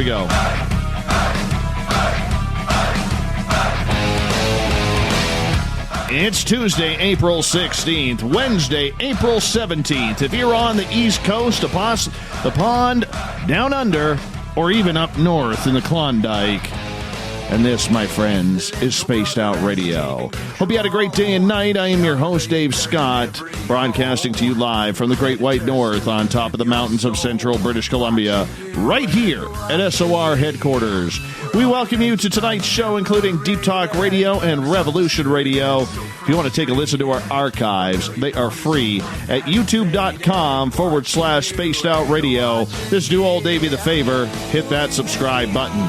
we go. It's Tuesday, April 16th, Wednesday, April 17th. If you're on the East Coast, the pond, down under, or even up north in the Klondike. And this, my friends, is Spaced Out Radio. Hope you had a great day and night. I am your host, Dave Scott, broadcasting to you live from the Great White North on top of the mountains of central British Columbia, right here at SOR headquarters. We welcome you to tonight's show, including Deep Talk Radio and Revolution Radio. If you want to take a listen to our archives, they are free at youtube.com/Spaced Out Radio. Just do old Davey the favor, hit that subscribe button.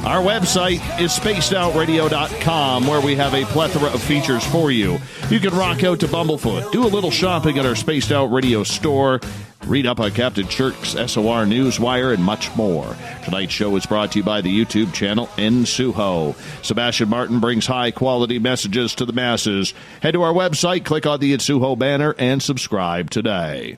Our website is spacedoutradio.com, where we have a plethora of features for you. You can rock out to Bumblefoot, do a little shopping at our Spaced Out Radio store, read up on Captain Chirk's SOR Newswire, and much more. Tonight's show is brought to you by the YouTube channel Nsuho. Sebastian Martin brings high-quality messages to the masses. Head to our website, click on the Nsuho banner, and subscribe today.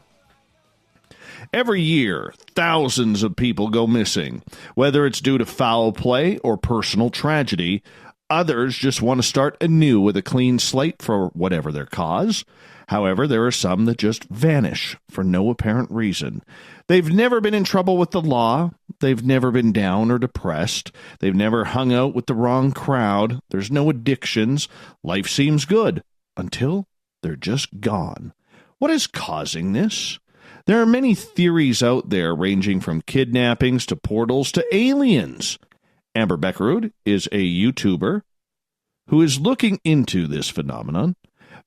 Every year, thousands of people go missing. Whether it's due to foul play or personal tragedy, others just want to start anew with a clean slate for whatever their cause. However, there are some that just vanish for no apparent reason. They've never been in trouble with the law. They've never been down or depressed. They've never hung out with the wrong crowd. There's no addictions. Life seems good until they're just gone. What is causing this? There are many theories out there, ranging from kidnappings to portals to aliens. Amber Bekkerud is a YouTuber who is looking into this phenomenon.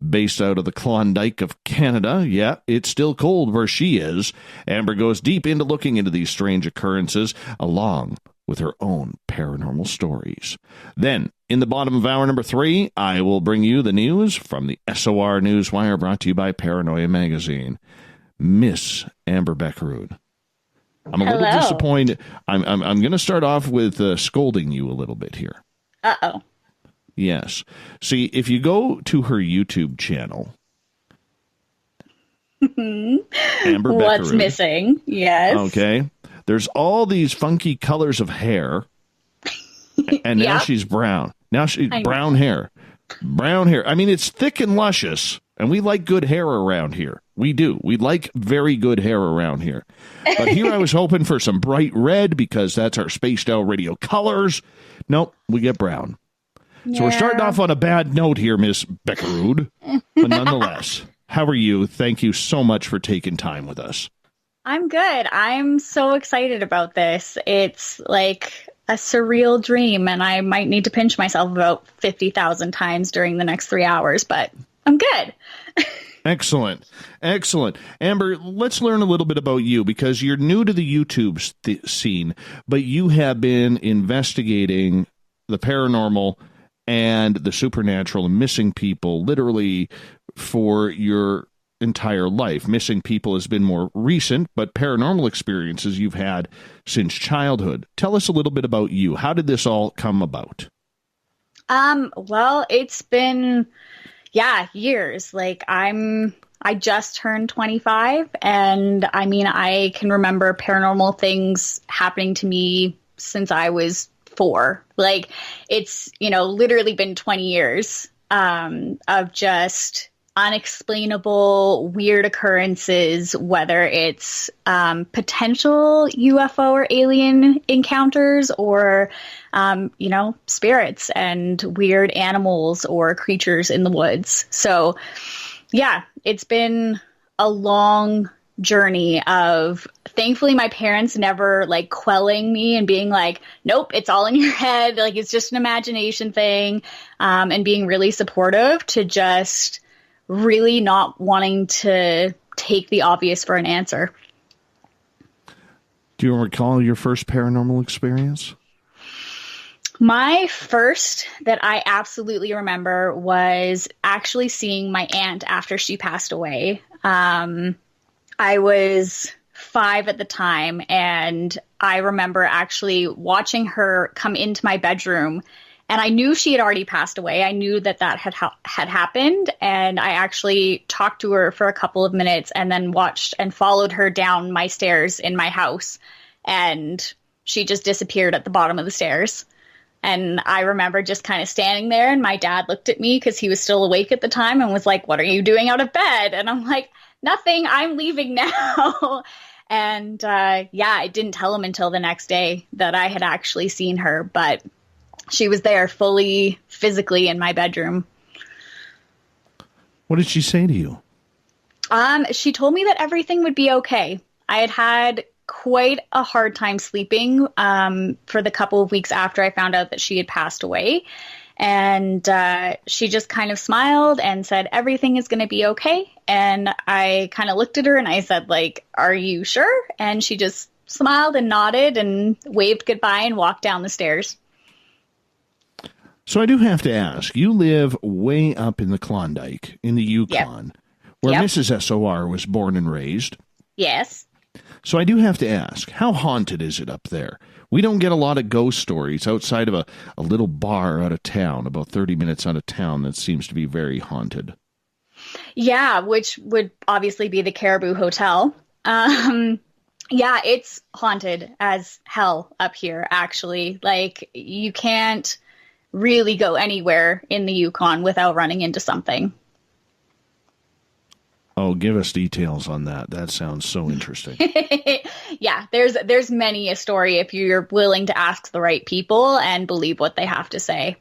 Based out of the Klondike of Canada, yeah, it's still cold where she is. Amber goes deep into looking into these strange occurrences, along with her own paranormal stories. Then, in the bottom of hour number 3, I will bring you the news from the SOR Newswire, brought to you by Paranoia Magazine. Miss Amber Bekkerud, I'm a little disappointed. I'm going to start off with scolding you a little bit here. Uh-oh. Yes. See, if you go to her YouTube channel, Amber Bekkerud. What's missing? Yes. Okay. There's all these funky colors of hair, and now she's brown. Now she's brown hair. Brown hair. I mean, it's thick and luscious, and we like good hair around here. We do. We like very good hair around here. But here I was hoping for some bright red, because that's our Spaced Out Radio colors. Nope, we get brown. Yeah. So we're starting off on a bad note here, Miss Bekkerud. But nonetheless, how are you? Thank you so much for taking time with us. I'm good. I'm so excited about this. It's like a surreal dream, and I might need to pinch myself about 50,000 times during the next 3 hours, but I'm good. Excellent. Excellent. Amber, let's learn a little bit about you, because you're new to the YouTube scene, but you have been investigating the paranormal and the supernatural and missing people literally for your entire life. Missing people has been more recent, but paranormal experiences you've had since childhood. Tell us a little bit about you. How did this all come about? Well, it's been years. Like I just turned 25, and I mean, I can remember paranormal things happening to me since I was 4. Like, it's, literally been 20 years of just unexplainable weird occurrences, whether it's potential UFO or alien encounters, or spirits and weird animals or creatures in the woods. So yeah, it's been a long journey of, thankfully, my parents never like quelling me and being like, nope, it's all in your head, like it's just an imagination thing, and being really supportive to just really not wanting to take the obvious for an answer. Do you recall your first paranormal experience? My first that I absolutely remember was actually seeing my aunt after she passed away. I was 5 at the time, and I remember actually watching her come into my bedroom, and I knew she had already passed away. I knew that had happened, and I actually talked to her for a couple of minutes and then watched and followed her down my stairs in my house. And she just disappeared at the bottom of the stairs. And I remember just kind of standing there, and my dad looked at me because he was still awake at the time and was like, "What are you doing out of bed?" And I'm like, "Nothing, I'm leaving now." And I didn't tell him until the next day that I had actually seen her, but she was there fully physically in my bedroom. What did she say to you? She told me that everything would be okay. I had had quite a hard time sleeping for the couple of weeks after I found out that she had passed away. And she just kind of smiled and said, "Everything is going to be okay." And I kind of looked at her and I said, like, "Are you sure?" And she just smiled and nodded and waved goodbye and walked down the stairs. So I do have to ask, you live way up in the Klondike in the Yukon, where Mrs. SOR was born and raised. Yes. So I do have to ask, how haunted is it up there? We don't get a lot of ghost stories outside of a little bar out of town, about 30 minutes out of town, that seems to be very haunted. Yeah, which would obviously be the Caribou Hotel. Yeah, it's haunted as hell up here, actually. Like, you can't really go anywhere in the Yukon without running into something. Oh, give us details on that. That sounds so interesting. Yeah, there's many a story if you're willing to ask the right people and believe what they have to say.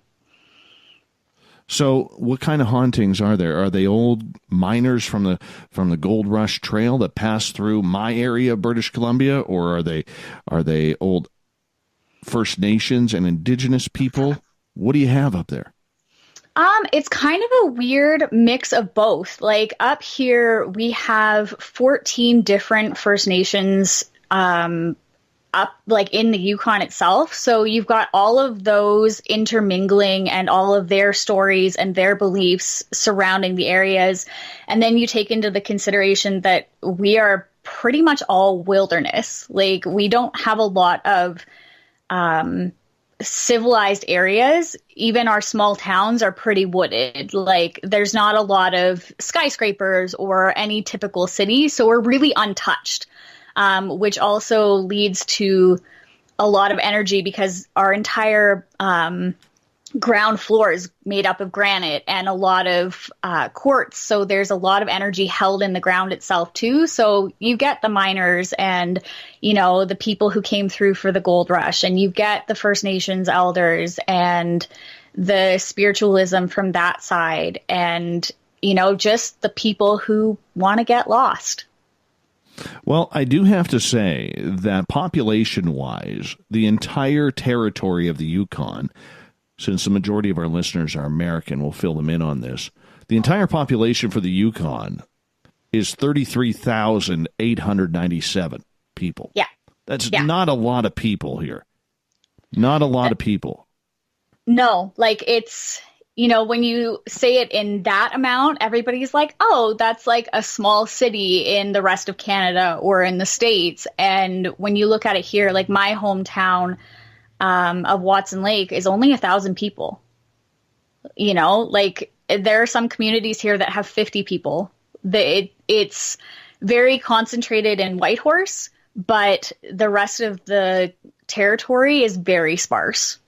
So what kind of hauntings are there? Are they old miners from the Gold Rush Trail that passed through my area of British Columbia, or are they old First Nations and Indigenous people? What do you have up there? It's kind of a weird mix of both. Like, up here, we have 14 different First Nations up like in the Yukon itself. So you've got all of those intermingling and all of their stories and their beliefs surrounding the areas. And then you take into the consideration that we are pretty much all wilderness. Like, we don't have a lot of civilized areas. Even our small towns are pretty wooded. Like, there's not a lot of skyscrapers or any typical city, so we're really untouched, which also leads to a lot of energy because our entire ground floor is made up of granite and a lot of quartz. So there's a lot of energy held in the ground itself too. So you get the miners and, you know, the people who came through for the gold rush, and you get the First Nations elders and the spiritualism from that side, and, you know, just the people who want to get lost. Well, I do have to say that population-wise, the entire territory of the Yukon, since the majority of our listeners are American, we'll fill them in on this. The entire population for the Yukon is 33,897 people. Yeah. That's not a lot of people here. Not a lot of people. No, like, it's, you know, when you say it in that amount, everybody's like, oh, that's like a small city in the rest of Canada or in the States. And when you look at it here, like my hometown of Watson Lake is only 1,000 people. You know, like, there are some communities here that have 50 people. It's very concentrated in Whitehorse, but the rest of the territory is very sparse.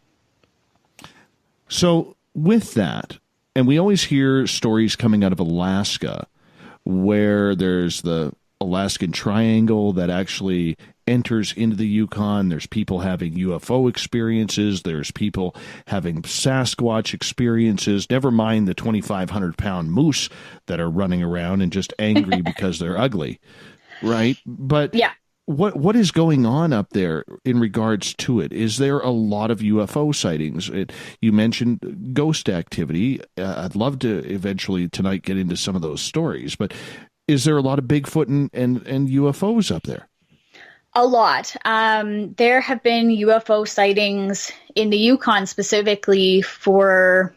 So with that, and we always hear stories coming out of Alaska where there's the Alaskan Triangle that actually enters into the Yukon. There's people having UFO experiences. There's people having Sasquatch experiences. Never mind the 2,500-pound moose that are running around and just angry because they're ugly, right? But yeah. What is going on up there in regards to it? Is there a lot of UFO sightings? You mentioned ghost activity. I'd love to eventually tonight get into some of those stories, but is there a lot of Bigfoot and UFOs up there? A lot. There have been UFO sightings in the Yukon specifically for,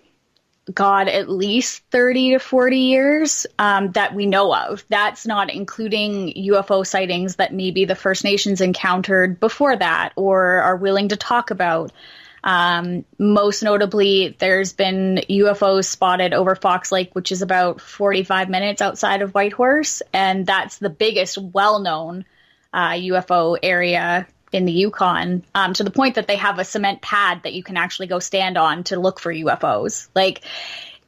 God, at least 30 to 40 years that we know of. That's not including UFO sightings that maybe the First Nations encountered before that or are willing to talk about. Most notably, there's been UFOs spotted over Fox Lake, which is about 45 minutes outside of Whitehorse. And that's the biggest well-known UFO area in the Yukon, to the point that they have a cement pad that you can actually go stand on to look for UFOs. Like,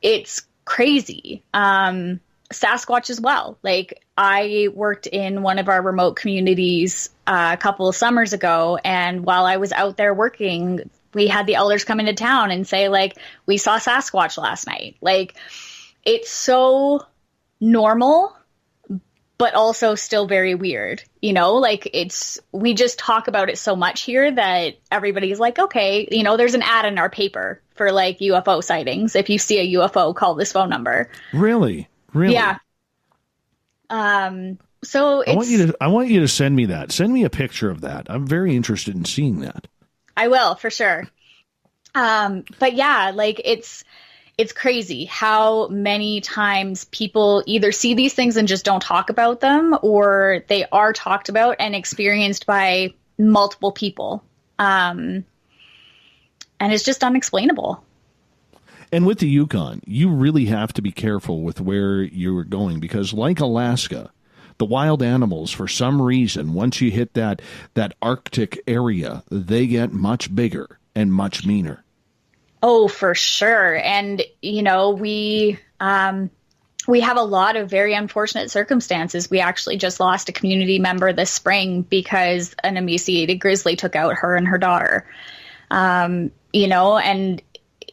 it's crazy. Sasquatch as well. Like, I worked in one of our remote communities a couple of summers ago, and while I was out there working, we had the elders come into town and say, like, we saw Sasquatch last night. Like, it's so normal, but also still very weird, you know, like we just talk about it so much here that everybody's like, okay, you know, there's an ad in our paper for like UFO sightings. If you see a UFO, call this phone number. Really? Yeah. So I want you to send me that. Send me a picture of that. I'm very interested in seeing that. I will, for sure. But yeah, like it's crazy how many times people either see these things and just don't talk about them, or they are talked about and experienced by multiple people. And it's just unexplainable. And with the Yukon, you really have to be careful with where you're going, because like Alaska, the wild animals, for some reason, once you hit that Arctic area, they get much bigger and much meaner. Oh, for sure. And, you know, we have a lot of very unfortunate circumstances. We actually just lost a community member this spring because an emaciated grizzly took out her and her daughter. You know, and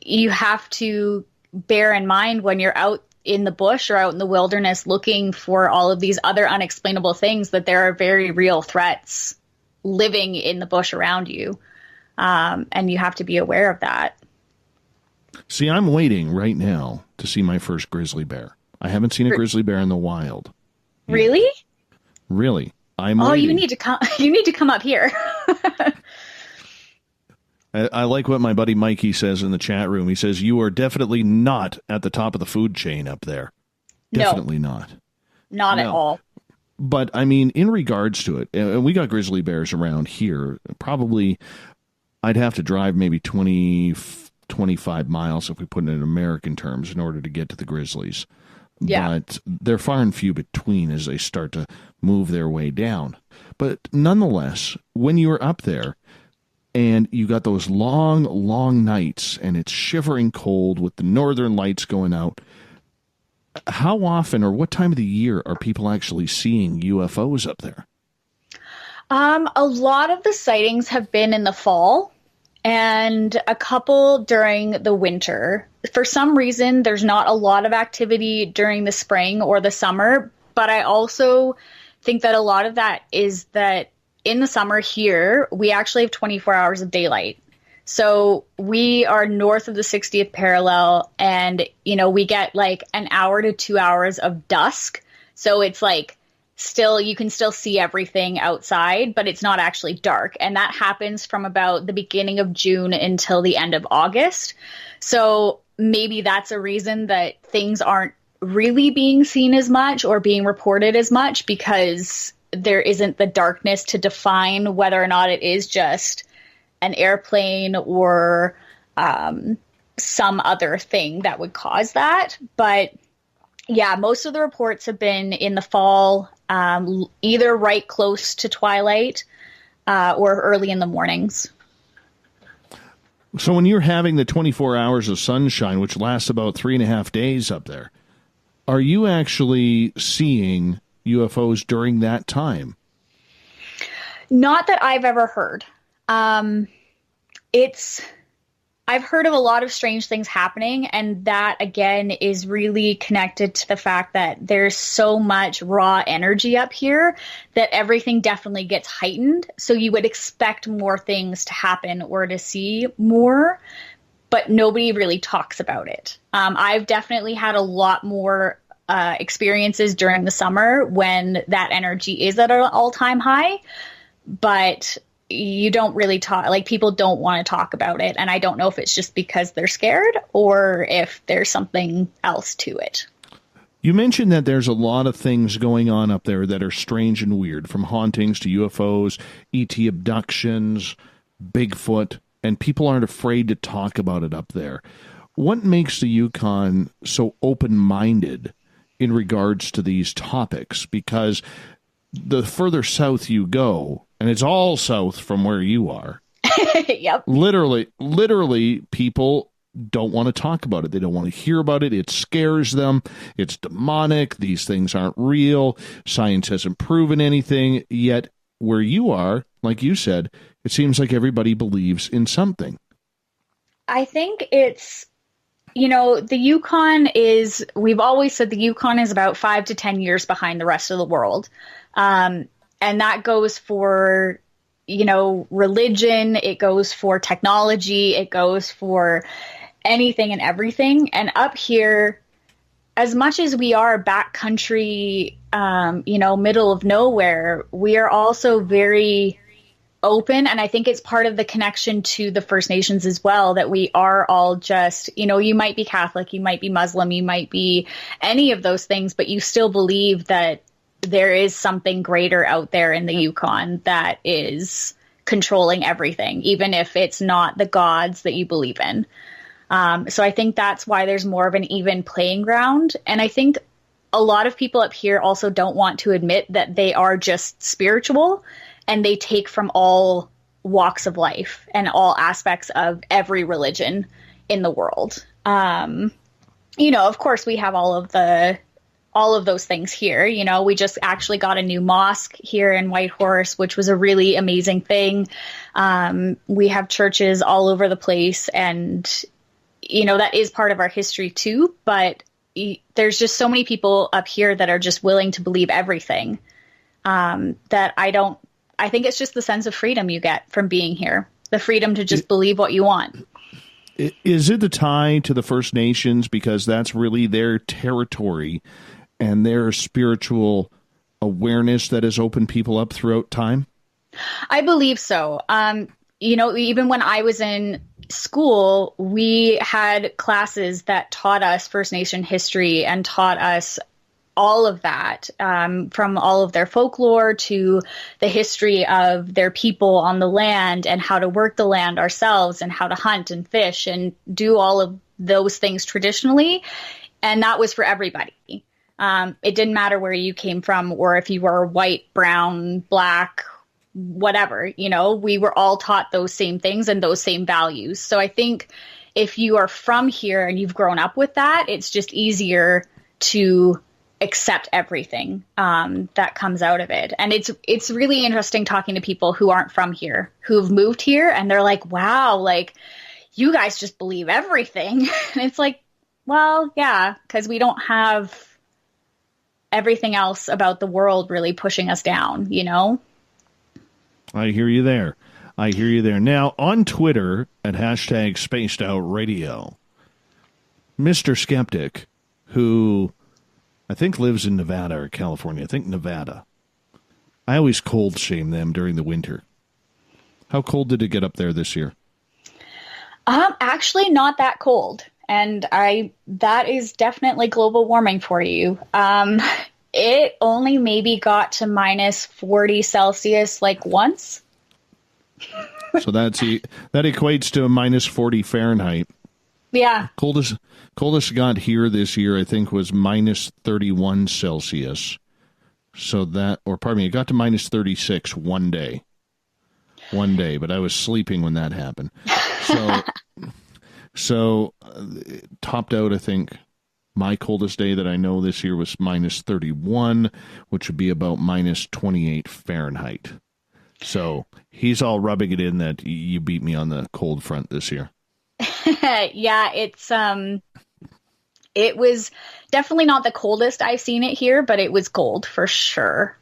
you have to bear in mind when you're out in the bush or out in the wilderness looking for all of these other unexplainable things, that there are very real threats living in the bush around you. And you have to be aware of that. See, I'm waiting right now to see my first grizzly bear. I haven't seen a grizzly bear in the wild. Really? Really. I'm waiting. You need to come up here. I like what my buddy Mikey says in the chat room. He says, you are definitely not at the top of the food chain up there. Definitely not. Not at all. But, I mean, in regards to it, and we got grizzly bears around here. Probably, I'd have to drive maybe 25 miles if we put it in American terms in order to get to the grizzlies. Yeah. But they're far and few between as they start to move their way down. But nonetheless, when you're up there and you got those long, long nights and it's shivering cold with the northern lights going out, how often or what time of the year are people actually seeing UFOs up there? A lot of the sightings have been in the fall, and a couple during the winter. For some reason, there's not a lot of activity during the spring or the summer, but I also think that a lot of that is that in the summer here, we actually have 24 hours of daylight. So we are north of the 60th parallel, and, you know, we get like an hour to 2 hours of dusk. So it's like still, you can still see everything outside, but it's not actually dark. And that happens from about the beginning of June until the end of August. So maybe that's a reason that things aren't really being seen as much or being reported as much, because there isn't the darkness to define whether or not it is just an airplane or some other thing that would cause that. But yeah, most of the reports have been in the fall, either right close to twilight or early in the mornings. So when you're having the 24 hours of sunshine, which lasts about 3.5 days up there, are you actually seeing UFOs during that time? Not that I've ever heard. I've heard of a lot of strange things happening, and that again is really connected to the fact that there's so much raw energy up here that everything definitely gets heightened. So you would expect more things to happen or to see more, but nobody really talks about it. I've definitely had a lot more experiences during the summer when that energy is at an all-time high, but you don't really talk, like people don't want to talk about it. And I don't know if it's just because they're scared or if there's something else to it. You mentioned that there's a lot of things going on up there that are strange and weird, from hauntings to UFOs, ET abductions, Bigfoot, and people aren't afraid to talk about it up there. What makes the Yukon so open-minded in regards to these topics? Because the further south you go, and it's all south from where you are. Yep. Literally, people don't want to talk about it. They don't want to hear about it. It scares them. It's demonic. These things aren't real. Science hasn't proven anything. Yet, where you are, like you said, it seems like everybody believes in something. I think it's, the Yukon we've always said the Yukon is about 5 to 10 years behind the rest of the world. And that goes for, religion, it goes for technology, it goes for anything and everything. And up here, as much as we are backcountry, middle of nowhere, we are also very open. And I think it's part of the connection to the First Nations as well, that we are all just, you might be Catholic, you might be Muslim, you might be any of those things, but you still believe that there is something greater out there in the Yukon that is controlling everything, even if it's not the gods that you believe in. So I think that's why there's more of an even playing ground. And I think a lot of people up here also don't want to admit that they are just spiritual and they take from all walks of life and all aspects of every religion in the world. Of course, we have all of those things here. We just actually got a new mosque here in Whitehorse, which was a really amazing thing. We have churches all over the place, and that is part of our history too, but there's just so many people up here that are just willing to believe everything, that I think it's just the sense of freedom you get from being here, the freedom to just believe what you want. Is it the tie to the First Nations, because that's really their territory and their spiritual awareness that has opened people up throughout time? I believe so. Even when I was in school, we had classes that taught us First Nation history and taught us all of that, from all of their folklore to the history of their people on the land and how to work the land ourselves and how to hunt and fish and do all of those things traditionally. And that was for everybody. It didn't matter where you came from or if you were white, brown, black, whatever, we were all taught those same things and those same values. So I think if you are from here and you've grown up with that, it's just easier to accept everything that comes out of it. And it's really interesting talking to people who aren't from here, who've moved here, and they're like, wow, like you guys just believe everything. And it's like, well, yeah, because we don't have everything else about the world really pushing us down, I hear you there. Now, on Twitter at #SpacedOutRadio, Mr. Skeptic, who I think lives in Nevada or California. I think Nevada. I always cold shame them during the winter. How cold did it get up there this year? Actually not that cold. And that is definitely global warming for you. It only maybe got to minus 40 Celsius like once. So that equates to a minus 40 Fahrenheit. Yeah. Coldest got here this year, I think, was minus 31 Celsius. So it got to minus 36 one day. But I was sleeping when that happened. So topped out, I think, my coldest day that I know this year was minus 31, which would be about minus 28 Fahrenheit. So he's all rubbing it in that you beat me on the cold front this year. Yeah, it was definitely not the coldest I've seen it here, but it was cold for sure.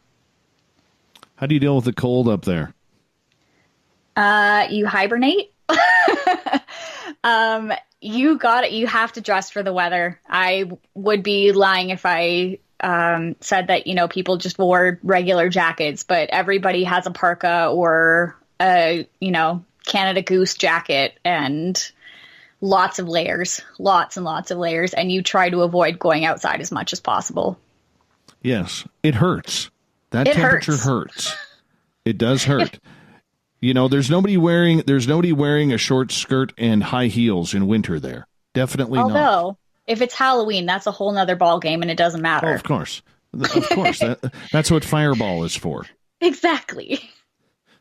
How do you deal with the cold up there? You hibernate. You got it. You have to dress for the weather. I would be lying if I said that, people just wore regular jackets, but everybody has a parka or a, Canada Goose jacket and lots of layers, lots and lots of layers. And you try to avoid going outside as much as possible. Yes, it hurts. That temperature hurts. It does hurt. There's nobody wearing a short skirt and high heels in winter there. Definitely not. Although, if it's Halloween, that's a whole nother ball game and it doesn't matter. Oh, of course. That's what Fireball is for. Exactly.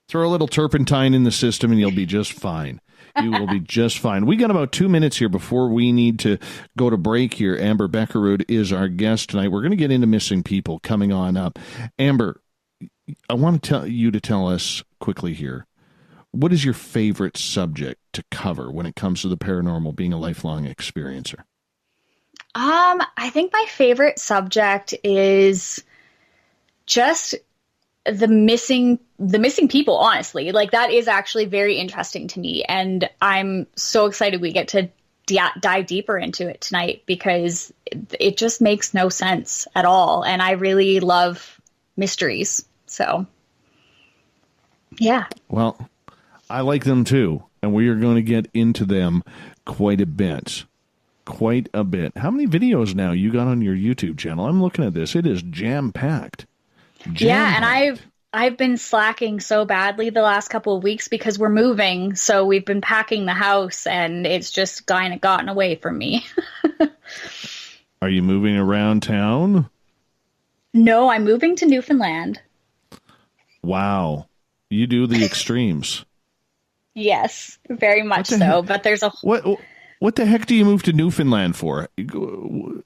Throw a little turpentine in the system and you'll be just fine. You will be just fine. We got about 2 minutes here before we need to go to break here. Amber Bekkerud is our guest tonight. We're going to get into missing people coming on up. Amber, I want to tell us quickly here, what is your favorite subject to cover when it comes to the paranormal, being a lifelong experiencer? I think my favorite subject is just the missing people, honestly. Like, that is actually very interesting to me, and I'm so excited we get to dive deeper into it tonight, because it just makes no sense at all, and I really love mysteries. So yeah, well, I like them too, and we are going to get into them quite a bit. How many videos now you got on your YouTube channel? I'm looking at this. It is jam-packed. Yeah, and I've been slacking so badly the last couple of weeks because we're moving. So we've been packing the house, and it's just kind of gotten away from me. Are you moving around town? No, I'm moving to Newfoundland. Wow. You do the extremes. Yes, very much so. But there's a... What the heck do you move to Newfoundland for?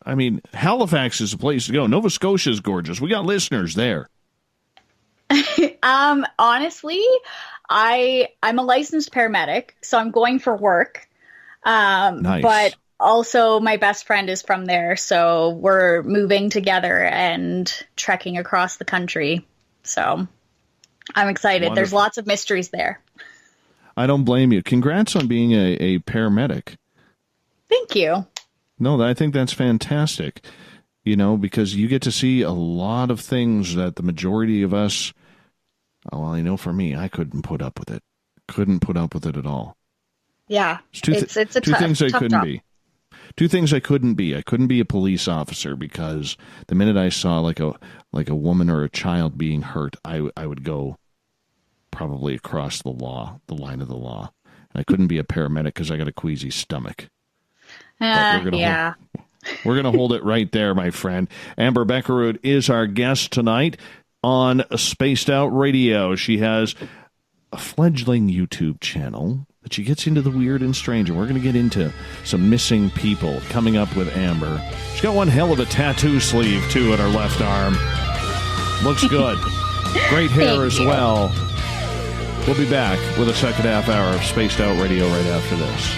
I mean, Halifax is a place to go. Nova Scotia is gorgeous. We got listeners there. Honestly, I'm a licensed paramedic, so I'm going for work. Nice. But also my best friend is from there, so we're moving together and trekking across the country. So I'm excited. Wonderful. There's lots of mysteries there. I don't blame you. Congrats on being a paramedic. Thank you. No, I think that's fantastic, because you get to see a lot of things that the majority of us, well, I know for me, I couldn't put up with it. Couldn't put up with it at all. Yeah, it's a two things I couldn't job. be. Two things I couldn't be. I couldn't be a police officer, because the minute I saw like a woman or a child being hurt, I would go probably across the line of the law. And I couldn't be a paramedic because I got a queasy stomach. We're going to hold it right there, my friend. Amber Bekkerud is our guest tonight on Spaced Out Radio. She has a fledgling YouTube channel that she gets into the weird and strange, and we're going to get into some missing people coming up with Amber. She's got one hell of a tattoo sleeve, too, on her left arm. Looks good. Great hair as well. We'll be back with a second half hour of Spaced Out Radio right after this.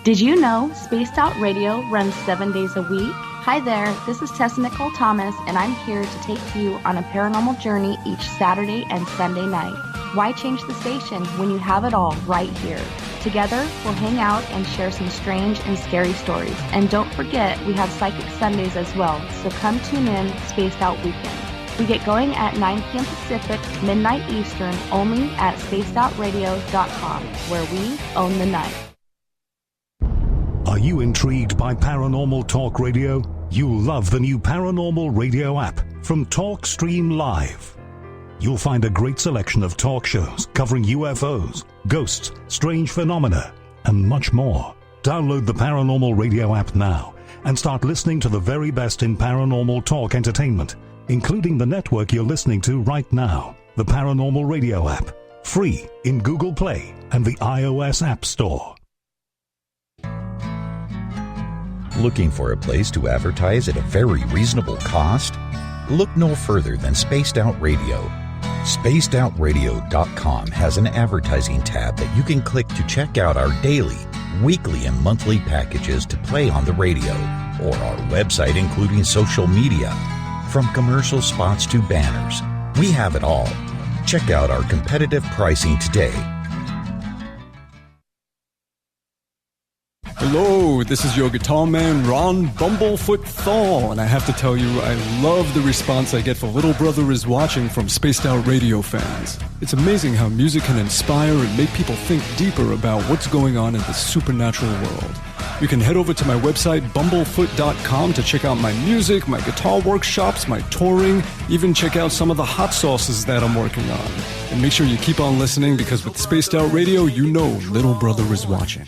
Did you know Spaced Out Radio runs 7 days a week? Hi there, this is Tessa Nicole Thomas, and I'm here to take you on a paranormal journey each Saturday and Sunday night. Why change the station when you have it all right here? Together, we'll hang out and share some strange and scary stories. And don't forget, we have Psychic Sundays as well, so come tune in Spaced Out Weekend. We get going at 9 p.m. Pacific, midnight Eastern, only at spacedoutradio.com, where we own the night. Are you intrigued by Paranormal Talk Radio? You'll love the new Paranormal Radio app from TalkStream Live. You'll find a great selection of talk shows covering UFOs, ghosts, strange phenomena, and much more. Download the Paranormal Radio app now and start listening to the very best in paranormal talk entertainment, including the network you're listening to right now, the Paranormal Radio app, free in Google Play and the iOS App Store. Looking for a place to advertise at a very reasonable cost? Look no further than Spaced Out Radio. SpacedOutRadio.com has an advertising tab that you can click to check out our daily, weekly, and monthly packages to play on the radio, or our website including social media. From commercial spots to banners, we have it all. Check out our competitive pricing today. Hello, this is your guitar man, Ron Bumblefoot Thal, and I have to tell you, I love the response I get for Little Brother is Watching from Spaced Out Radio fans. It's amazing how music can inspire and make people think deeper about what's going on in the supernatural world. You can head over to my website, bumblefoot.com, to check out my music, my guitar workshops, my touring, even check out some of the hot sauces that I'm working on. And make sure you keep on listening, because with Spaced Out Radio, you know little brother is watching.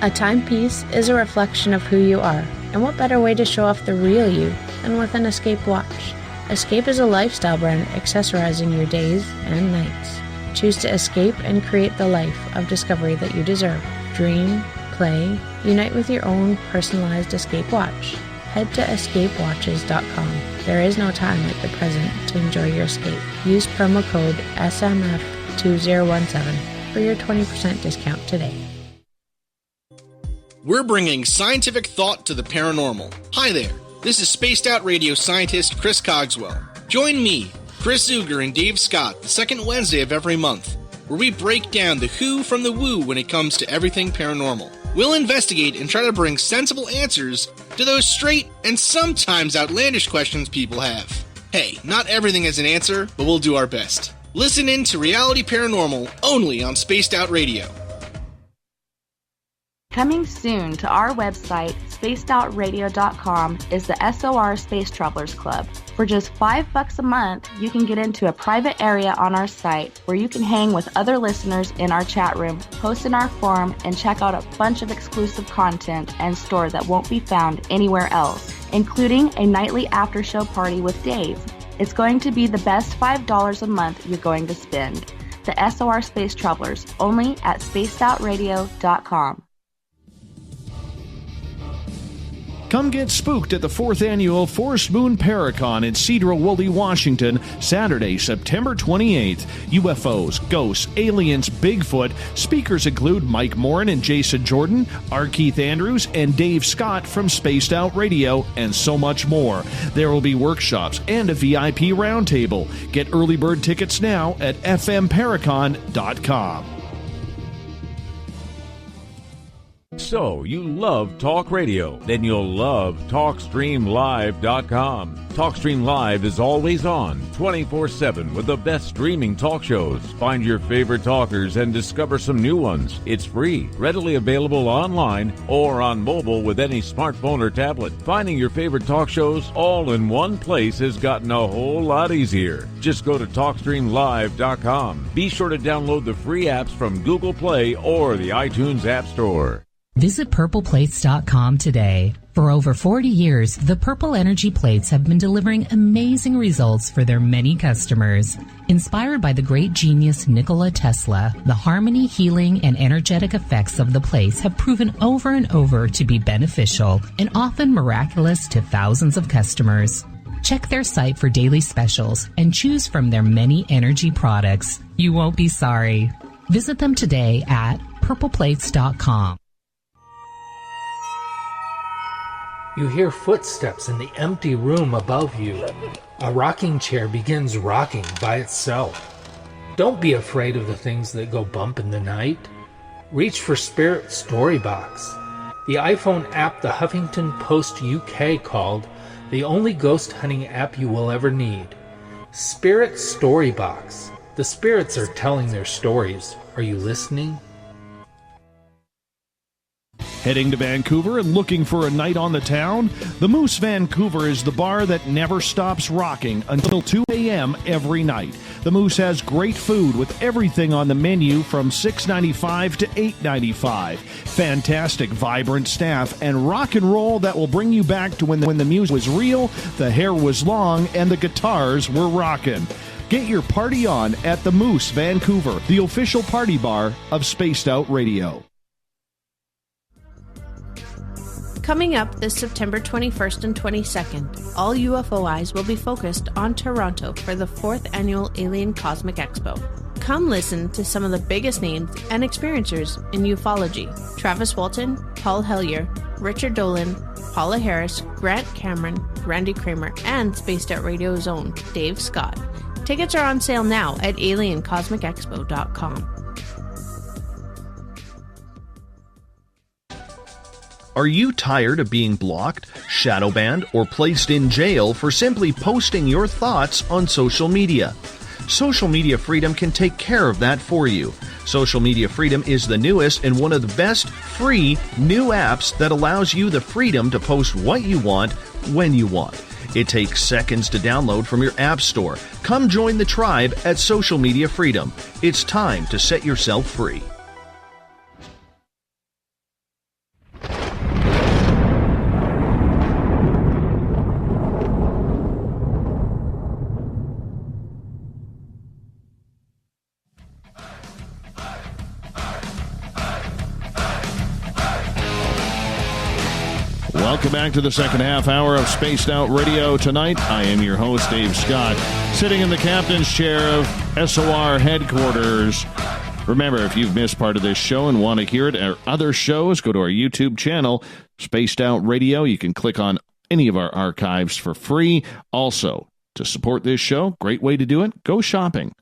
A timepiece is a reflection of who you are, and what better way to show off the real you than with an Escape watch? Escape is a lifestyle brand accessorizing your days and nights. Choose to escape and create the life of discovery that you deserve. Dream, play, unite with your own personalized Escape watch. Head to escapewatches.com. There is no time like the present to enjoy your escape. Use promo code SMF2017 for your 20% discount today. We're bringing scientific thought to the paranormal. Hi there, this is Spaced Out Radio scientist Chris Cogswell. Join me, Chris Zuger, and Dave Scott the second Wednesday of every month, where we break down the who from the woo when it comes to everything paranormal. We'll investigate and try to bring sensible answers to those straight and sometimes outlandish questions people have. Hey, not everything has an answer, but we'll do our best. Listen in to Reality Paranormal only on Spaced Out Radio. Coming soon to our website, spacedoutradio.com, is the SOR Space Travelers Club. For just $5 a month, you can get into a private area on our site where you can hang with other listeners in our chat room, post in our forum, and check out a bunch of exclusive content and store that won't be found anywhere else, including a nightly after-show party with Dave. It's going to be the best $5 a month you're going to spend. The SOR Space Travelers, only at spacedoutradio.com. Come get spooked at the 4th Annual Forest Moon Paracon in Cedar-Woolley, Washington, Saturday, September 28th. UFOs, ghosts, aliens, Bigfoot. Speakers include Mike Morin and Jason Jordan, R. Keith Andrews, and Dave Scott from Spaced Out Radio, and so much more. There will be workshops and a VIP roundtable. Get early bird tickets now at fmparacon.com. So, you love talk radio? Then you'll love TalkStreamLive.com. TalkStream Live is always on, 24/7, with the best streaming talk shows. Find your favorite talkers and discover some new ones. It's free, readily available online or on mobile with any smartphone or tablet. Finding your favorite talk shows all in one place has gotten a whole lot easier. Just go to TalkStreamLive.com. Be sure to download the free apps from Google Play or the iTunes App Store. Visit purpleplates.com today. For over 40 years, the Purple Energy Plates have been delivering amazing results for their many customers. Inspired by the great genius Nikola Tesla, the harmony, healing, and energetic effects of the plates have proven over and over to be beneficial and often miraculous to thousands of customers. Check their site for daily specials and choose from their many energy products. You won't be sorry. Visit them today at purpleplates.com. You hear footsteps in the empty room above you. A rocking chair begins rocking by itself. Don't be afraid of the things that go bump in the night. Reach for Spirit Storybox, the iPhone app the Huffington Post UK called the only ghost hunting app you will ever need. Spirit Storybox. The spirits are telling their stories. Are you listening? Heading to Vancouver and looking for a night on the town? The Moose Vancouver is the bar that never stops rocking until 2 a.m. every night. The Moose has great food with everything on the menu from $6.95 to $8.95. Fantastic, vibrant staff and rock and roll that will bring you back to when the music was real, the hair was long, and the guitars were rocking. Get your party on at the Moose Vancouver, the official party bar of Spaced Out Radio. Coming up this September 21st and 22nd, all UFO eyes will be focused on Toronto for the 4th Annual Alien Cosmic Expo. Come listen to some of the biggest names and experiencers in ufology. Travis Walton, Paul Hellyer, Richard Dolan, Paula Harris, Grant Cameron, Randy Kramer, and Spaced Out Radio's own Dave Scott. Tickets are on sale now at aliencosmicexpo.com. Are you tired of being blocked, shadow banned, or placed in jail for simply posting your thoughts on social media? Social Media Freedom can take care of that for you. Social Media Freedom is the newest and one of the best free new apps that allows you the freedom to post what you want when you want. It takes seconds to download from your app store. Come join the tribe at Social Media Freedom. It's time to set yourself free. Welcome back to the second half hour of Spaced Out Radio tonight. I am your host, Dave Scott, sitting in the captain's chair of SOR headquarters. Remember, if you've missed part of this show and want to hear it or other shows, go to our YouTube channel, Spaced Out Radio. You can click on any of our archives for free. Also, to support this show, great way to do it, go shopping.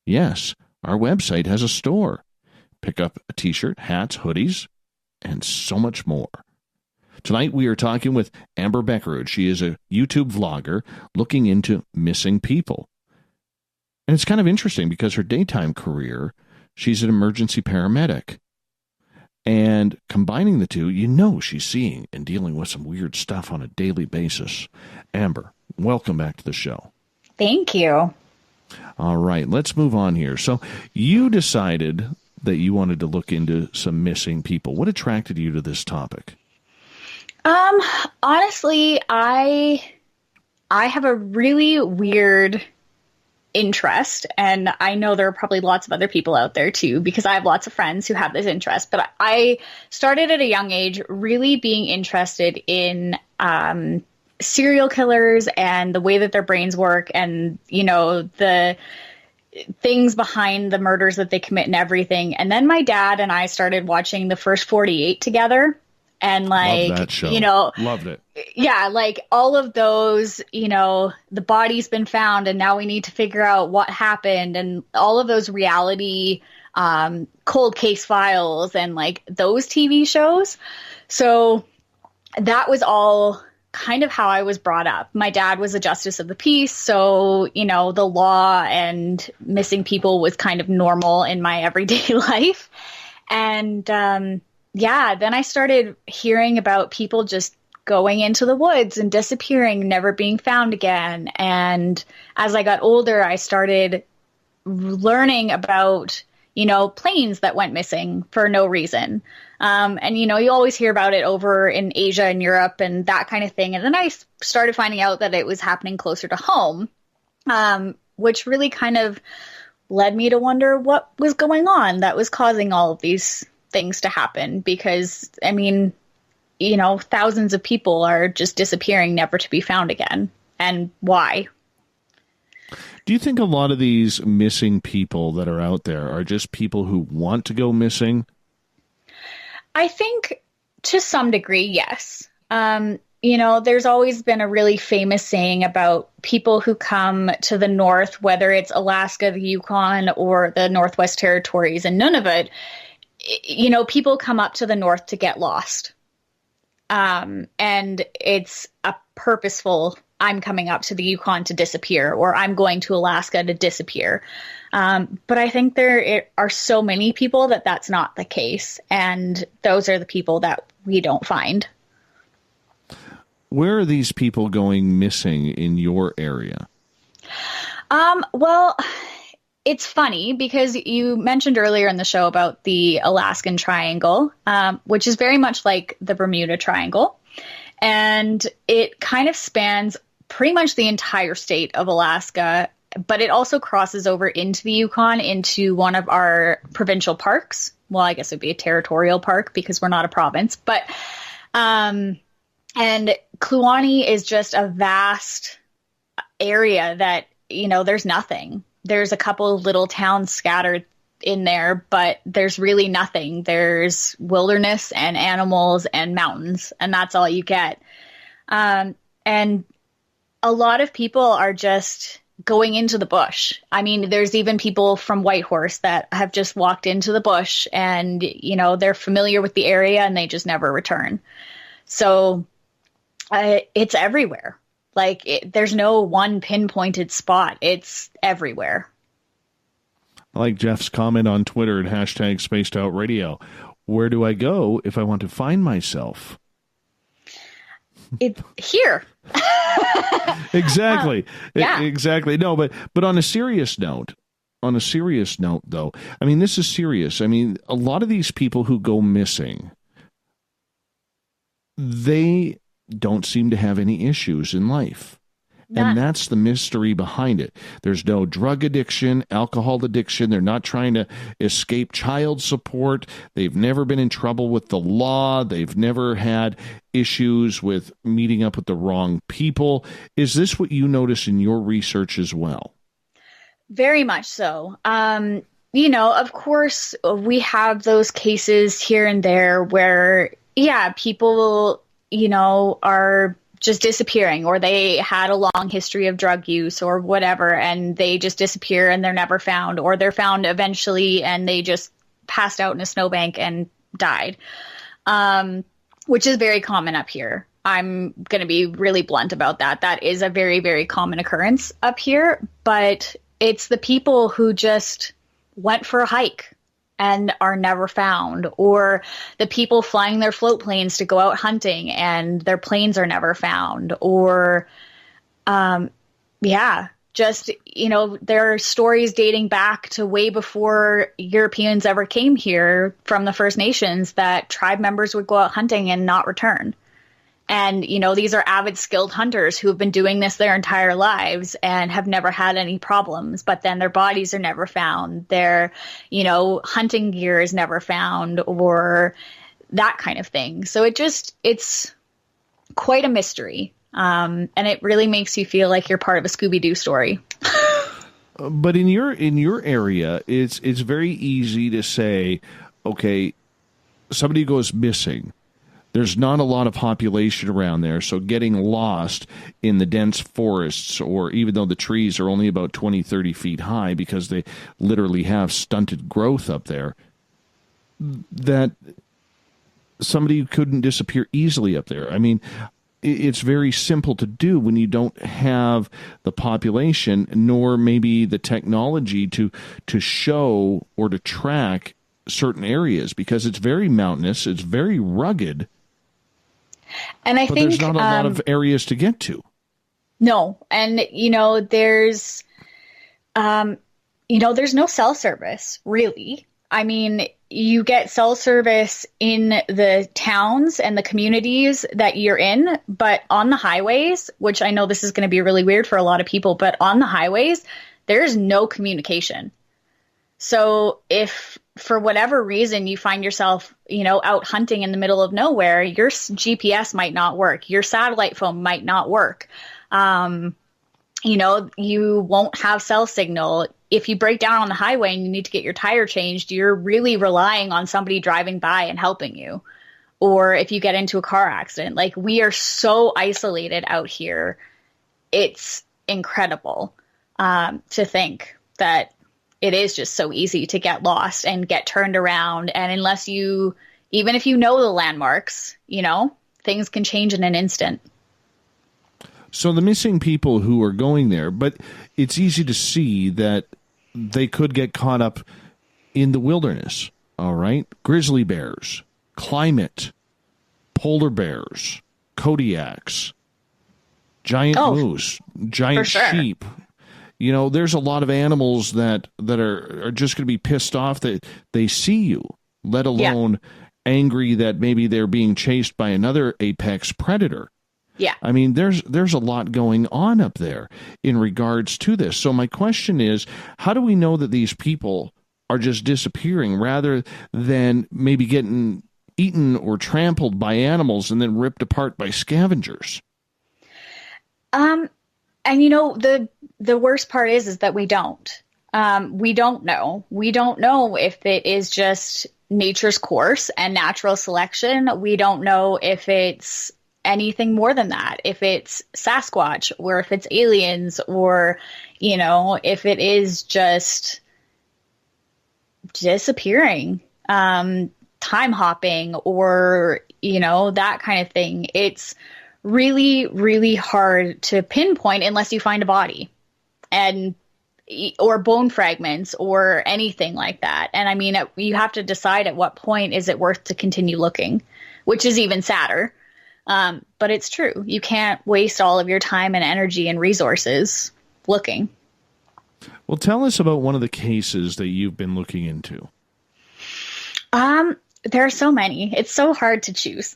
Yes, our website has a store. Pick up a t-shirt, hats, hoodies, and so much more. Tonight we are talking with Amber Bekkerud. She is a YouTube vlogger looking into missing people. And it's kind of interesting because her daytime career, she's an emergency paramedic. And combining the two, you know she's seeing and dealing with some weird stuff on a daily basis. Amber, welcome back to the show. Thank you. All right, let's move on here. So you decided that you wanted to look into some missing people. What attracted you to this topic? Honestly, I have a really weird interest, and I know there are probably lots of other people out there too, because I have lots of friends who have this interest, but I started at a young age really being interested in, serial killers and the way that their brains work and, you know, the things behind the murders that they commit and everything. And then my dad and I started watching the first 48 together. And like, love that show. You know, loved it. Yeah. Like all of those, you know, the body's been found and now we need to figure out what happened, and all of those reality, cold case files and like those TV shows. So that was all kind of how I was brought up. My dad was a justice of the peace. So, you know, the law and missing people was kind of normal in my everyday life. And, yeah, then I started hearing about people just going into the woods and disappearing, never being found again. And as I got older, I started learning about, you know, planes that went missing for no reason. And, you know, you always hear about it over in Asia and Europe and that kind of thing. And then I started finding out that it was happening closer to home, which really kind of led me to wonder what was going on that was causing all of these things to happen, because I mean, you know, thousands of people are just disappearing, never to be found again. And why? Do you think a lot of these missing people that are out there are just people who want to go missing? I think to some degree, yes. You know, there's always been a really famous saying about people who come to the north, whether it's Alaska, the Yukon, or the Northwest Territories and Nunavut. You know, people come up to the north to get lost. And it's a purposeful, I'm coming up to the Yukon to disappear, or I'm going to Alaska to disappear. But I think there are so many people that that's not the case. And those are the people that we don't find. Where are these people going missing in your area? Well, it's funny because you mentioned earlier in the show about the Alaskan Triangle, which is very much like the Bermuda Triangle. And it kind of spans pretty much the entire state of Alaska, but it also crosses over into the Yukon, into one of our provincial parks. Well, I guess it would be a territorial park because we're not a province. But and Kluane is just a vast area that, you know, there's nothing. There's a couple of little towns scattered in there, but there's really nothing. There's wilderness and animals and mountains, and that's all you get. And a lot of people are just going into the bush. I mean, there's even people from Whitehorse that have just walked into the bush and, you know, they're familiar with the area and they just never return. So it's everywhere. Like, there's no one pinpointed spot. It's everywhere. I like Jeff's comment on Twitter at hashtag Spaced Out Radio. Where do I go if I want to find myself? Here. Exactly. Yeah. Exactly. No, but on a serious note, though, I mean, this is serious. I mean, a lot of these people who go missing, they don't seem to have any issues in life. And that's the mystery behind it. There's no drug addiction, alcohol addiction. They're not trying to escape child support. They've never been in trouble with the law. They've never had issues with meeting up with the wrong people. Is this what you notice in your research as well? Very much so. Of course, we have those cases here and there where, people, are just disappearing, or they had a long history of drug use or whatever, and they just disappear and they're never found, or they're found eventually and they just passed out in a snowbank and died, which is very common up here. I'm going to be really blunt about that. That is a very, very common occurrence up here, but it's the people who just went for a hike and are never found, or the people flying their float planes to go out hunting and their planes are never found, or, there are stories dating back to way before Europeans ever came here from the First Nations that tribe members would go out hunting and not return. And, these are avid, skilled hunters who have been doing this their entire lives and have never had any problems, but then their bodies are never found. Their, hunting gear is never found, or that kind of thing. So it's quite a mystery. And it really makes you feel like you're part of a Scooby-Doo story. But in your area, it's very easy to say, okay, somebody goes missing. There's not a lot of population around there, so getting lost in the dense forests, or even though the trees are only about 20, 30 feet high because they literally have stunted growth up there, that somebody couldn't disappear easily up there. I mean, it's very simple to do when you don't have the population nor maybe the technology to show or to track certain areas, because it's very mountainous, it's very rugged. And I think there's not a lot of areas to get to. No. And, there's no cell service, really. I mean, you get cell service in the towns and the communities that you're in, but on the highways, which I know this is going to be really weird for a lot of people, but on the highways, there's no communication. So if for whatever reason you find yourself, out hunting in the middle of nowhere, your GPS might not work. Your satellite phone might not work. You won't have cell signal. If you break down on the highway and you need to get your tire changed, you're really relying on somebody driving by and helping you. Or if you get into a car accident, like, we are so isolated out here. It's incredible to think that it is just so easy to get lost and get turned around. And even if you know the landmarks, things can change in an instant. So the missing people who are going there, but it's easy to see that they could get caught up in the wilderness, all right? Grizzly bears, climate, polar bears, Kodiaks, giant moose, giant sheep. There's a lot of animals that are just going to be pissed off that they see you, let alone angry that maybe they're being chased by another apex predator. Yeah. I mean, there's a lot going on up there in regards to this. So my question is, how do we know that these people are just disappearing rather than maybe getting eaten or trampled by animals and then ripped apart by scavengers? And the worst part is that we don't. We don't know. We don't know if it is just nature's course and natural selection. We don't know if it's anything more than that, if it's Sasquatch or if it's aliens, or, if it is just disappearing, time hopping, or, that kind of thing. It's really, really hard to pinpoint unless you find a body. And or bone fragments or anything like that. And I mean, you have to decide at what point is it worth to continue looking, which is even sadder. But it's true. You can't waste all of your time and energy and resources looking. Well, tell us about one of the cases that you've been looking into. There are so many. It's so hard to choose.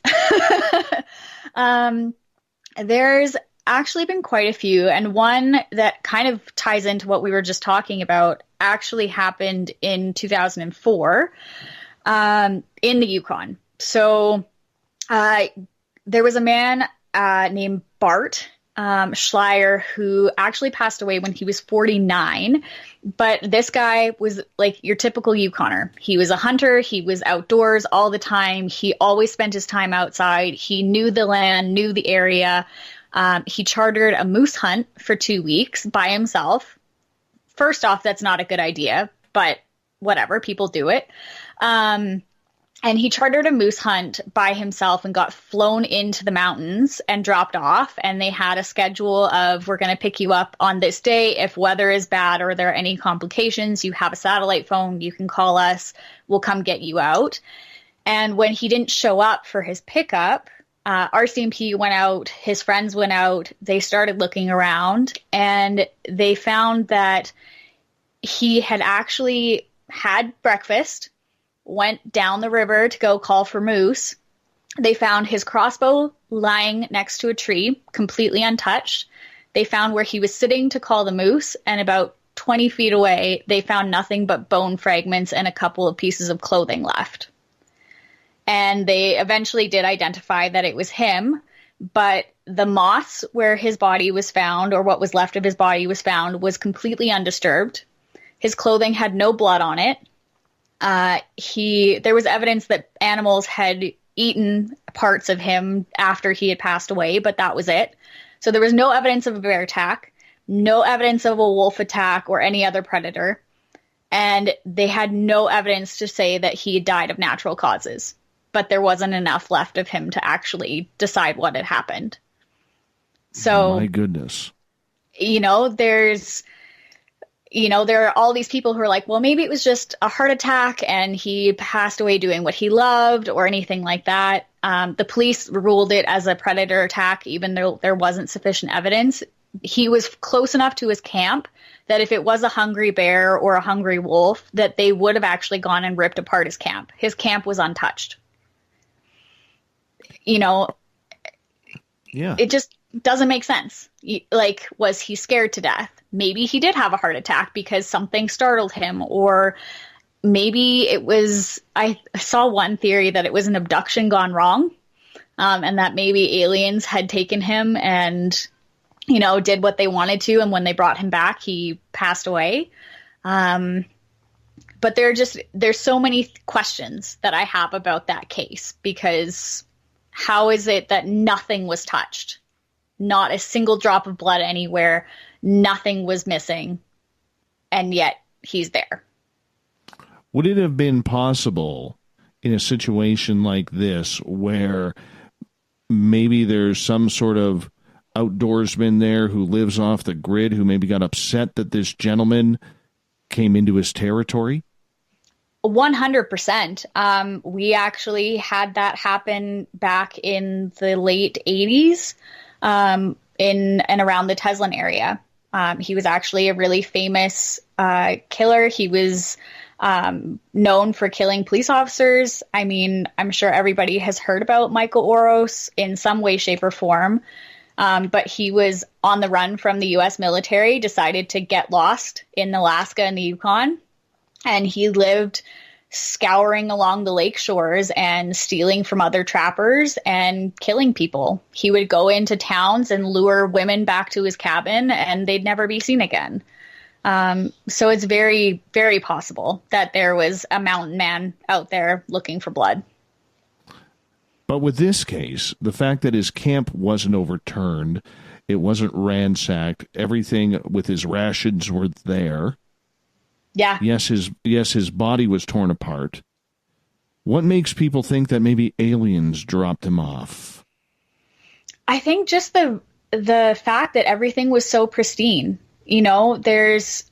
There's actually been quite a few, and one that kind of ties into what we were just talking about actually happened in 2004 in the Yukon. So there was a man named Bart Shire who actually passed away when he was 49. But this guy was like your typical Yukoner. He was a hunter. He was outdoors all the time. He always spent his time outside. He knew the land, knew the area. He chartered a moose hunt for 2 weeks by himself. First off, that's not a good idea, but whatever, people do it. And he chartered a moose hunt by himself and got flown into the mountains and dropped off. And they had a schedule of, we're going to pick you up on this day. If weather is bad or there are any complications, you have a satellite phone, you can call us, we'll come get you out. And when he didn't show up for his pickup, RCMP went out, his friends went out, they started looking around, and they found that he had actually had breakfast, went down the river to go call for moose. They found his crossbow lying next to a tree, completely untouched. They found where he was sitting to call the moose, and about 20 feet away, they found nothing but bone fragments and a couple of pieces of clothing left. And they eventually did identify that it was him, but the moss where his body was found, or what was left of his body was found, was completely undisturbed. His clothing had no blood on it. There was evidence that animals had eaten parts of him after he had passed away, but that was it. So there was no evidence of a bear attack, no evidence of a wolf attack or any other predator. And they had no evidence to say that he died of natural causes. But there wasn't enough left of him to actually decide what had happened. So, my goodness, there are all these people who are like, well, maybe it was just a heart attack and he passed away doing what he loved or anything like that. The police ruled it as a predator attack, even though there wasn't sufficient evidence. He was close enough to his camp that if it was a hungry bear or a hungry wolf, that they would have actually gone and ripped apart his camp. His camp was untouched. Yeah. It just doesn't make sense. Like, was he scared to death? Maybe he did have a heart attack because something startled him, or maybe it was, I saw one theory that it was an abduction gone wrong, and that maybe aliens had taken him and, did what they wanted to, and when they brought him back, he passed away. But there's so many questions that I have about that case, because how is it that nothing was touched? Not a single drop of blood anywhere. Nothing was missing. And yet he's there. Would it have been possible in a situation like this where maybe there's some sort of outdoorsman there who lives off the grid who maybe got upset that this gentleman came into his territory? 100%. We actually had that happen back in the late 80s in and around the Teslin area. He was actually a really famous killer. He was known for killing police officers. I mean, I'm sure everybody has heard about Michael Oros in some way, shape, or form. But he was on the run from the U.S. military, decided to get lost in Alaska and the Yukon. And he lived scouring along the lake shores and stealing from other trappers and killing people. He would go into towns and lure women back to his cabin, and they'd never be seen again. So it's very, very possible that there was a mountain man out there looking for blood. But with this case, the fact that his camp wasn't overturned, it wasn't ransacked, everything with his rations were there. Yeah. Yes, his body was torn apart. What makes people think that maybe aliens dropped him off? I think just the fact that everything was so pristine. there was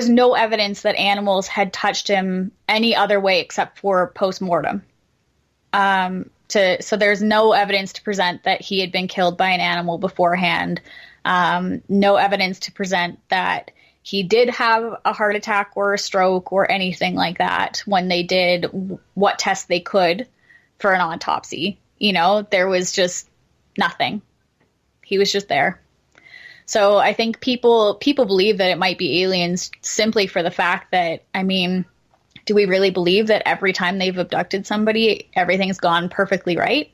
no evidence that animals had touched him any other way except for post-mortem. So there's no evidence to present that he had been killed by an animal beforehand. No evidence to present that he did have a heart attack or a stroke or anything like that when they did what tests they could for an autopsy. There was just nothing. He was just there. So I think people believe that it might be aliens simply for the fact that, do we really believe that every time they've abducted somebody, everything's gone perfectly right?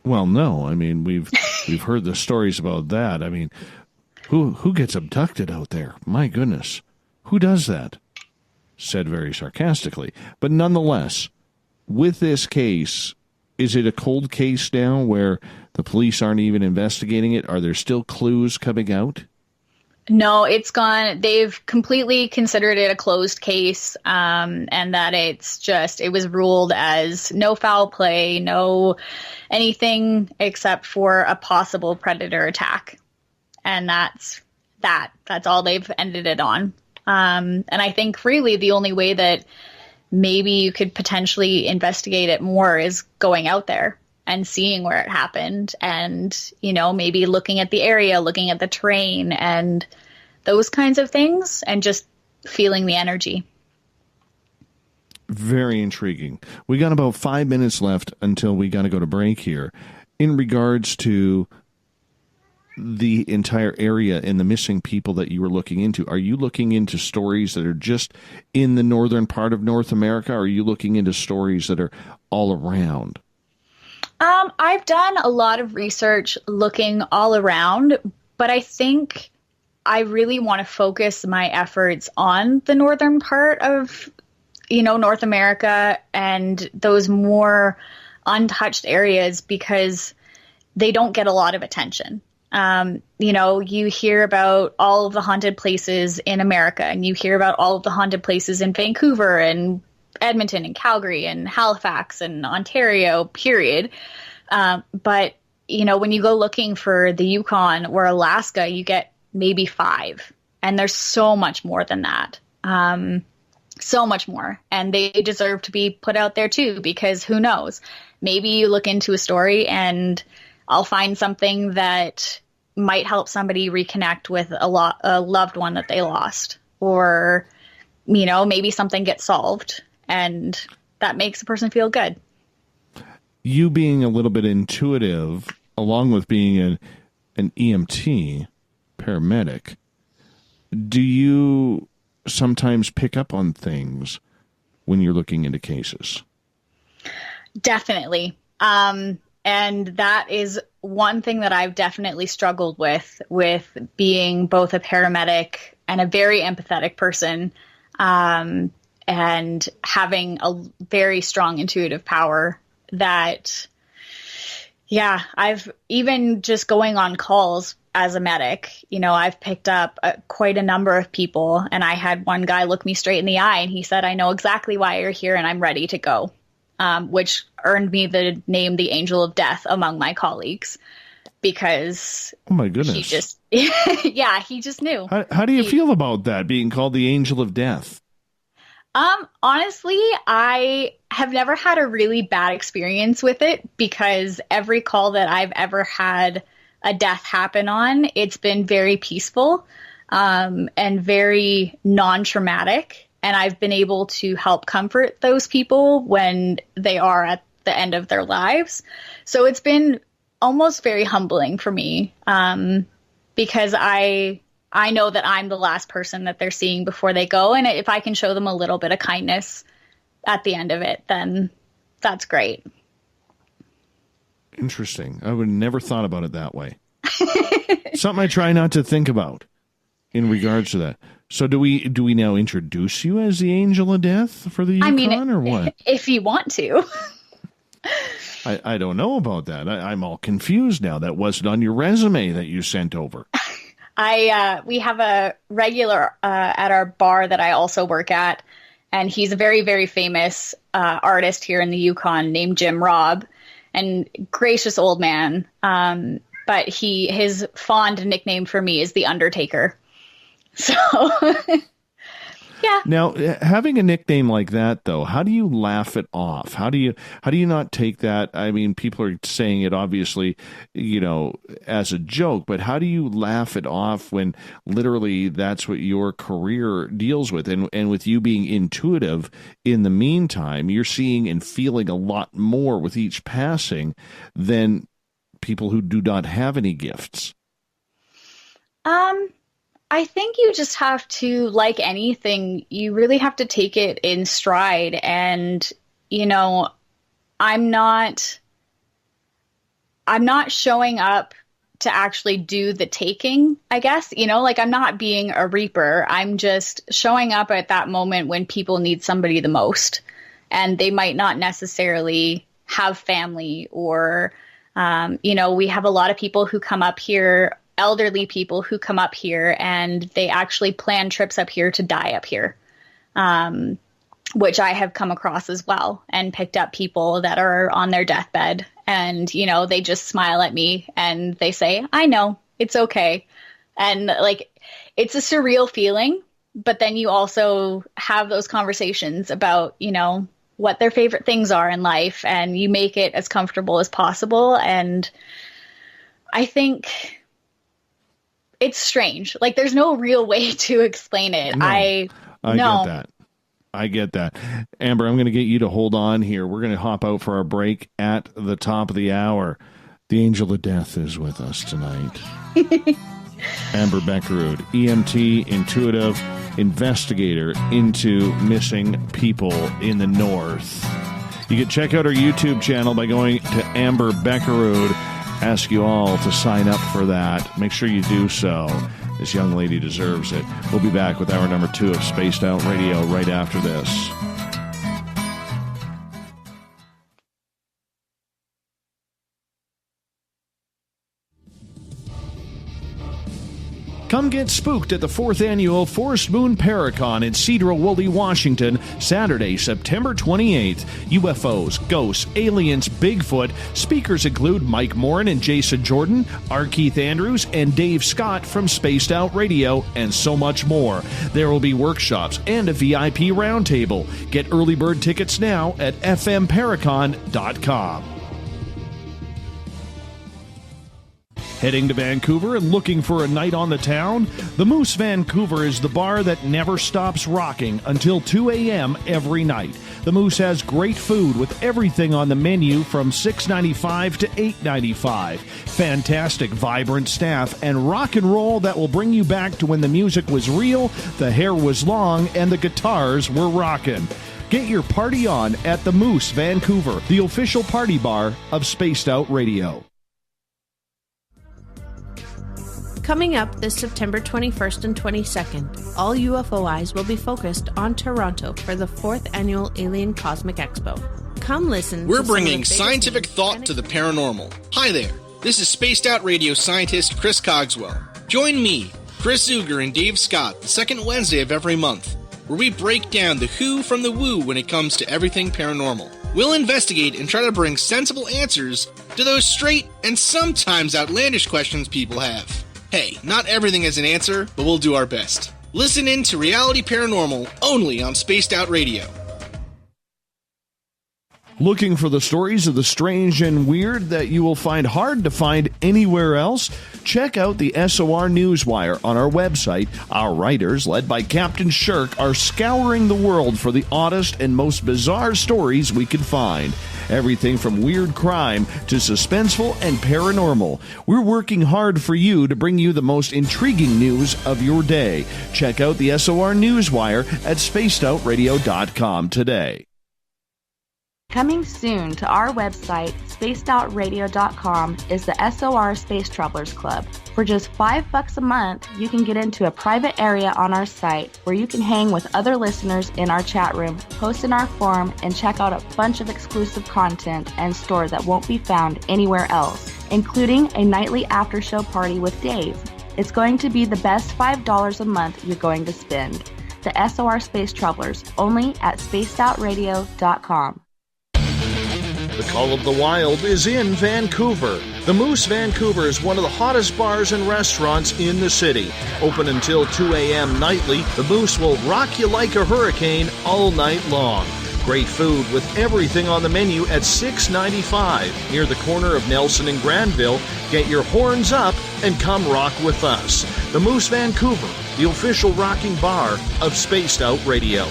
Well, no. We've heard the stories about that. Who gets abducted out there? My goodness. Who does that? Said very sarcastically. But nonetheless, with this case, is it a cold case now where the police aren't even investigating it? Are there still clues coming out? No, it's gone. They've completely considered it a closed case, and that it was ruled as no foul play, no anything except for a possible predator attack. And that's all they've ended it on. And I think really the only way that maybe you could potentially investigate it more is going out there and seeing where it happened and, maybe looking at the area, looking at the terrain and those kinds of things and just feeling the energy. Very intriguing. We got about 5 minutes left until we got to go to break here. In regards to the entire area and the missing people that you were looking into, are you looking into stories that are just in the northern part of North America? Or are you looking into stories that are all around? I've done a lot of research looking all around, but I think I really want to focus my efforts on the northern part of, North America and those more untouched areas because they don't get a lot of attention. You hear about all of the haunted places in America and you hear about all of the haunted places in Vancouver and Edmonton and Calgary and Halifax and Ontario, period. But, when you go looking for the Yukon or Alaska, you get maybe 5. And there's so much more than that. So much more. And they deserve to be put out there too, because who knows? Maybe you look into a story and I'll find something that might help somebody reconnect with a loved one that they lost. Or, maybe something gets solved and that makes a person feel good. You being a little bit intuitive, along with being an EMT, paramedic, do you sometimes pick up on things when you're looking into cases? Definitely. And that is one thing that I've definitely struggled with being both a paramedic and a very empathetic person, and having a very strong intuitive power that, I've even just going on calls as a medic, I've picked up quite a number of people, and I had one guy look me straight in the eye and he said, "I know exactly why you're here and I'm ready to go." Which earned me the name the Angel of Death among my colleagues because oh my goodness, he just he just knew. How do you feel about that, being called the Angel of Death? Honestly, I have never had a really bad experience with it because every call that I've ever had a death happen on, it's been very peaceful, and very non-traumatic. And I've been able to help comfort those people when they are at the end of their lives. So it's been almost very humbling for me, because I know that I'm the last person that they're seeing before they go. And if I can show them a little bit of kindness at the end of it, then that's great. Interesting. I would have never thought about it that way. Something I try not to think about in regards to that. So do we now introduce you as the Angel of Death for the Yukon, or what? If you want to. I don't know about that. I'm all confused now. That wasn't on your resume that you sent over. We have a regular at our bar that I also work at, and he's a very, very famous but gracious old man. But but his fond nickname for me is the Undertaker. So, yeah. Now, having a nickname like that, though, how do you laugh it off? How do you not take that? I mean, people are saying it obviously, as a joke, but how do you laugh it off when literally that's what your career deals with? And with you being intuitive in the meantime, you're seeing and feeling a lot more with each passing than people who do not have any gifts. I think you just have to, like anything, you really have to take it in stride. And, I'm not showing up to actually do the taking, I guess, I'm not being a reaper. I'm just showing up at that moment when people need somebody the most, and they might not necessarily have family or, we have a lot of people who come up here, elderly people who come up here, and they actually plan trips up here to die up here, which I have come across as well, and picked up people that are on their deathbed, and, they just smile at me and they say, I know, it's okay. And it's a surreal feeling, but then you also have those conversations about, what their favorite things are in life, and you make it as comfortable as possible. And I think it's strange. There's no real way to explain it. No, I get that. Amber, I'm going to get you to hold on here. We're going to hop out for our break at the top of the hour. The Angel of Death is with us tonight. Amber Bekkerud, EMT, intuitive, investigator into missing people in the North. You can check out our YouTube channel by going to Amber Bekkerud. Ask you all to sign up for that. Make sure you do so. This young lady deserves it. We'll be back with hour number 2 of Spaced Out Radio right after this. Come get spooked at the 4th Annual Forest Moon Paracon in Cedar-Woolley, Washington, Saturday, September 28th. UFOs, ghosts, aliens, Bigfoot. Speakers include Mike Morin and Jason Jordan, R. Keith Andrews, and Dave Scott from Spaced Out Radio, and so much more. There will be workshops and a VIP roundtable. Get early bird tickets now at fmparacon.com. Heading to Vancouver and looking for a night on the town? The Moose Vancouver is the bar that never stops rocking until 2 a.m. every night. The Moose has great food with everything on the menu from $6.95 to $8.95. Fantastic, vibrant staff and rock and roll that will bring you back to when the music was real, the hair was long, and the guitars were rocking. Get your party on at the Moose Vancouver, the official party bar of Spaced Out Radio. Coming up this September 21st and 22nd, all UFO eyes will be focused on Toronto for the 4th Annual Alien Cosmic Expo. Come listen. We're bringing scientific thought to the paranormal. Hi there, this is Spaced Out Radio scientist Chris Cogswell. Join me, Chris Zuger, and Dave Scott the second Wednesday of every month, where we break down the who from the woo when it comes to everything paranormal. We'll investigate and try to bring sensible answers to those straight and sometimes outlandish questions people have. Hey, not everything is an answer, but we'll do our best. Listen in to Reality Paranormal only on Spaced Out Radio. Looking for the stories of the strange and weird that you will find hard to find anywhere else? Check out the SOR Newswire on our website. Our writers, led by Captain Shirk, are scouring the world for the oddest and most bizarre stories we can find. Everything from weird crime to suspenseful and paranormal. We're working hard for you to bring you the most intriguing news of your day. Check out the SOR Newswire at spacedoutradio.com today. Coming soon to our website, spacedoutradio.com, is the SOR Space Travelers Club. For just $5 a month, you can get into a private area on our site where you can hang with other listeners in our chat room, post in our forum, and check out a bunch of exclusive content and store that won't be found anywhere else, including a nightly after-show party with Dave. It's going to be the best $5 a month you're going to spend. The SOR Space Travelers, only at spacedoutradio.com. The Call of the Wild is in Vancouver. The Moose Vancouver is one of the hottest bars and restaurants in the city. Open until 2 a.m. nightly, the Moose will rock you like a hurricane all night long. Great food with everything on the menu at $6.95 near the corner of Nelson and Granville. Get your horns up and come rock with us. The Moose Vancouver, the official rocking bar of Spaced Out Radio.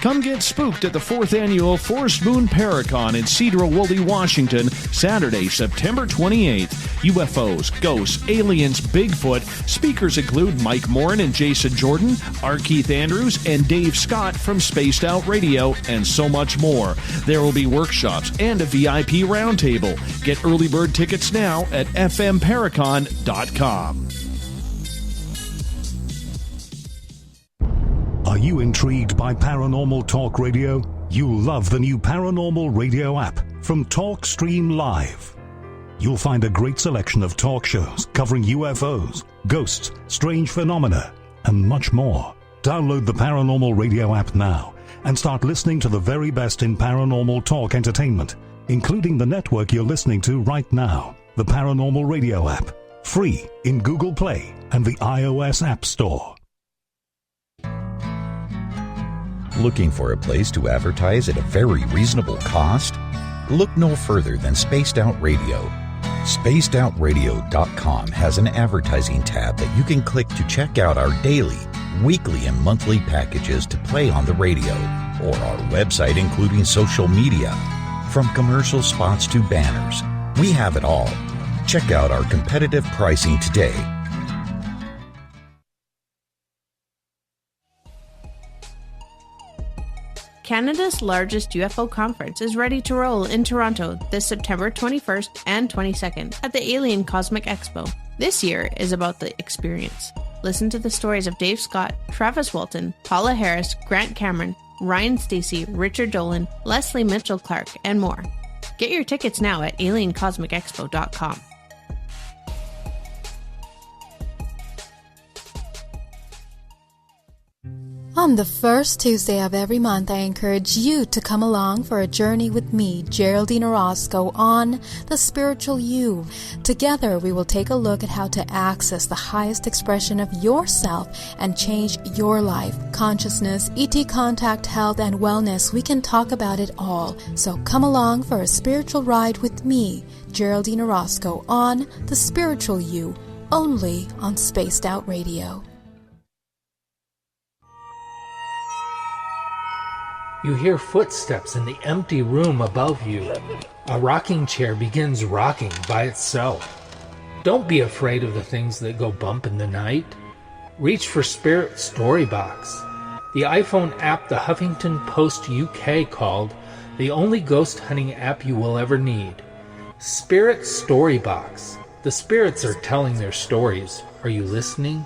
Come get spooked at the 4th Annual Forest Moon Paracon in Cedar-Woolley, Washington, Saturday, September 28th. UFOs, ghosts, aliens, Bigfoot. Speakers include Mike Morin and Jason Jordan, R. Keith Andrews, and Dave Scott from Spaced Out Radio, and so much more. There will be workshops and a VIP roundtable. Get early bird tickets now at fmparacon.com. Are you intrigued by Paranormal Talk Radio? You'll love the new Paranormal Radio app from TalkStream Live. You'll find a great selection of talk shows covering UFOs, ghosts, strange phenomena, and much more. Download the Paranormal Radio app now and start listening to the very best in paranormal talk entertainment, including the network you're listening to right now, the Paranormal Radio app, free in Google Play and the iOS App Store. Looking for a place to advertise at a very reasonable cost? Look no further than Spaced Out Radio. SpacedOutRadio.com has an advertising tab that you can click to check out our daily, weekly, and monthly packages to play on the radio, or our website including social media. From commercial spots to banners, we have it all. Check out our competitive pricing today. Canada's largest UFO conference is ready to roll in Toronto this September 21st and 22nd at the Alien Cosmic Expo. This year is about the experience. Listen to the stories of Dave Scott, Travis Walton, Paula Harris, Grant Cameron, Ryan Stacey, Richard Dolan, Leslie Mitchell-Clark, and more. Get your tickets now at aliencosmicexpo.com. On the first Tuesday of every month, I encourage you to come along for a journey with me, Geraldine Orozco, on The Spiritual You. Together, we will take a look at how to access the highest expression of yourself and change your life. Consciousness, ET contact, health, and wellness, we can talk about it all. So come along for a spiritual ride with me, Geraldine Orozco, on The Spiritual You, only on Spaced Out Radio. You hear footsteps in the empty room above you. A rocking chair begins rocking by itself. Don't be afraid of the things that go bump in the night. Reach for Spirit Storybox, the iPhone app the Huffington Post UK called the only ghost hunting app you will ever need. Spirit Storybox. The spirits are telling their stories. Are you listening?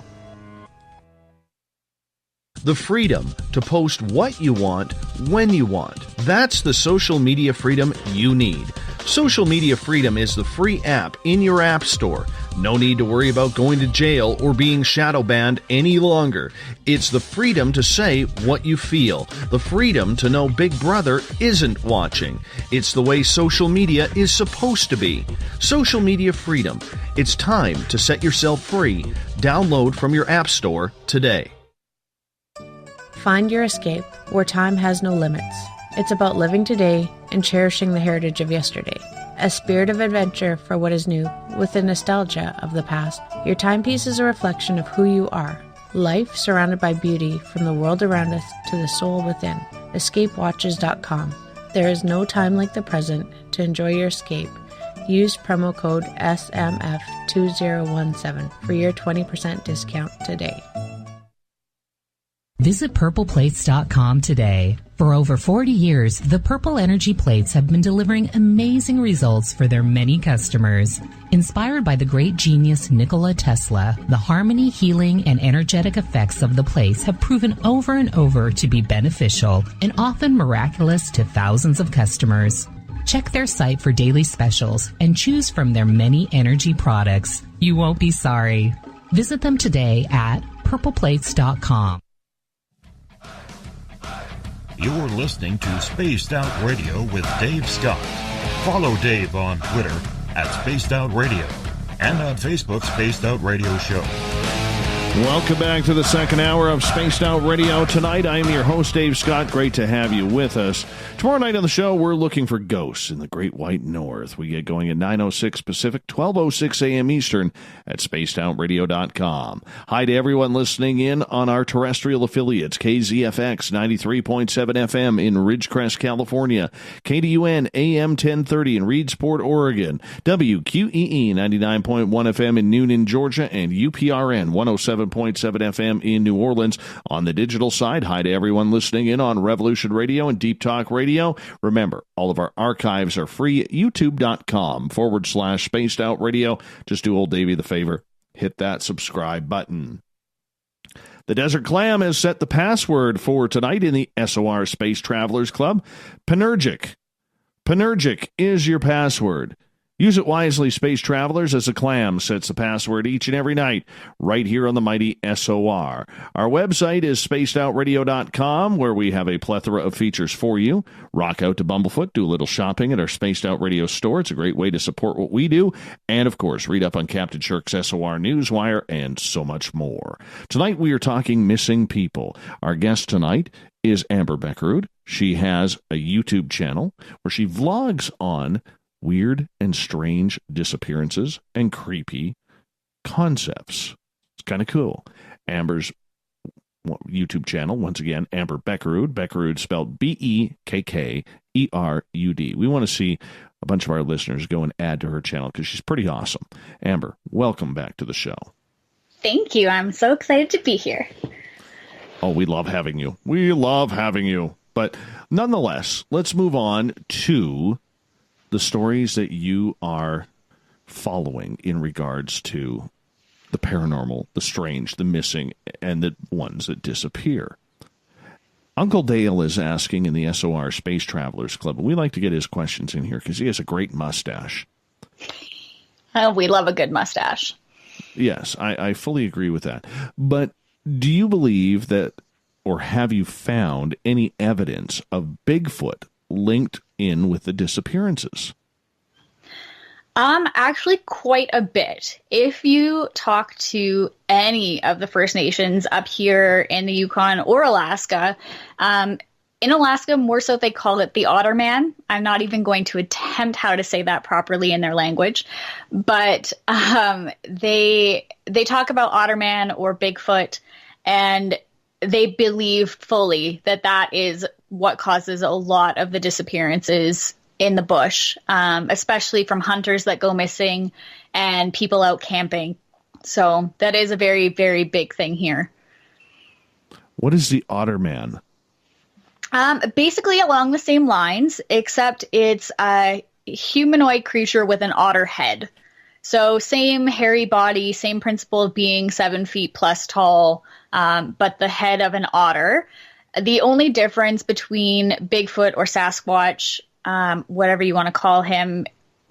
The freedom to post what you want, when you want. That's the social media freedom you need. Social Media Freedom is the free app in your app store. No need to worry about going to jail or being shadow banned any longer. It's the freedom to say what you feel. The freedom to know Big Brother isn't watching. It's the way social media is supposed to be. Social Media Freedom. It's time to set yourself free. Download from your app store today. Find your escape where time has no limits. It's about living today and cherishing the heritage of yesterday. A spirit of adventure for what is new, with the nostalgia of the past. Your timepiece is a reflection of who you are. Life surrounded by beauty from the world around us to the soul within. EscapeWatches.com. There is no time like the present to enjoy your escape. Use promo code SMF2017 for your 20% discount today. Visit purpleplates.com today. For over 40 years, the Purple Energy Plates have been delivering amazing results for their many customers. Inspired by the great genius Nikola Tesla, the harmony, healing, and energetic effects of the plates have proven over and over to be beneficial and often miraculous to thousands of customers. Check their site for daily specials and choose from their many energy products. You won't be sorry. Visit them today at purpleplates.com. You're listening to Spaced Out Radio with Dave Scott. Follow Dave on Twitter at Spaced Out Radio and on Facebook, Spaced Out Radio Show. Welcome back to the second hour of Spaced Out Radio. Tonight, I'm your host, Dave Scott. Great to have you with us. Tomorrow night on the show, we're looking for ghosts in the Great White North. We get going at 9:06 Pacific, 12:06 a.m. Eastern at spacedoutradio.com. Hi to everyone listening in on our terrestrial affiliates, KZFX 93.7 FM in Ridgecrest, California, KDUN AM 1030 in Reedsport, Oregon, WQEE 99.1 FM in Noonan, Georgia, and UPRN 107.7 FM in New Orleans. On the digital side, hi to everyone listening in on Revolution Radio and Deep Talk Radio. Remember, all of our archives are free at youtube.com/Spaced Out Radio. Just do old Davey the favor, hit that subscribe button. The Desert Clam has set the password for tonight in the SOR Space Travelers Club. Panergic. Panergic is your password. Use it wisely, space travelers, as the clam sets the password each and every night right here on the mighty SOR. Our website is spacedoutradio.com, where we have a plethora of features for you. Rock out to Bumblefoot, do a little shopping at our Spaced Out Radio store. It's a great way to support what we do. And, of course, read up on Captain Shirk's SOR Newswire and so much more. Tonight we are talking missing people. Our guest tonight is Amber Bekkerud. She has a YouTube channel where she vlogs on weird and strange disappearances and creepy concepts. It's kind of cool. Amber's YouTube channel, once again, Amber Bekkerud. Bekkerud spelled Bekkerud. We want to see a bunch of our listeners go and add to her channel because she's pretty awesome. Amber, welcome back to the show. Thank you. I'm so excited to be here. Oh, we love having you. We love having you. But nonetheless, let's move on to the stories that you are following in regards to the paranormal, the strange, the missing, and the ones that disappear. Uncle Dale is asking in the SOR Space Travelers Club, and we like to get his questions in here because he has a great mustache. We love a good mustache. Yes, I fully agree with that. But do you believe that, or have you found any evidence of Bigfoot linked in with the disappearances? Actually quite a bit. If you talk to any of the First Nations up here in the Yukon or Alaska, in Alaska, more so they call it the Otter Man. I'm not even going to attempt how to say that properly in their language, but they talk about Otter Man or Bigfoot, and they believe fully that that is what causes a lot of the disappearances in the bush, especially from hunters that go missing and people out camping. So that is a very, very big thing here. What is the Otter Man? Basically along the same lines, except it's a humanoid creature with an otter head. So same hairy body, same principle of being 7 feet plus tall, but the head of an otter. The only difference between Bigfoot or Sasquatch, whatever you want to call him,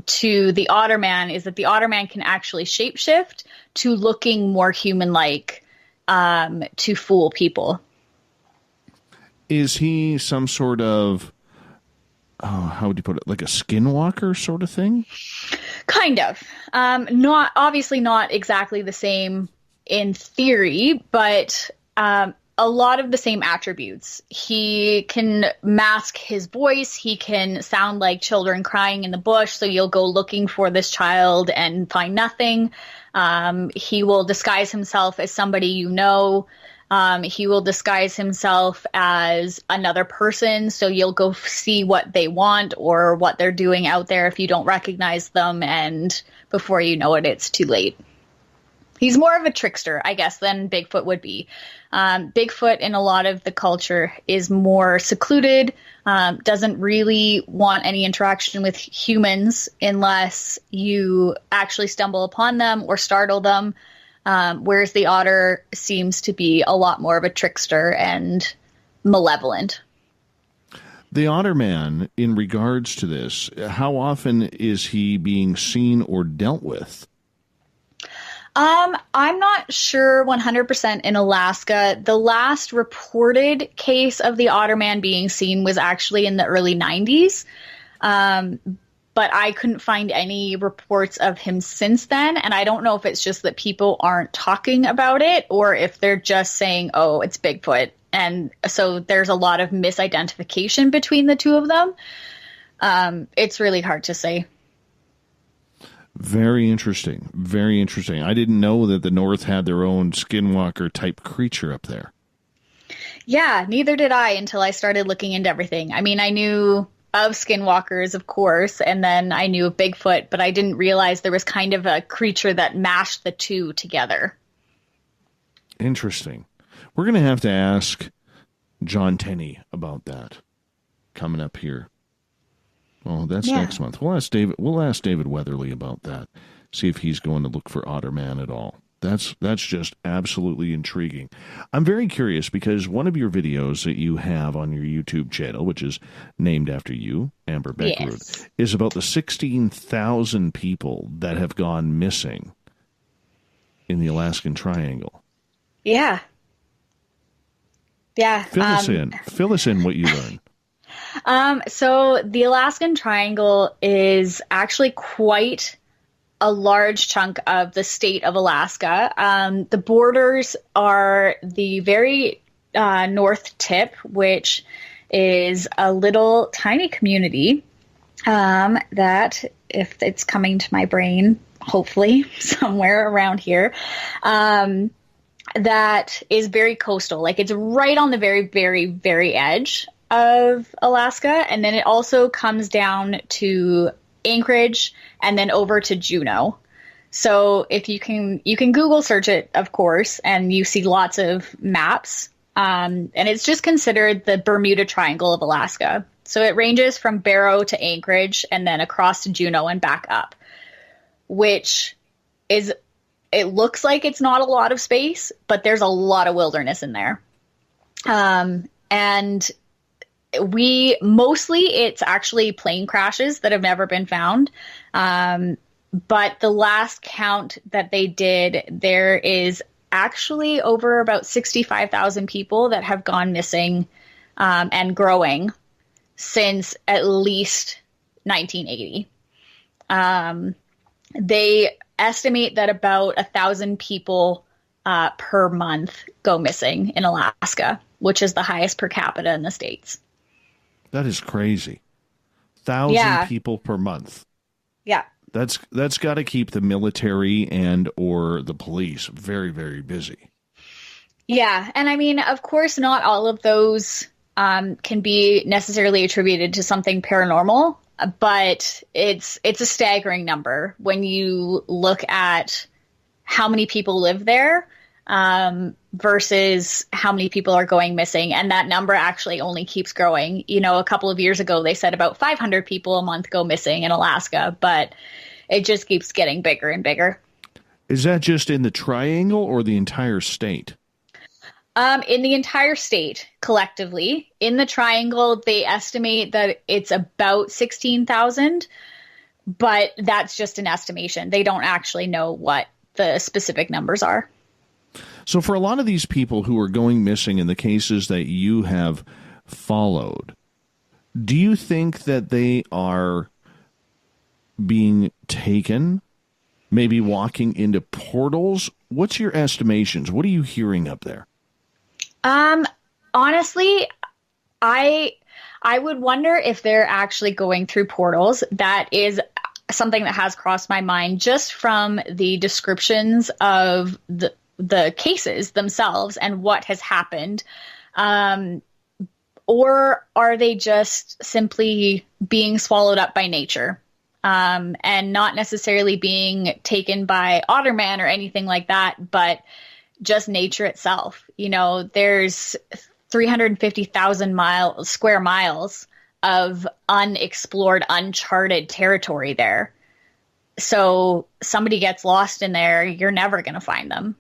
to the Otter Man is that the Otter Man can actually shapeshift to looking more human-like to fool people. Is he some sort of, how would you put it, like a skinwalker sort of thing? Kind of. Obviously not exactly the same in theory, but a lot of the same attributes. He can mask his voice. He can sound like children crying in the bush, so you'll go looking for this child and find nothing. He will disguise himself as somebody you know. He will disguise himself as another person, so you'll go see what they want or what they're doing out there if you don't recognize them, and before you know it, it's too late. He's more of a trickster, I guess, than Bigfoot would be. Bigfoot in a lot of the culture is more secluded, doesn't really want any interaction with humans unless you actually stumble upon them or startle them, whereas the otter seems to be a lot more of a trickster and malevolent. The Otter Man, in regards to this, how often is he being seen or dealt with? I'm not sure 100% in Alaska. The last reported case of the otter man being seen was actually in the early 90s. But I couldn't find any reports of him since then. And I don't know if it's just that people aren't talking about it or if they're just saying, oh, it's Bigfoot. And so there's a lot of misidentification between the two of them. It's really hard to say. Very interesting. Very interesting. I didn't know that the North had their own skinwalker type creature up there. Yeah, neither did I until I started looking into everything. I mean, I knew of skinwalkers, of course, and then I knew of Bigfoot, but I didn't realize there was kind of a creature that mashed the two together. Interesting. We're going to ask John Tenney about that coming up here. Oh, that's next month. We'll ask David Weatherly about that. See if he's going to look for Otter Man at all. That's just absolutely intriguing. I'm very curious because one of your videos that you have on your YouTube channel, which is named after you, Amber Bekkerud, is about the 16,000 people that have gone missing in the Alaskan Triangle. Yeah. Yeah. Fill us in what you learned. So the Alaskan Triangle is actually quite a large chunk of the state of Alaska. The borders are the very north tip, which is a little tiny community that, if it's coming to my brain, hopefully somewhere around here, that is very coastal. Like it's right on the very, very, very edge of Alaska, and then it also comes down to Anchorage and then over to Juneau. So if you can Google search it, of course, and you see lots of maps. And it's just considered the Bermuda Triangle of Alaska. So it ranges from Barrow to Anchorage and then across to Juneau and back up, which is, it looks like it's not a lot of space, but there's a lot of wilderness in there. And it's actually plane crashes that have never been found. But the last count that they did, there is actually over about 65,000 people that have gone missing, and growing since at least 1980. They estimate that about 1,000 people, per month go missing in Alaska, which is the highest per capita in the States. That is crazy. 1,000 people per month. Yeah. That's got to keep the military and or the police very, very busy. Yeah. And I mean, of course, not all of those can be necessarily attributed to something paranormal, but it's a staggering number when you look at how many people live there versus how many people are going missing. And that number actually only keeps growing. You know, a couple of years ago, they said about 500 people a month go missing in Alaska, but it just keeps getting bigger and bigger. Is that just in the Triangle or the entire state? In the entire state, collectively. In the Triangle, they estimate that it's about 16,000, but that's just an estimation. They don't actually know what the specific numbers are. So for a lot of these people who are going missing in the cases that you have followed, do you think that they are being taken, maybe walking into portals? What's your estimations? What are you hearing up there? Honestly, I would wonder if they're actually going through portals. That is something that has crossed my mind just from the descriptions of the cases themselves and what has happened. Or are they just simply being swallowed up by nature? And not necessarily being taken by Otter Man or anything like that, but just nature itself. You know, there's 350,000 square miles of unexplored, uncharted territory there. So somebody gets lost in there, you're never going to find them.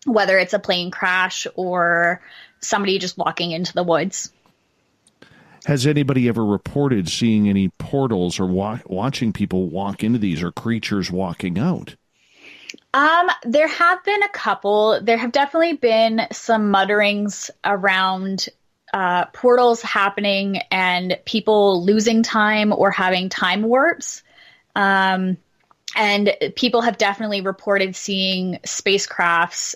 Whether it's a plane crash or somebody just walking into the woods. Has anybody ever reported seeing any portals or watching people walk into these or creatures walking out? There have been a couple. There have definitely been some mutterings around portals happening and people losing time or having time warps. And people have definitely reported seeing spacecrafts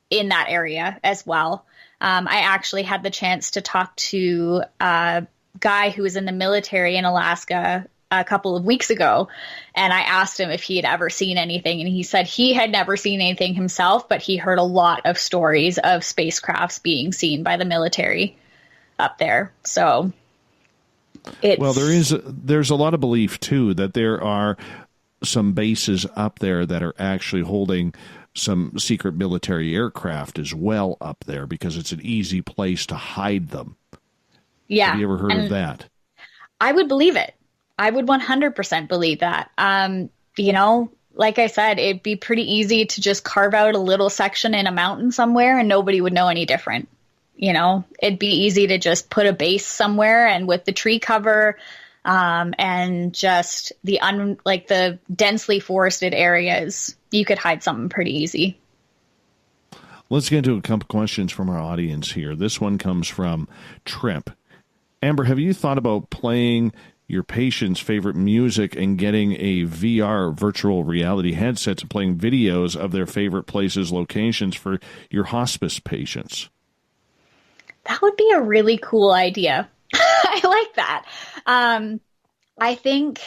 in that area as well. I actually had the chance to talk to a guy who was in the military in Alaska a couple of weeks ago, and I asked him if he had ever seen anything, and he said he had never seen anything himself, but he heard a lot of stories of spacecrafts being seen by the military up there. So well, there's a lot of belief too that there are some bases up there that are actually holding some secret military aircraft as well up there, because it's an easy place to hide them. Yeah. Have you ever heard of that? I would believe it. I would 100% believe that. You know, like I said, it'd be pretty easy to just carve out a little section in a mountain somewhere and nobody would know any different. You know, it'd be easy to just put a base somewhere, and with the tree cover and just the densely forested areas, you could hide something pretty easy. Let's get into a couple questions from our audience here. This one comes from Trip. Amber, have you thought about playing your patient's favorite music and getting a VR virtual reality headset and playing videos of their favorite places, locations for your hospice patients? That would be a really cool idea. I like that. I think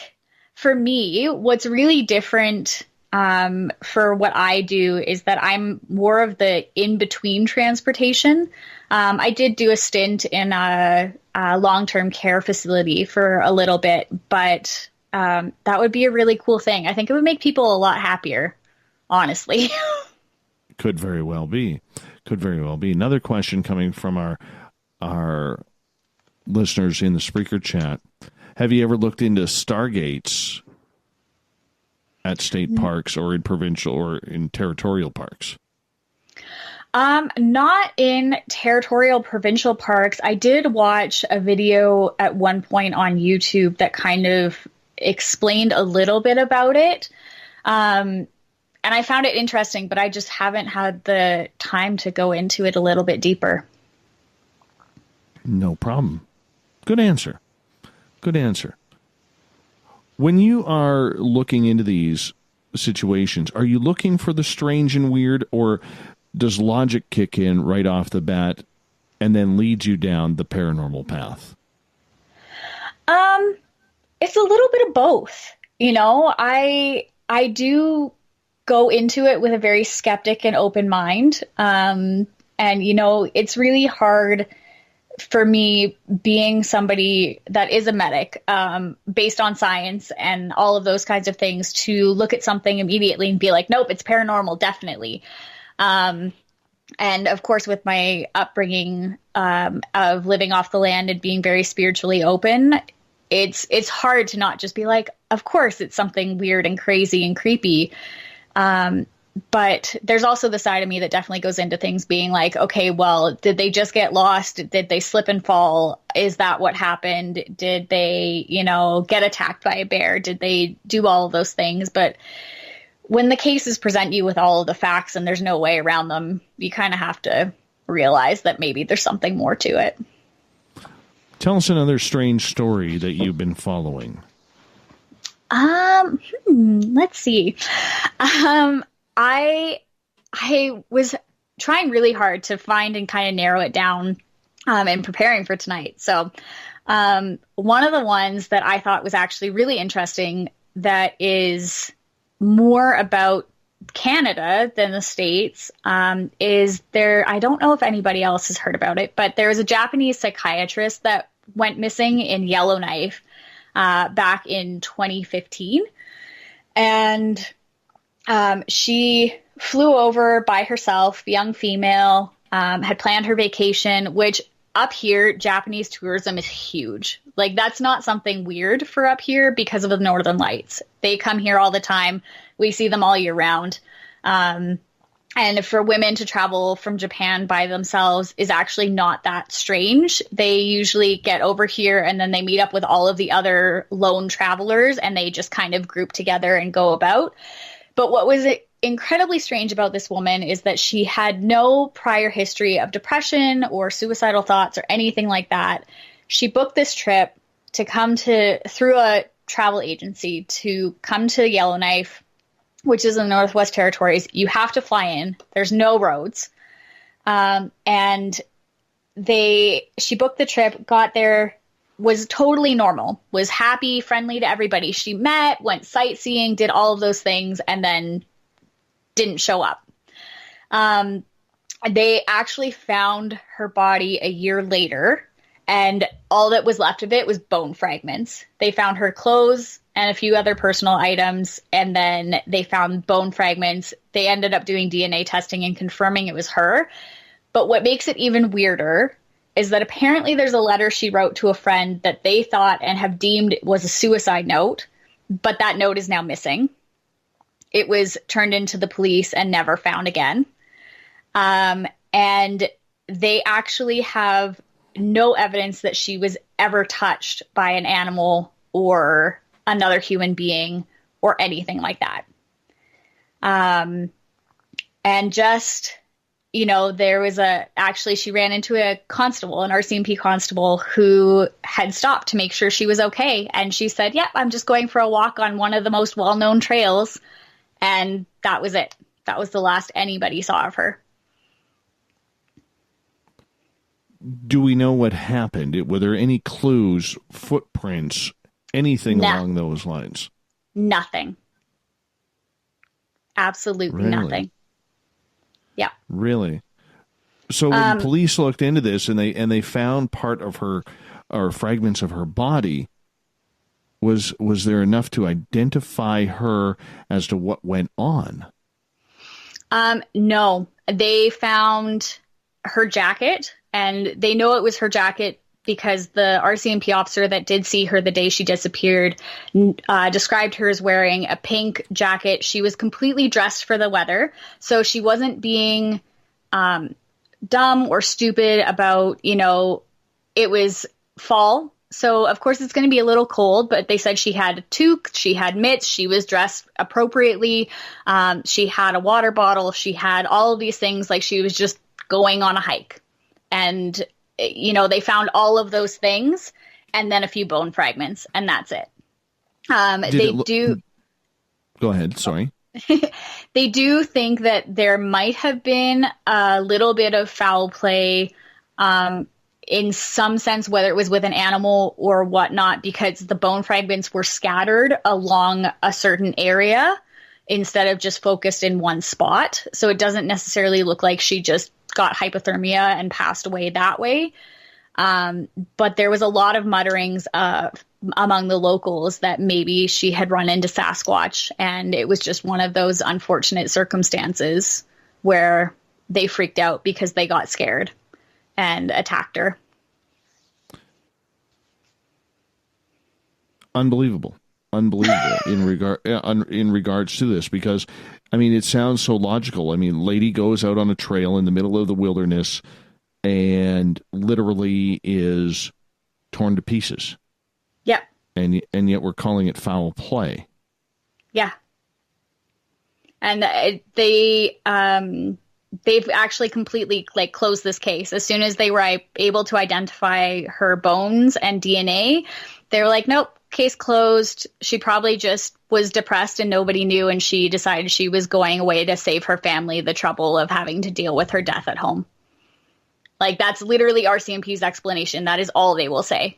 for me, what's really different for what I do is that I'm more of the in-between transportation. I did do a stint in a long-term care facility for a little bit, but that would be a really cool thing. I think it would make people a lot happier, honestly. Could very well be. Could very well be. Another question coming from our listeners in the Spreaker chat. Have you ever looked into stargates at state parks or in provincial or in territorial parks? Not in territorial provincial parks. I did watch a video at one point on YouTube that kind of explained a little bit about it. And I found it interesting, but I just haven't had the time to go into it a little bit deeper. No problem. Good answer. Good answer. When you are looking into these situations, are you looking for the strange and weird, or does logic kick in right off the bat and then leads you down the paranormal path? It's a little bit of both. You know, I do go into it with a very skeptic and open mind. And, you know, it's really hard for me, being somebody that is a medic, based on science and all of those kinds of things, to look at something immediately and be like, nope, it's paranormal, definitely. And of course, with my upbringing of living off the land and being very spiritually open, it's hard to not just be like, of course, it's something weird and crazy and creepy. But there's also the side of me that definitely goes into things being like, okay, well, did they just get lost? Did they slip and fall? Is that what happened? Did they, you know, get attacked by a bear? Did they do all of those things? But when the cases present you with all of the facts and there's no way around them, you kind of have to realize that maybe there's something more to it. Tell us another strange story that you've been following. Let's see. I was trying really hard to find and kind of narrow it down in preparing for tonight. So one of the ones that I thought was actually really interesting that is more about Canada than the States is there. I don't know if anybody else has heard about it, but there was a Japanese psychiatrist that went missing in Yellowknife back in 2015. And she flew over by herself, young female, had planned her vacation, which up here, Japanese tourism is huge. Like, that's not something weird for up here because of the Northern Lights. They come here all the time. We see them all year round. And for women to travel from Japan by themselves is actually not that strange. They usually get over here and then they meet up with all of the other lone travelers and they just kind of group together and go about. But what was incredibly strange about this woman is that she had no prior history of depression or suicidal thoughts or anything like that. She booked this trip to come through a travel agency to come to Yellowknife, which is in the Northwest Territories. You have to fly in. There's no roads. And she booked the trip, got there, was totally normal, was happy, friendly to everybody she met, went sightseeing, did all of those things, and then didn't show up. They actually found her body a year later, and all that was left of it was bone fragments. They found her clothes and a few other personal items, and then they found bone fragments. They ended up doing DNA testing and confirming it was her. But what makes it even weirder is that apparently there's a letter she wrote to a friend that they thought and have deemed was a suicide note, but that note is now missing. It was turned into the police and never found again. And they actually have no evidence that she was ever touched by an animal or another human being or anything like that. And just... she ran into a constable, an RCMP constable, who had stopped to make sure she was okay. And she said, yep, I'm just going for a walk on one of the most well-known trails. And that was it. That was the last anybody saw of her. Do we know what happened? Were there any clues, footprints, anything along those lines? Nothing. Absolutely nothing. Yeah. Really? So when police looked into this and they found part of her or fragments of her body, was there enough to identify her as to what went on? No. They found her jacket, and they know it was her jacket because the RCMP officer that did see her the day she disappeared described her as wearing a pink jacket. She was completely dressed for the weather, so she wasn't being dumb or stupid about, it was fall. So, of course, it's going to be a little cold, but they said she had a toque, she had mitts, she was dressed appropriately, she had a water bottle, she had all of these things, like she was just going on a hike. And they found all of those things and then a few bone fragments, and that's it. Go ahead. Sorry. They do think that there might have been a little bit of foul play in some sense, whether it was with an animal or whatnot, because the bone fragments were scattered along a certain area instead of just focused in one spot. So it doesn't necessarily look like she just got hypothermia and passed away that way. But there was a lot of mutterings among the locals that maybe she had run into Sasquatch, and it was just one of those unfortunate circumstances where they freaked out because they got scared and attacked her. Unbelievable in regards to this, because it sounds so logical. Lady goes out on a trail in the middle of the wilderness and literally is torn to pieces. Yeah. And yet we're calling it foul play. Yeah. And they've actually completely closed this case. As soon as they were able to identify her bones and DNA, they were like, nope, case closed. She probably just was depressed and nobody knew, and she decided she was going away to save her family the trouble of having to deal with her death at home. That's literally RCMP's explanation. That is all they will say.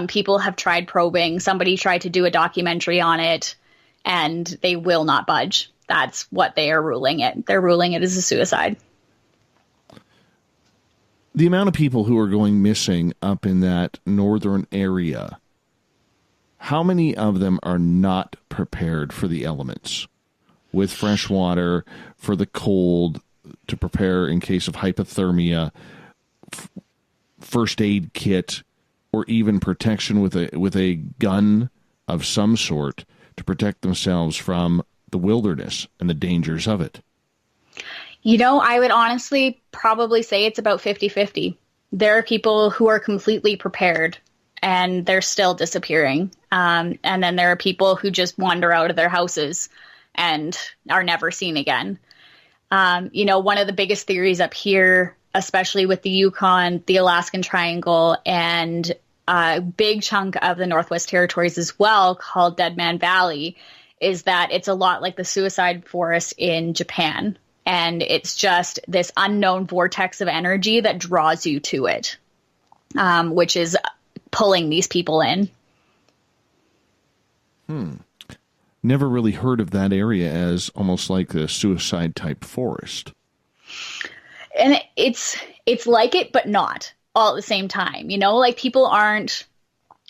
People have tried probing. Somebody tried to do a documentary on it, and they will not budge. That's what they are ruling it. They're ruling it as a suicide. The amount of people who are going missing up in that northern area, how many of them are not prepared for the elements with fresh water, for the cold, to prepare in case of hypothermia, first aid kit, or even protection with a gun of some sort to protect themselves from the wilderness and the dangers of it? I would honestly probably say it's about 50-50. There are people who are completely prepared and they're still disappearing. And then there are people who just wander out of their houses and are never seen again. One of the biggest theories up here, especially with the Yukon, the Alaskan Triangle, and a big chunk of the Northwest Territories as well, called Dead Man Valley, is that it's a lot like the suicide forest in Japan. And it's just this unknown vortex of energy that draws you to it, which is pulling these people in. Never really heard of that area as almost like a suicide type forest. And it's like it, but not all at the same time. Like people aren't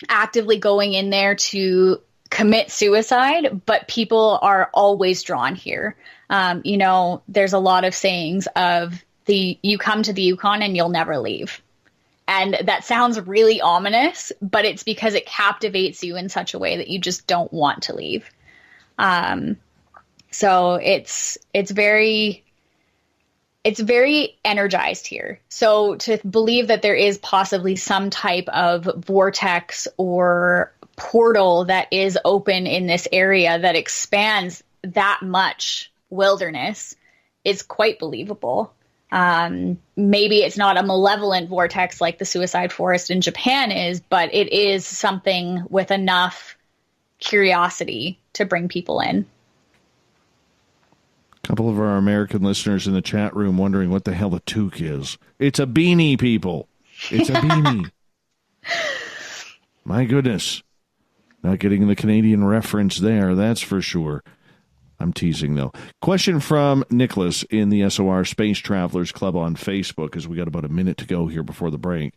actively going in there to commit suicide, but people are always drawn here. There's a lot of sayings of you come to the Yukon and you'll never leave. And that sounds really ominous, but it's because it captivates you in such a way that you just don't want to leave. So it's very energized here. So to believe that there is possibly some type of vortex or portal that is open in this area that expands that much wilderness is quite believable. Maybe it's not a malevolent vortex like the suicide forest in Japan is, but it is something with enough curiosity to bring people in. A couple of our American listeners in the chat room wondering what the hell a toque is. It's a beanie, people. It's a beanie. My goodness. Not getting the Canadian reference there, that's for sure. I'm teasing, though. Question from Nicholas in the SOR Space Travelers Club on Facebook, as we got about a minute to go here before the break.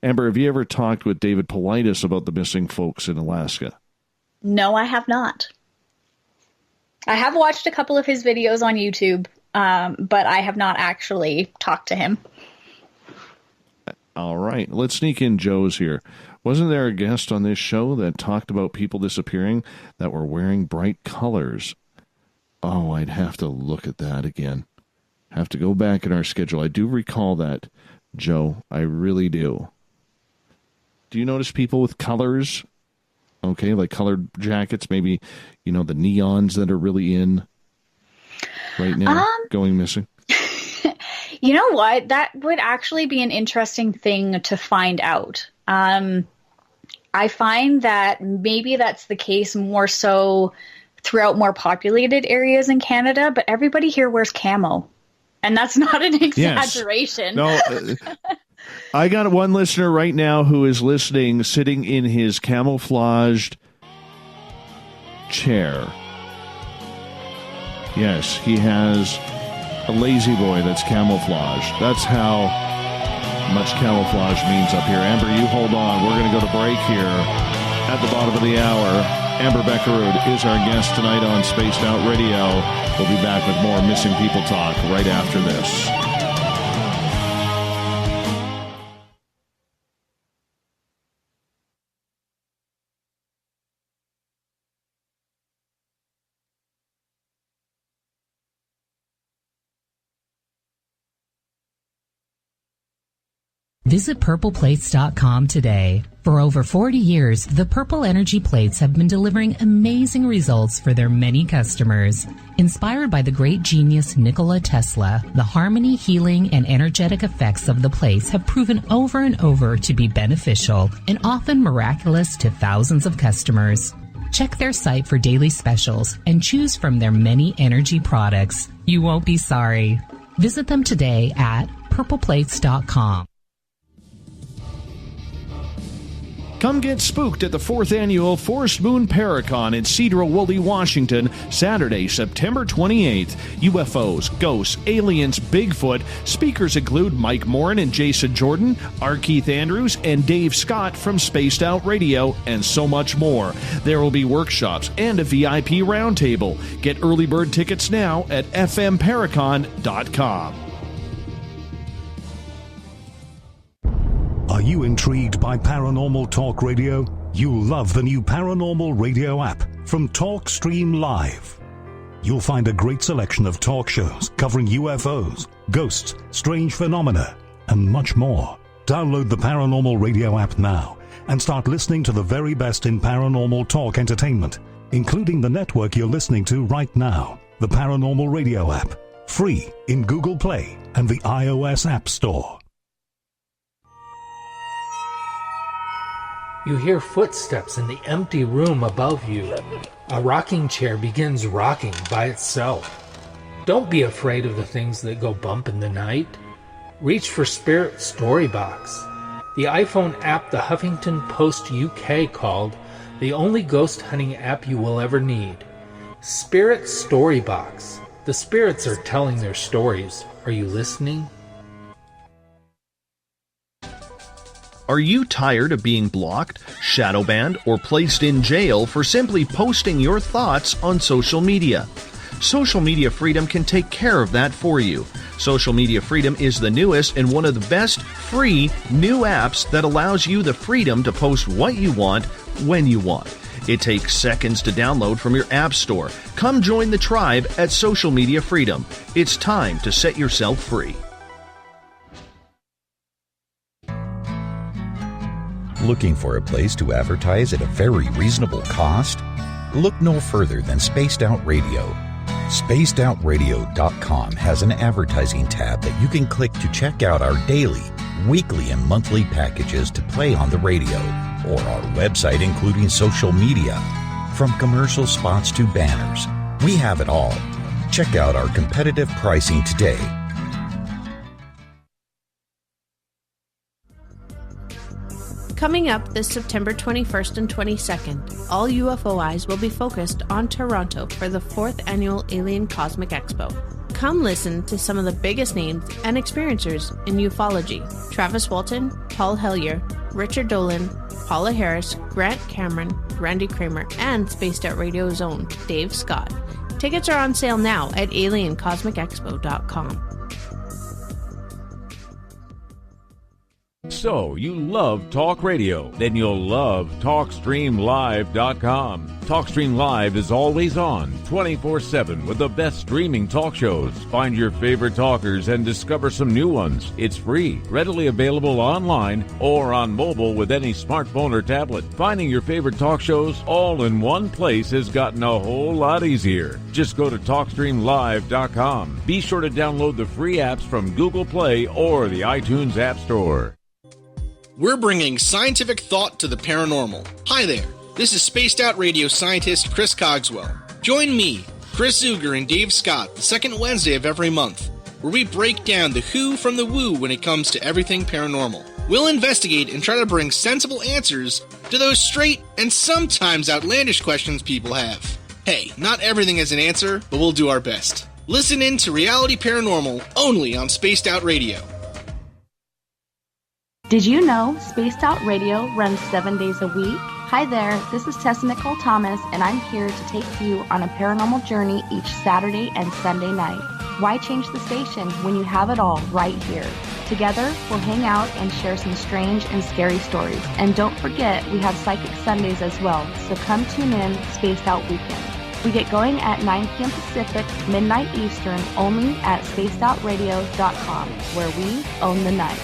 Amber, have you ever talked with David Paulides about the missing folks in Alaska? No, I have not. I have watched a couple of his videos on YouTube, but I have not actually talked to him. All right. Let's sneak in Joe's here. Wasn't there a guest on this show that talked about people disappearing that were wearing bright colors? Oh, I'd have to look at that again. Have to go back in our schedule. I do recall that, Joe. I really do. Do you notice people with colors? Okay, like colored jackets, maybe, the neons that are really in right now going missing? You know what? That would actually be an interesting thing to find out. I find that maybe that's the case more so throughout more populated areas in Canada, but everybody here wears camo. And that's not an exaggeration. Yes. No, I got one listener right now who is listening, sitting in his camouflaged chair. Yes, he has a lazy boy that's camouflaged. That's how much camouflage means up here. Amber, you hold on. We're going to go to break here at the bottom of the hour. Amber Bekkerud is our guest tonight on Spaced Out Radio. We'll be back with more Missing People talk right after this. Visit purpleplates.com today. For over 40 years, the Purple Energy Plates have been delivering amazing results for their many customers. Inspired by the great genius Nikola Tesla, the harmony, healing, and energetic effects of the plates have proven over and over to be beneficial and often miraculous to thousands of customers. Check their site for daily specials and choose from their many energy products. You won't be sorry. Visit them today at purpleplates.com. Come get spooked at the 4th Annual Forest Moon Paracon in Cedar-Woolley, Washington, Saturday, September 28th. UFOs, ghosts, aliens, Bigfoot. Speakers include Mike Morin and Jason Jordan, R. Keith Andrews, and Dave Scott from Spaced Out Radio, and so much more. There will be workshops and a VIP roundtable. Get early bird tickets now at fmparacon.com. Are you intrigued by Paranormal Talk Radio? You'll love the new Paranormal Radio app from TalkStream Live. You'll find a great selection of talk shows covering UFOs, ghosts, strange phenomena, and much more. Download the Paranormal Radio app now and start listening to the very best in paranormal talk entertainment. including the network you're listening to right now, the Paranormal Radio app, free in Google Play and the iOS App Store. You hear footsteps in the empty room above you. A rocking chair begins rocking by itself. Don't be afraid of the things that go bump in the night. Reach for Spirit Storybox, the iPhone app the Huffington Post UK called the only ghost hunting app you will ever need. Spirit Storybox. The spirits are telling their stories. Are you listening? Are you tired of being blocked, shadow banned, or placed in jail for simply posting your thoughts on social media? Social Media Freedom can take care of that for you. Social Media Freedom is the newest and one of the best free new apps that allows you the freedom to post what you want when you want. It takes seconds to download from your app store. Come join the tribe at Social Media Freedom. It's time to set yourself free. Looking for a place to advertise at a very reasonable cost? Look no further than Spaced Out Radio. SpacedOutRadio.com has an advertising tab that you can click to check out our daily, weekly, and monthly packages to play on the radio, or our website including social media. From commercial spots to banners, we have it all. Check out our competitive pricing today. Coming up this September 21st and 22nd, all UFO eyes will be focused on Toronto for the 4th Annual Alien Cosmic Expo. Come listen to some of the biggest names and experiencers in ufology. Travis Walton, Paul Hellyer, Richard Dolan, Paula Harris, Grant Cameron, Randy Kramer, and Spaced Out Radio's own Dave Scott. Tickets are on sale now at aliencosmicexpo.com. So, you love talk radio? Then you'll love TalkStreamLive.com. TalkStream Live is always on, 24/7, with the best streaming talk shows. Find your favorite talkers and discover some new ones. It's free, readily available online or on mobile with any smartphone or tablet. Finding your favorite talk shows all in one place has gotten a whole lot easier. Just go to TalkStreamLive.com. Be sure to download the free apps from Google Play or the iTunes App Store. We're bringing scientific thought to the paranormal. Hi there, this is Spaced Out Radio scientist Chris Cogswell. Join me, Chris Zuger, and Dave Scott the second Wednesday of every month, where we break down the who from the woo when it comes to everything paranormal. We'll investigate and try to bring sensible answers to those straight and sometimes outlandish questions people have. Hey, not everything has an answer, but we'll do our best. Listen in to Reality Paranormal only on Spaced Out Radio. Did you know Spaced Out Radio runs 7 days a week? Hi there, this is Tessa Nicole Thomas, and I'm here to take you on a paranormal journey each Saturday and Sunday night. Why change the station when you have it all right here? Together, we'll hang out and share some strange and scary stories. And don't forget, we have Psychic Sundays as well, so come tune in Spaced Out Weekend. We get going at 9 p.m. Pacific, midnight Eastern, only at spacedoutradio.com, where we own the night.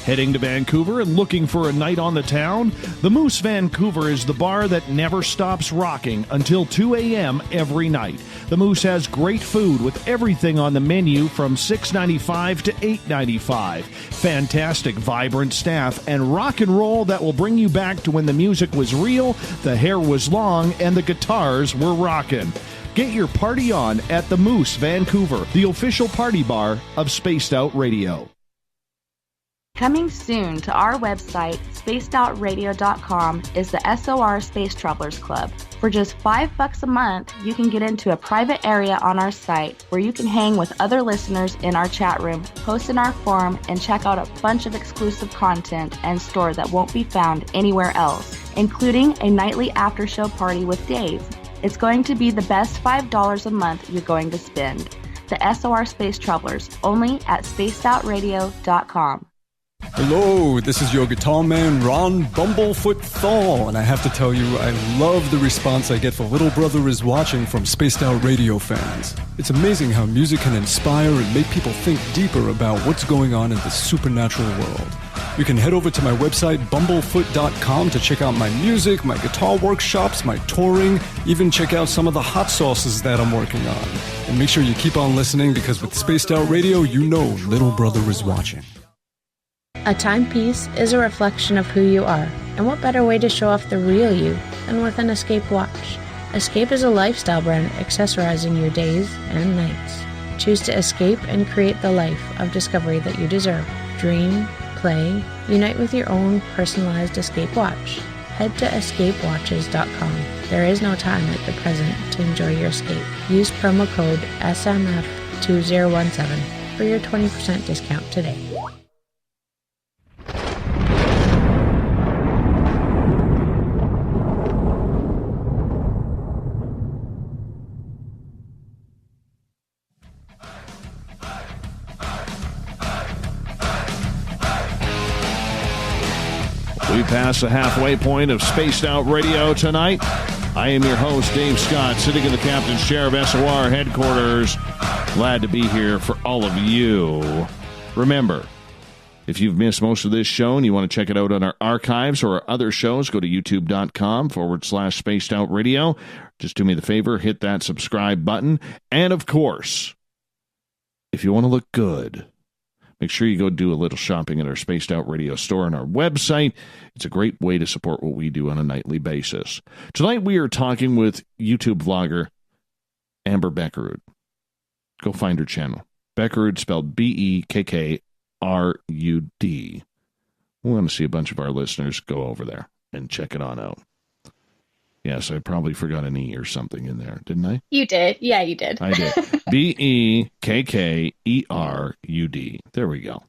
Heading to Vancouver and looking for a night on the town? The Moose Vancouver is the bar that never stops rocking until 2 a.m. every night. The Moose has great food with everything on the menu from $6.95 to $8.95. Fantastic, vibrant staff and rock and roll that will bring you back to when the music was real, the hair was long, and the guitars were rocking. Get your party on at the Moose Vancouver, the official party bar of Spaced Out Radio. Coming soon to our website, spacedoutradio.com, is the SOR Space Travelers Club. For just $5 a month, you can get into a private area on our site where you can hang with other listeners in our chat room, post in our forum, and check out a bunch of exclusive content and store that won't be found anywhere else, including a nightly after-show party with Dave. It's going to be the best $5 a month you're going to spend. The SOR Space Travelers, only at spacedoutradio.com. Hello, this is your guitar man, Ron Bumblefoot Thal, and I have to tell you, I love the response I get for Little Brother is Watching from Spaced Out Radio fans. It's amazing how music can inspire and make people think deeper about what's going on in the supernatural world. You can head over to my website, BUMBLEFOOT.com, to check out my music, my guitar workshops, my touring, even check out some of the hot sauces that I'm working on. And make sure you keep on listening, because with Spaced Out Radio, you know Little Brother is watching. A timepiece is a reflection of who you are, and what better way to show off the real you than with an Escape watch? Escape is a lifestyle brand accessorizing your days and nights. Choose to escape and create the life of discovery that you deserve. Dream, play, unite with your own personalized Escape watch. Head to escapewatches.com. There is no time like the present to enjoy your escape. Use promo code SMF2017 for your 20% discount today. We pass the halfway point of Spaced Out Radio tonight. I am your host, Dave Scott, sitting in the captain's chair of SOR headquarters. Glad to be here for all of you. Remember, if you've missed most of this show and you want to check it out on our archives or our other shows, go to youtube.com/Spaced Out Radio. Just do me the favor, hit that subscribe button. And of course, if you want to look good, make sure you go do a little shopping at our Spaced Out Radio store on our website. It's a great way to support what we do on a nightly basis. Tonight we are talking with YouTube vlogger Amber Bekkerud. Go find her channel. Bekkerud, spelled Bekkrud. We want to see a bunch of our listeners go over there and check it on out. Yes, I probably forgot an E or something in there, didn't I? You did. Yeah, you did. I did. Bekkerud. There we go.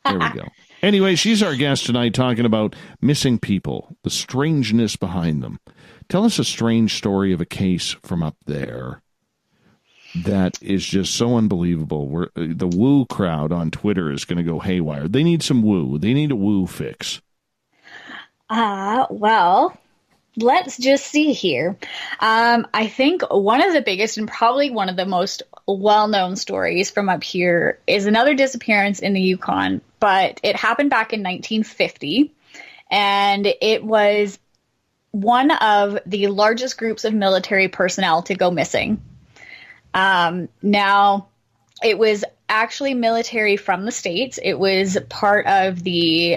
There we go. Anyway, she's our guest tonight talking about missing people, the strangeness behind them. Tell us a strange story of a case from up there that is just so unbelievable. The woo crowd on Twitter is going to go haywire. They need some woo. They need a woo fix. Well, let's just see here. I think one of the biggest and probably one of the most well-known stories from up here is another disappearance in the Yukon, but it happened back in 1950, and it was one of the largest groups of military personnel to go missing. Now, it was actually military from the States. It was part of the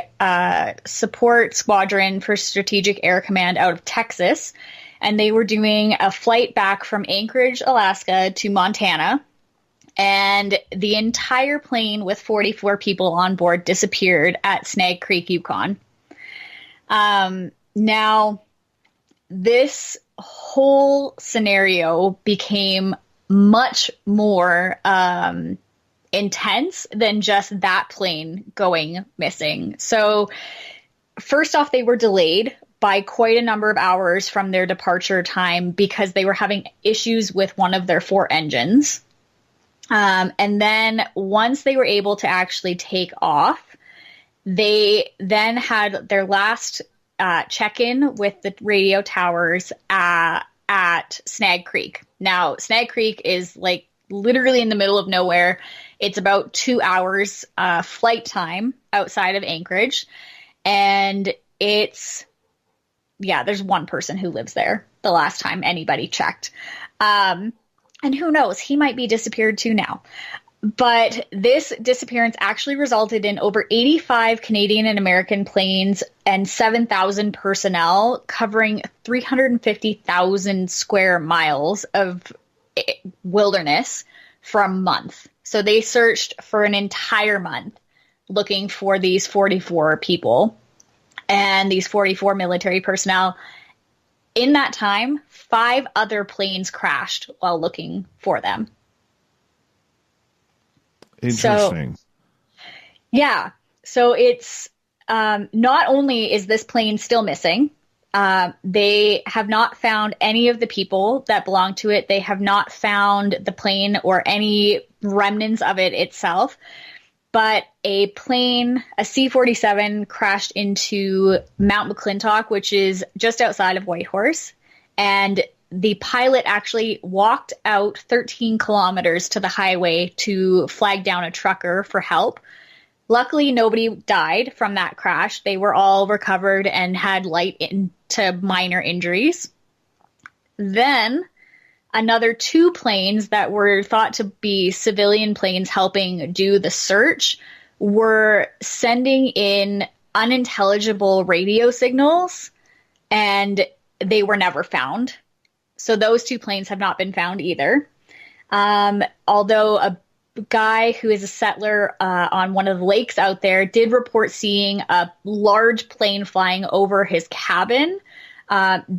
support squadron for Strategic Air Command out of Texas, and they were doing a flight back from Anchorage, Alaska to Montana, and the entire plane with 44 people on board disappeared at Snag Creek, Yukon. Now, this whole scenario became much more intense than just that plane going missing. So first off, they were delayed by quite a number of hours from their departure time because they were having issues with one of their 4 engines. And then once they were able to actually take off, they then had their last check-in with the radio towers at Snag Creek. Now, Snag Creek is like literally in the middle of nowhere. It's about 2 hours flight time outside of Anchorage. And there's one person who lives there the last time anybody checked. And who knows, he might be disappeared too now. But this disappearance actually resulted in over 85 Canadian and American planes and 7,000 personnel covering 350,000 square miles of wilderness for a month. So they searched for an entire month looking for these 44 people and these 44 military personnel. In that time, 5 other planes crashed while looking for them. Interesting. So it's not only is this plane still missing, they have not found any of the people that belong to it. They have not found the plane or any remnants of it itself. But a plane, a C-47, crashed into Mount McClintock, which is just outside of Whitehorse. And the pilot actually walked out 13 kilometers to the highway to flag down a trucker for help. Luckily, nobody died from that crash. They were all recovered and had light into minor injuries. Then another 2 planes that were thought to be civilian planes helping do the search were sending in unintelligible radio signals, and they were never found. So those 2 planes have not been found either. Although a guy who is a settler on one of the lakes out there did report seeing a large plane flying over his cabin.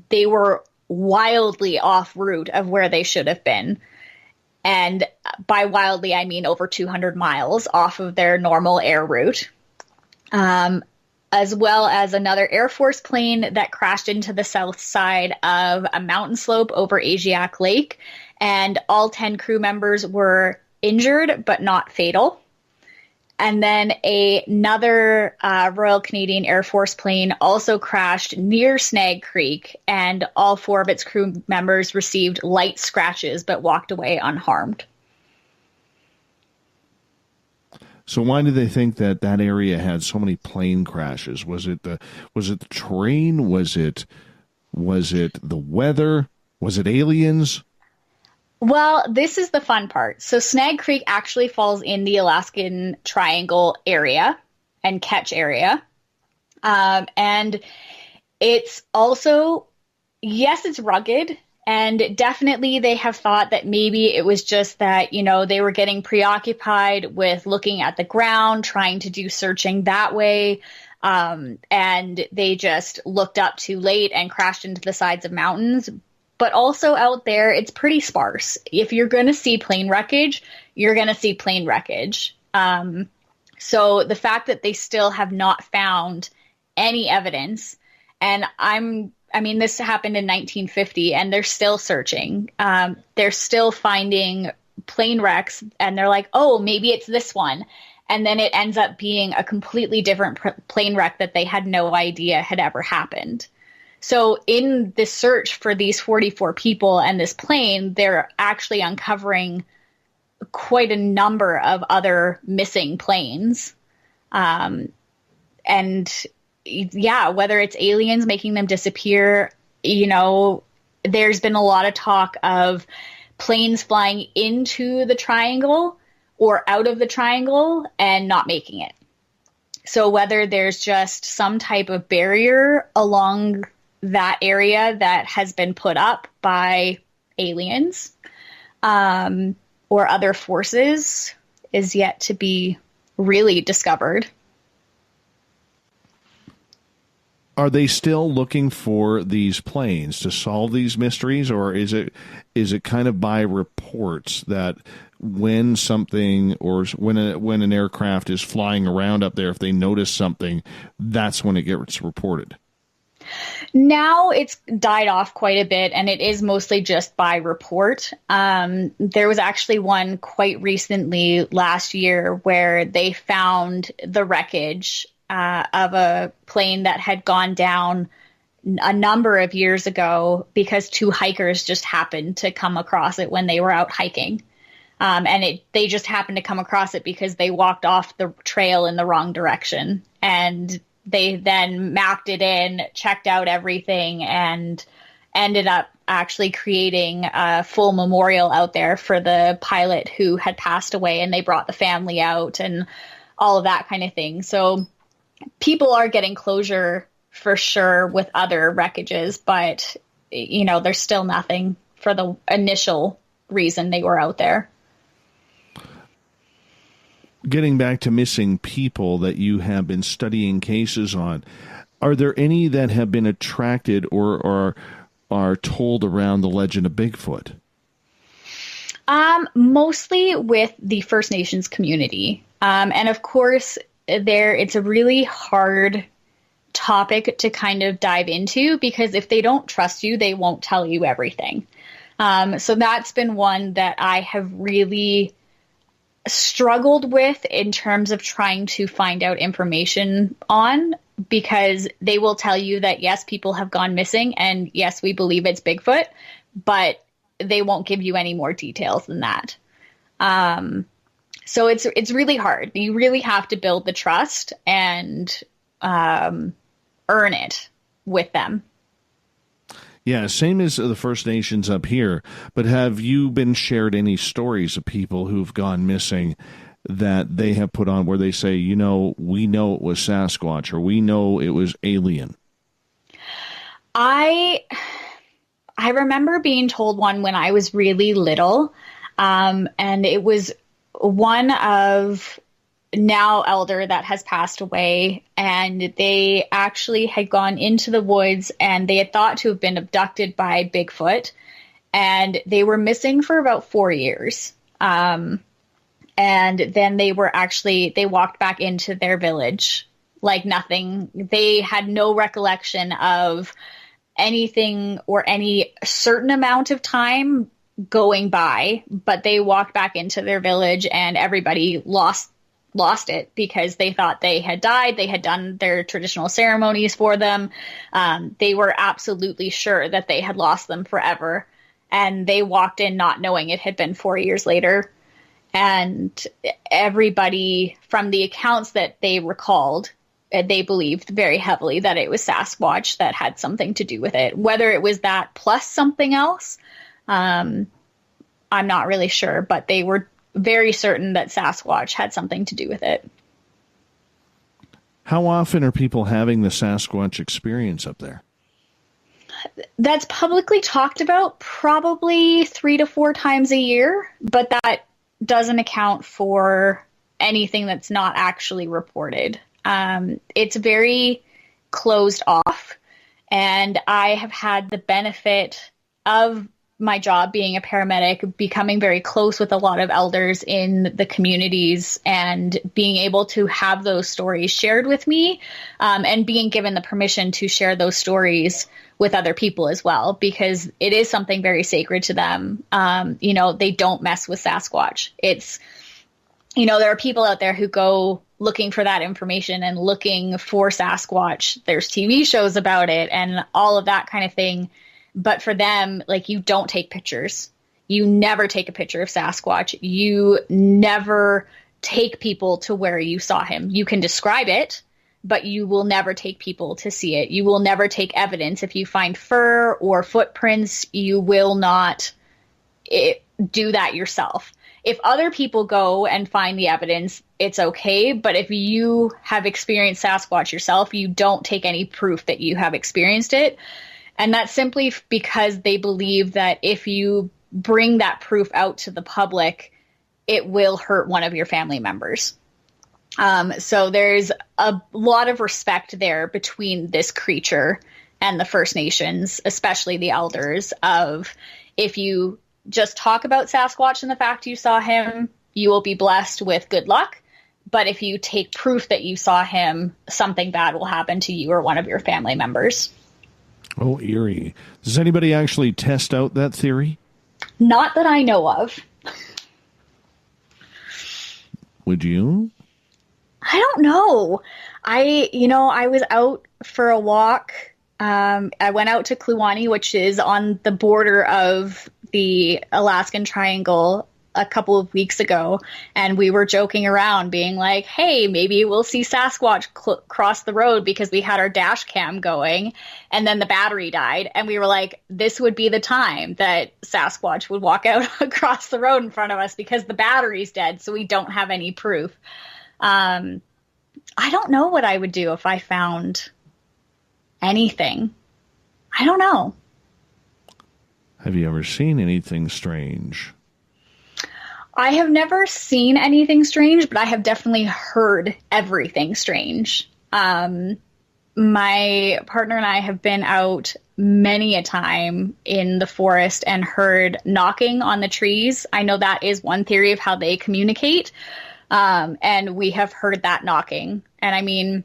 They were wildly off route of where they should have been. And by wildly, I mean over 200 miles off of their normal air route. As well as another Air Force plane that crashed into the south side of a mountain slope over Asiac Lake. And all 10 crew members were injured, but not fatal. And then another Royal Canadian Air Force plane also crashed near Snag Creek, and all 4 of its crew members received light scratches, but walked away unharmed. So why do they think that that area had so many plane crashes? Was it the terrain? Was it the weather? Was it aliens? Well, this is the fun part. So Snag Creek actually falls in the Alaskan Triangle area and Ketch area. And it's also, yes, it's rugged. And definitely they have thought that maybe it was just that, they were getting preoccupied with looking at the ground, trying to do searching that way. And they just looked up too late and crashed into the sides of mountains. But also out there, it's pretty sparse. If you're going to see plane wreckage, you're going to see plane wreckage. So the fact that they still have not found any evidence, and this happened in 1950, and they're still searching. They're still finding plane wrecks, and they're like, oh, maybe it's this one. And then it ends up being a completely different plane wreck that they had no idea had ever happened. So in this search for these 44 people and this plane, they're actually uncovering quite a number of other missing planes. And yeah, whether it's aliens making them disappear, there's been a lot of talk of planes flying into the triangle or out of the triangle and not making it. So whether there's just some type of barrier along that area that has been put up by aliens or other forces is yet to be really discovered. Are they still looking for these planes to solve these mysteries, or is it kind of by reports that when something or when an aircraft is flying around up there, if they notice something, that's when it gets reported? Now it's died off quite a bit, and it is mostly just by report. There was actually one quite recently last year where they found the wreckage of a plane that had gone down a number of years ago because 2 hikers just happened to come across it when they were out hiking. And they just happened to come across it because they walked off the trail in the wrong direction. And they then mapped it in, checked out everything, and ended up actually creating a full memorial out there for the pilot who had passed away, and they brought the family out and all of that kind of thing. So people are getting closure for sure with other wreckages, but, there's still nothing for the initial reason they were out there. Getting back to missing people that you have been studying cases on, are there any that have been attracted or are told around the legend of Bigfoot? Mostly with the First Nations community. And of course, it's a really hard topic to kind of dive into because if they don't trust you, they won't tell you everything. So that's been one that I have really struggled with in terms of trying to find out information on, because they will tell you that, yes, people have gone missing and yes, we believe it's Bigfoot, but they won't give you any more details than that. So it's really hard. You really have to build the trust and earn it with them. Yeah, same as the First Nations up here. But have you been shared any stories of people who've gone missing that they have put on where they say, we know it was Sasquatch or we know it was alien? I remember being told one when I was really little, and it was one of now elder that has passed away, and they actually had gone into the woods and they had thought to have been abducted by Bigfoot, and they were missing for about 4 years. And then they walked back into their village like nothing. They had no recollection of anything or any certain amount of time going by, but they walked back into their village and everybody lost it because they thought they had died. They had done their traditional ceremonies for them. They were absolutely sure that they had lost them forever. And they walked in not knowing it had been 4 years later. And everybody from the accounts that they recalled, they believed very heavily that it was Sasquatch that had something to do with it. Whether it was that plus something else, I'm not really sure, but they were very certain that Sasquatch had something to do with it. How often are people having the Sasquatch experience up there? That's publicly talked about probably 3 to 4 times a year, but that doesn't account for anything that's not actually reported. It's very closed off, and I have had the benefit of my job being a paramedic, becoming very close with a lot of elders in the communities and being able to have those stories shared with me, and being given the permission to share those stories with other people as well, because it is something very sacred to them. They don't mess with Sasquatch. It's, there are people out there who go looking for that information and looking for Sasquatch. There's TV shows about it and all of that kind of thing. But for them, you don't take pictures. You never take a picture of Sasquatch. You never take people to where you saw him. You can describe it, but you will never take people to see it. You will never take evidence. If you find fur or footprints, you will not do that yourself. If other people go and find the evidence, it's okay. But if you have experienced Sasquatch yourself, you don't take any proof that you have experienced it. And that's simply because they believe that if you bring that proof out to the public, it will hurt one of your family members. So there's a lot of respect there between this creature and the First Nations, especially the elders, of if you just talk about Sasquatch and the fact you saw him, you will be blessed with good luck. But if you take proof that you saw him, something bad will happen to you or one of your family members. Oh, eerie. Does anybody actually test out that theory? Not that I know of. Would you? I don't know. I was out for a walk. I went out to Kluane, which is on the border of the Alaskan Triangle, a couple of weeks ago, and we were joking around being like, hey, maybe we'll see Sasquatch cross the road, because we had our dash cam going and then the battery died, and we were like, this would be the time that Sasquatch would walk out across the road in front of us because the battery's dead, so we don't have any proof. I don't know what I would do if I found anything. I don't know. Have you ever seen anything strange? I have never seen anything strange, but I have definitely heard everything strange. My partner and I have been out many a time in the forest and heard knocking on the trees. I know that is one theory of how they communicate. And we have heard that knocking. And I mean,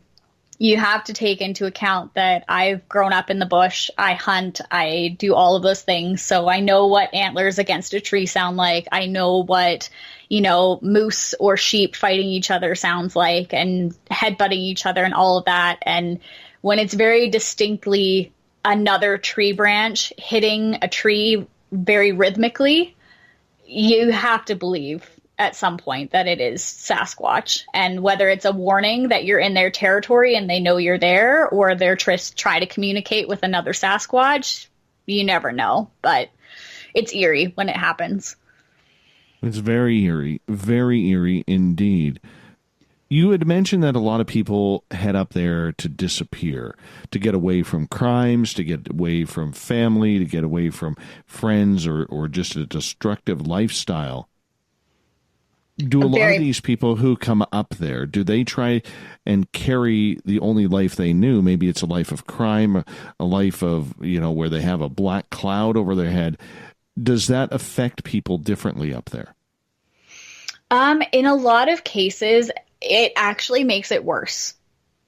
you have to take into account that I've grown up in the bush. I hunt. I do all of those things. So I know what antlers against a tree sound like. I know what, moose or sheep fighting each other sounds like, and headbutting each other and all of that. And when it's very distinctly another tree branch hitting a tree very rhythmically, you have to believe at some point that it is Sasquatch. And whether it's a warning that you're in their territory and they know you're there, or they're try to communicate with another Sasquatch, you never know. But it's eerie when it happens. It's very eerie indeed. You had mentioned that a lot of people head up there to disappear, to get away from crimes, to get away from family, to get away from friends, or just a destructive lifestyle. Do a lot of these people who come up there, do they try and carry the only life they knew? Maybe it's a life of crime, a life of, where they have a black cloud over their head. Does that affect people differently up there? In a lot of cases, it actually makes it worse.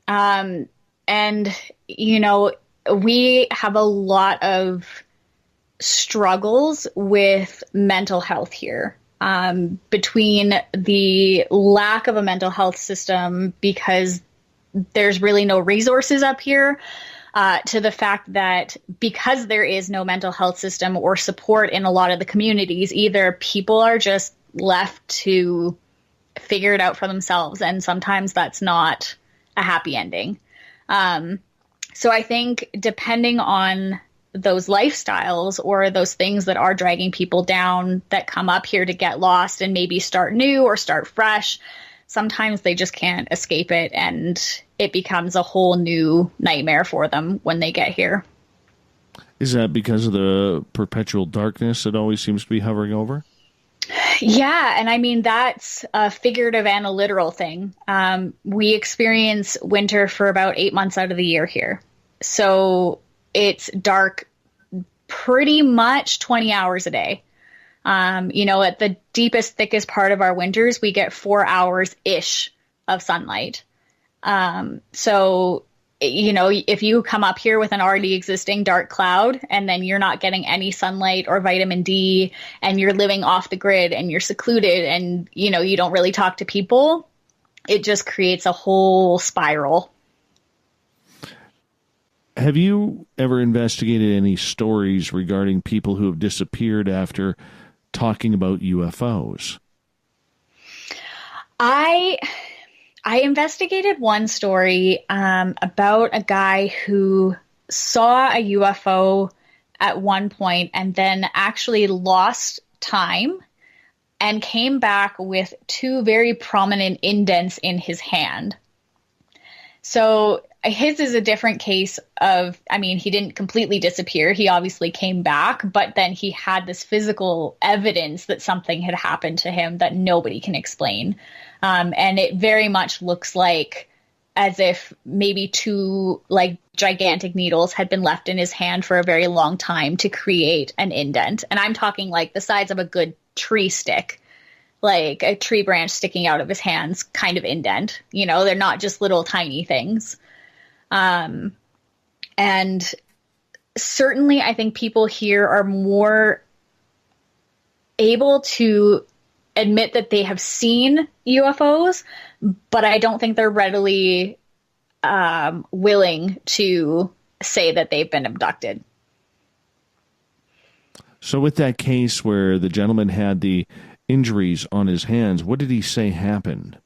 And, we have a lot of struggles with mental health here. Between the lack of a mental health system, because there's really no resources up here, to the fact that because there is no mental health system or support in a lot of the communities, either people are just left to figure it out for themselves, and sometimes that's not a happy ending. So I think depending on those lifestyles or those things that are dragging people down that come up here to get lost and maybe start new or start fresh, sometimes they just can't escape it, and it becomes a whole new nightmare for them when they get here. Is that because of the perpetual darkness that always seems to be hovering over? Yeah, and I mean, that's a figurative and a literal thing. We experience winter for about 8 months out of the year here. So it's dark pretty much 20 hours a day. At the deepest, thickest part of our winters, we get 4 hours-ish of sunlight. If you come up here with an already existing dark cloud and then you're not getting any sunlight or vitamin D and you're living off the grid and you're secluded and, you don't really talk to people, it just creates a whole spiral. Have you ever investigated any stories regarding people who have disappeared after talking about UFOs? I investigated one story about a guy who saw a UFO at one point and then actually lost time and came back with 2 very prominent indents in his hand. So his is a different case of, he didn't completely disappear. He obviously came back, but then he had this physical evidence that something had happened to him that nobody can explain. And it very much looks like as if maybe 2 gigantic needles had been left in his hand for a very long time to create an indent. And I'm talking like the size of a good tree stick, like a tree branch sticking out of his hands kind of indent. They're not just little tiny things. And certainly I think people here are more able to admit that they have seen UFOs, but I don't think they're readily willing to say that they've been abducted. So with that case where the gentleman had the injuries on his hands, what did he say happened?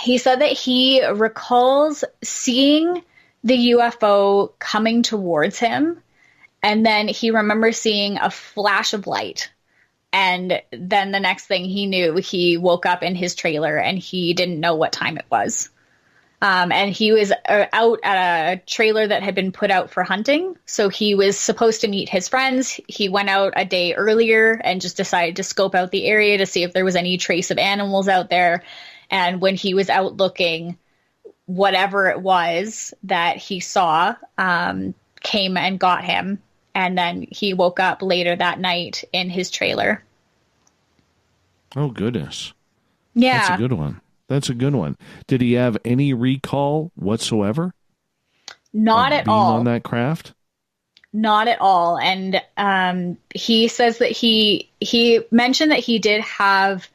He said that he recalls seeing the UFO coming towards him, and then he remembers seeing a flash of light. And then the next thing he knew, he woke up in his trailer and he didn't know what time it was. And he was out at a trailer that had been put out for hunting. So he was supposed to meet his friends. He went out a day earlier and just decided to scope out the area to see if there was any trace of animals out there. And when he was out looking, whatever it was that he saw came and got him. And then he woke up later that night in his trailer. Oh, goodness. Yeah. That's a good one. Did he have any recall whatsoever? Not at all. On that craft? Not at all. And he says that he mentioned that he did have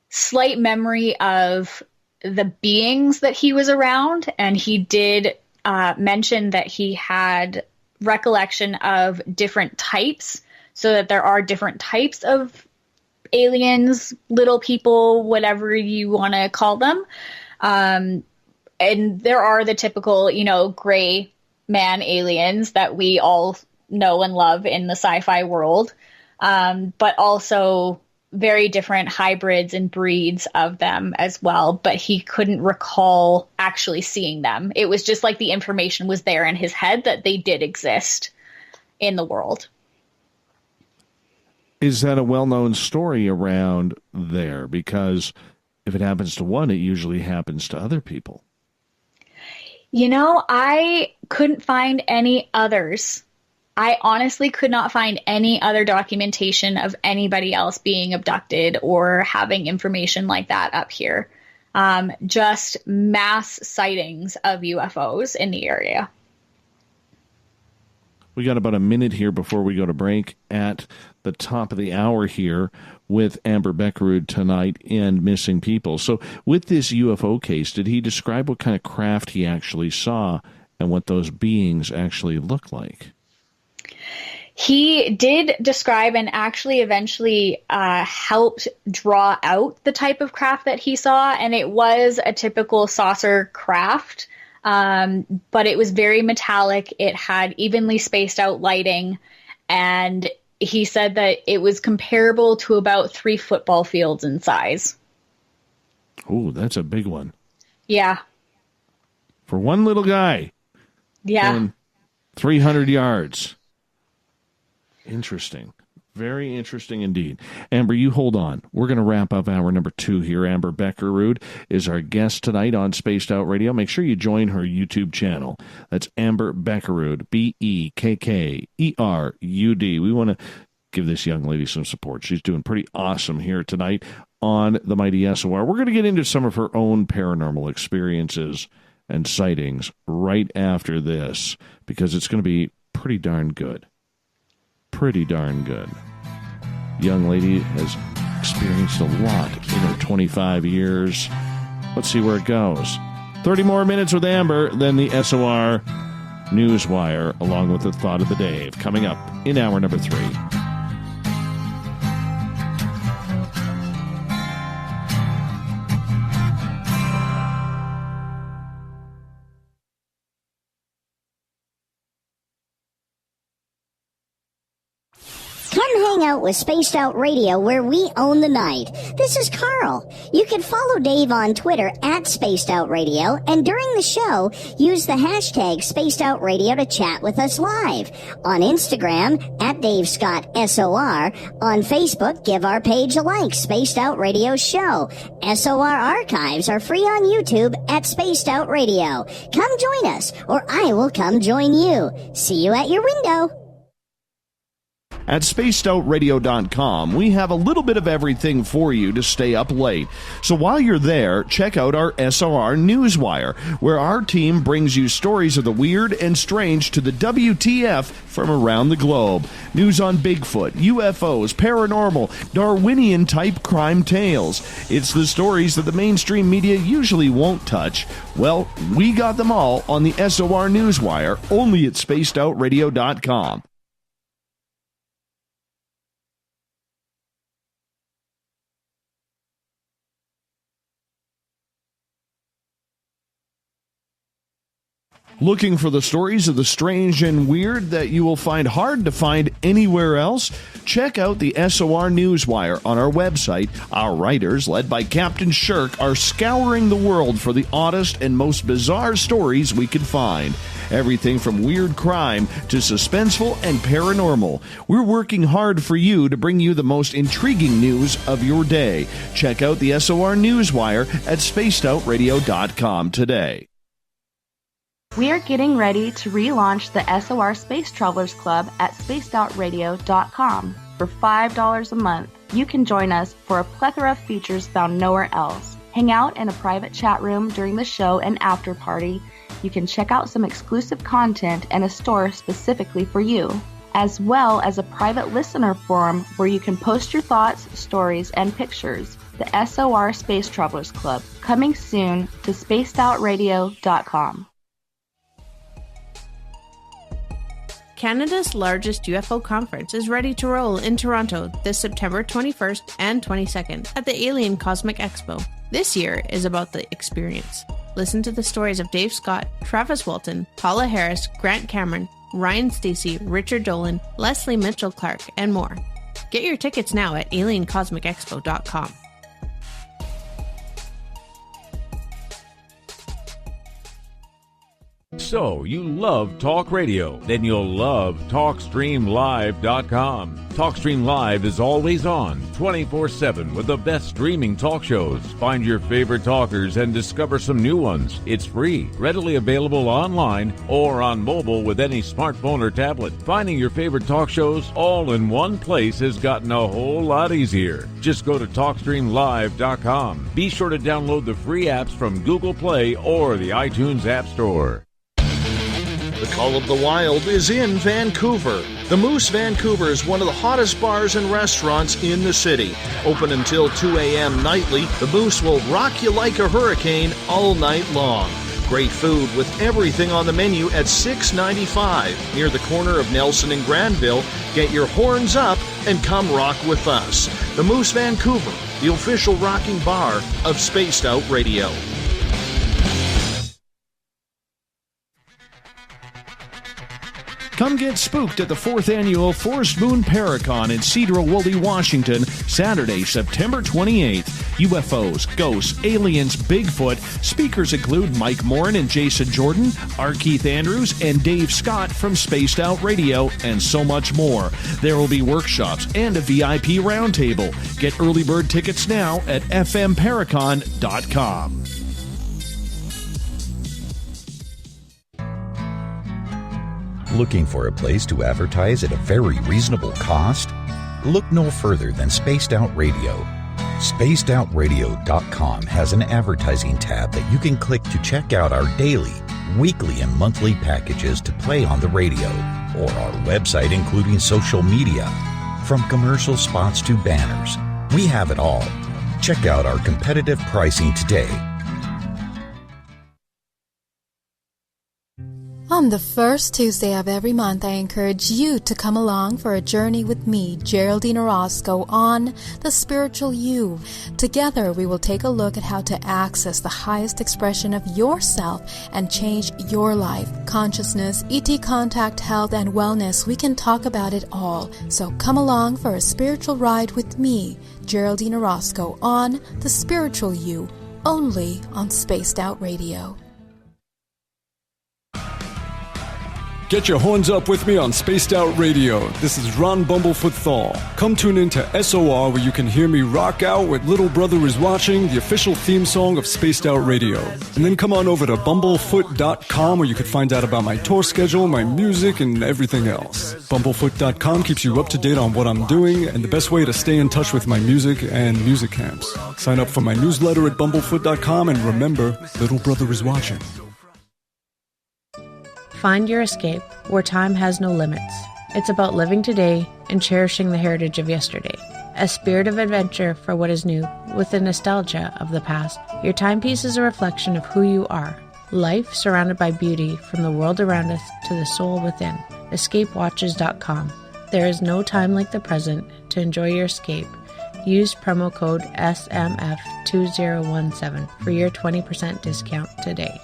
slight memory of the beings that he was around. And he did mention that he had recollection of different types, so that there are different types of aliens, little people, whatever you want to call them. And there are the typical, gray man aliens that we all know and love in the sci-fi world, but also very different hybrids and breeds of them as well. But he couldn't recall actually seeing them. It was just like the information was there in his head that they did exist in the world. Is that a well-known story around there? Because if it happens to one, it usually happens to other people. I couldn't find any others. I honestly could not find any other documentation of anybody else being abducted or having information like that up here. Just mass sightings of UFOs in the area. We got about a minute here before we go to break at the top of the hour here with Amber Bekkerud tonight and Missing People. So with this UFO case, did he describe what kind of craft he actually saw and what those beings actually look like? He did describe and actually eventually helped draw out the type of craft that he saw, and it was a typical saucer craft, but it was very metallic. It had evenly spaced out lighting, and he said that it was comparable to about 3 football fields in size. Oh, that's a big one. Yeah. For one little guy. Yeah. 300 yards. Interesting. Very interesting indeed. Amber, you hold on. We're going to wrap up hour number 2 here. Amber Bekkerud is our guest tonight on Spaced Out Radio. Make sure you join her YouTube channel. That's Amber Bekkerud, Bekkerud. We want to give this young lady some support. She's doing pretty awesome here tonight on the Mighty SOR. We're going to get into some of her own paranormal experiences and sightings right after this, because it's going to be pretty darn good. Pretty darn good. Young lady has experienced a lot in her 25 years. Let's see where it goes. 30 more minutes with Amber, then the SOR Newswire, along with the Thought of the Day, coming up in hour number 3. Come hang out with Spaced Out Radio, where we own the night. This is Carl. You can follow Dave on Twitter at Spaced Out Radio, and during the show, use the hashtag Spaced Out Radio to chat with us live. On Instagram, at Dave Scott SOR. On Facebook, give our page a like, Spaced Out Radio Show. SOR archives are free on YouTube at Spaced Out Radio. Come join us, or I will come join you. See you at your window. At spacedoutradio.com, we have a little bit of everything for you to stay up late. So while you're there, check out our SOR Newswire, where our team brings you stories of the weird and strange to the WTF from around the globe. News on Bigfoot, UFOs, paranormal, Darwinian-type crime tales. It's the stories that the mainstream media usually won't touch. Well, we got them all on the SOR Newswire, only at spacedoutradio.com. Looking for the stories of the strange and weird that you will find hard to find anywhere else? Check out the SOR Newswire on our website. Our writers, led by Captain Shirk, are scouring the world for the oddest and most bizarre stories we can find. Everything from weird crime to suspenseful and paranormal. We're working hard for you to bring you the most intriguing news of your day. Check out the SOR Newswire at spacedoutradio.com today. We are getting ready to relaunch the SOR Space Travelers Club at spacedoutradio.com. For $5 a month, you can join us for a plethora of features found nowhere else. Hang out in a private chat room during the show and after party. You can check out some exclusive content and a store specifically for you, as well as a private listener forum where you can post your thoughts, stories, and pictures. The SOR Space Travelers Club, coming soon to spacedoutradio.com. Canada's largest UFO conference is ready to roll in Toronto this September 21st and 22nd at the Alien Cosmic Expo. This year is about the experience. Listen to the stories of Dave Scott, Travis Walton, Paula Harris, Grant Cameron, Ryan Stacey, Richard Dolan, Leslie Mitchell-Clark, and more. Get your tickets now at aliencosmicexpo.com. So, you love talk radio? Then you'll love TalkStreamLive.com. TalkStream Live is always on, 24/7 with the best streaming talk shows. Find your favorite talkers and discover some new ones. It's free, readily available online or on mobile with any smartphone or tablet. Finding your favorite talk shows all in one place has gotten a whole lot easier. Just go to TalkStreamLive.com. Be sure to download the free apps from Google Play or the iTunes App Store. The Call of the Wild is in Vancouver. The Moose Vancouver is one of the hottest bars and restaurants in the city. Open until 2 a.m. nightly, the Moose will rock you like a hurricane all night long. Great food with everything on the menu at $6.95 near the corner of Nelson and Granville. Get your horns up and come rock with us. The Moose Vancouver, the official rocking bar of Spaced Out Radio. Come get spooked at the 4th Annual Forest Moon Paracon in Cedar-Woolley, Washington, Saturday, September 28th. UFOs, ghosts, aliens, Bigfoot. Speakers include Mike Morin and Jason Jordan, R. Keith Andrews, and Dave Scott from Spaced Out Radio, and so much more. There will be workshops and a VIP roundtable. Get early bird tickets now at fmparacon.com. Looking for a place to advertise at a very reasonable cost? Look no further than Spaced Out Radio. SpacedOutRadio.com has an advertising tab that you can click to check out our daily, weekly, and monthly packages to play on the radio, or our website including social media. From commercial spots to banners, we have it all. Check out our competitive pricing today. On the first Tuesday of every month, I encourage you to come along for a journey with me, Geraldine Orozco, on The Spiritual You. Together, we will take a look at how to access the highest expression of yourself and change your life. Consciousness, ET contact, health, and wellness, we can talk about it all. So come along for a spiritual ride with me, Geraldine Orozco, on The Spiritual You, only on Spaced Out Radio. Get your horns up with me on Spaced Out Radio. This is Ron Bumblefoot Thal. Come tune in to SOR where you can hear me rock out with Little Brother Is Watching, the official theme song of Spaced Out Radio. And then come on over to BUMBLEFOOT.com where you can find out about my tour schedule, my music, and everything else. BUMBLEFOOT.com keeps you up to date on what I'm doing and the best way to stay in touch with my music and music camps. Sign up for my newsletter at BUMBLEFOOT.com and remember, Little Brother Is Watching. Find your escape where time has no limits. It's about living today and cherishing the heritage of yesterday. A spirit of adventure for what is new, with the nostalgia of the past. Your timepiece is a reflection of who you are. Life surrounded by beauty from the world around us to the soul within. EscapeWatches.com. There is no time like the present to enjoy your escape. Use promo code SMF2017 for your 20% discount today.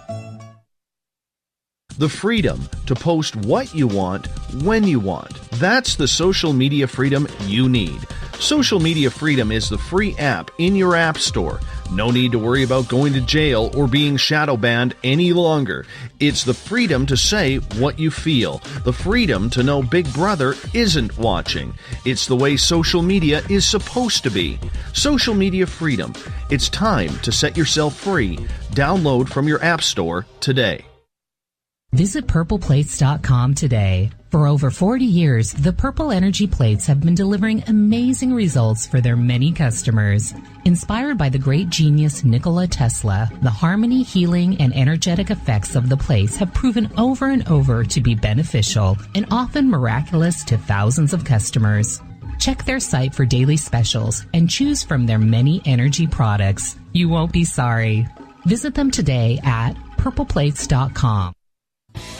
The freedom to post what you want, when you want. That's the social media freedom you need. Social Media Freedom is the free app in your app store. No need to worry about going to jail or being shadow banned any longer. It's the freedom to say what you feel. The freedom to know Big Brother isn't watching. It's the way social media is supposed to be. Social Media Freedom. It's time to set yourself free. Download from your app store today. Visit purpleplates.com today. For over 40 years, the Purple Energy Plates have been delivering amazing results for their many customers. Inspired by the great genius Nikola Tesla, the harmony, healing, and energetic effects of the plates have proven over and over to be beneficial and often miraculous to thousands of customers. Check their site for daily specials and choose from their many energy products. You won't be sorry. Visit them today at purpleplates.com.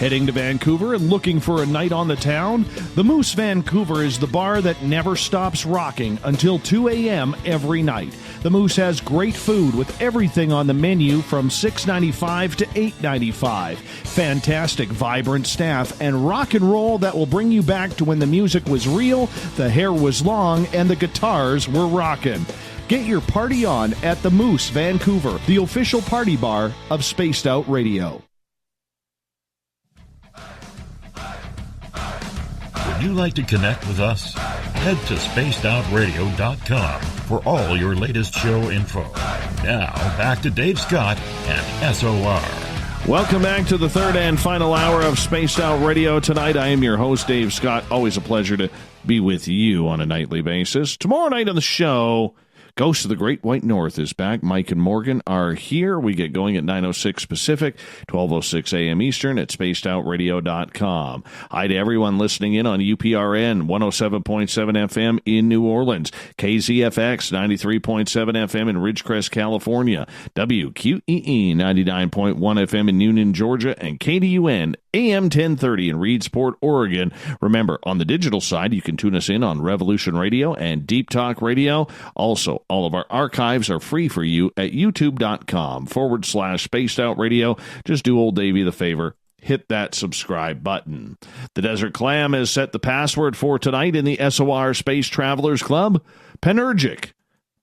Heading to Vancouver and looking for a night on the town? The Moose Vancouver is the bar that never stops rocking until 2 a.m. every night. The Moose has great food with everything on the menu from $6.95 to $8.95. Fantastic, vibrant staff and rock and roll that will bring you back to when the music was real, the hair was long, and the guitars were rocking. Get your party on at the Moose Vancouver, the official party bar of Spaced Out Radio. Would you like to connect with us? Head to spacedoutradio.com for all your latest show info. Now, back to Dave Scott and SOR. Welcome back to the third and final hour of Spaced Out Radio. Tonight, I am your host, Dave Scott. Always a pleasure to be with you on a nightly basis. Tomorrow night on the show, Ghost of the Great White North is back. Mike and Morgan are here. We get going at 9:06 Pacific, 12:06 a.m. Eastern at spacedoutradio.com. Hi to everyone listening in on UPRN 107.7 FM in New Orleans, KZFX 93.7 FM in Ridgecrest, California, WQEE 99.1 FM in Newnan, Georgia, and KDUN AM 1030 in Reedsport, Oregon. Remember, on the digital side, you can tune us in on Revolution Radio and Deep Talk Radio. Also, all of our archives are free for you at youtube.com/Spaced Out Radio. Just do old Davey the favor. Hit that subscribe button. The Desert Clam has set the password for tonight in the SOR Space Travelers Club. Penergic.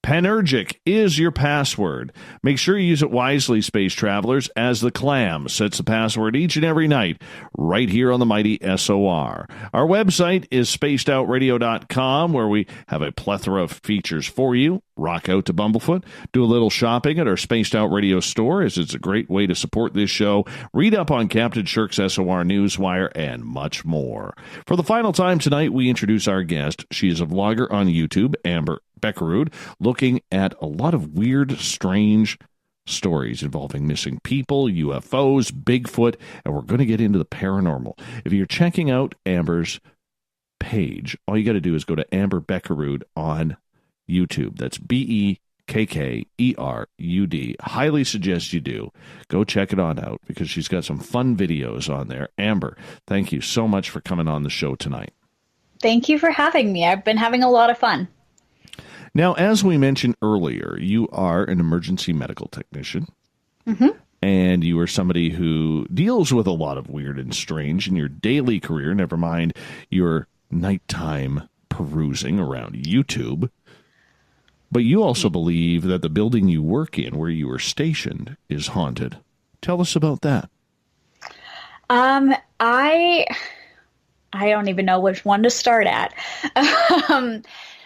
Penergic is your password. Make sure you use it wisely, Space Travelers, as the Clam sets the password each and every night right here on the mighty SOR. Our website is spacedoutradio.com, where we have a plethora of features for you. Rock out to Bumblefoot. Do a little shopping at our Spaced Out Radio store, as it's a great way to support this show. Read up on Captain Shirk's SOR Newswire, and much more. For the final time tonight, we introduce our guest. She is a vlogger on YouTube, Amber Bekkerud, looking at a lot of weird, strange stories involving missing people, UFOs, Bigfoot, and we're going to get into the paranormal. If you're checking out Amber's page, all you got to do is go to Amber Bekkerud on YouTube. That's Bekkerud. Highly suggest you do. Go check it on out because she's got some fun videos on there. Amber, thank you so much for coming on the show tonight. Thank you for having me. I've been having a lot of fun. Now, as we mentioned earlier, you are an emergency medical technician, and you are somebody who deals with a lot of weird and strange in your daily career, never mind your nighttime perusing around YouTube. But you also believe that the building you work in, where you are stationed, is haunted. Tell us about that. I don't even know which one to start at.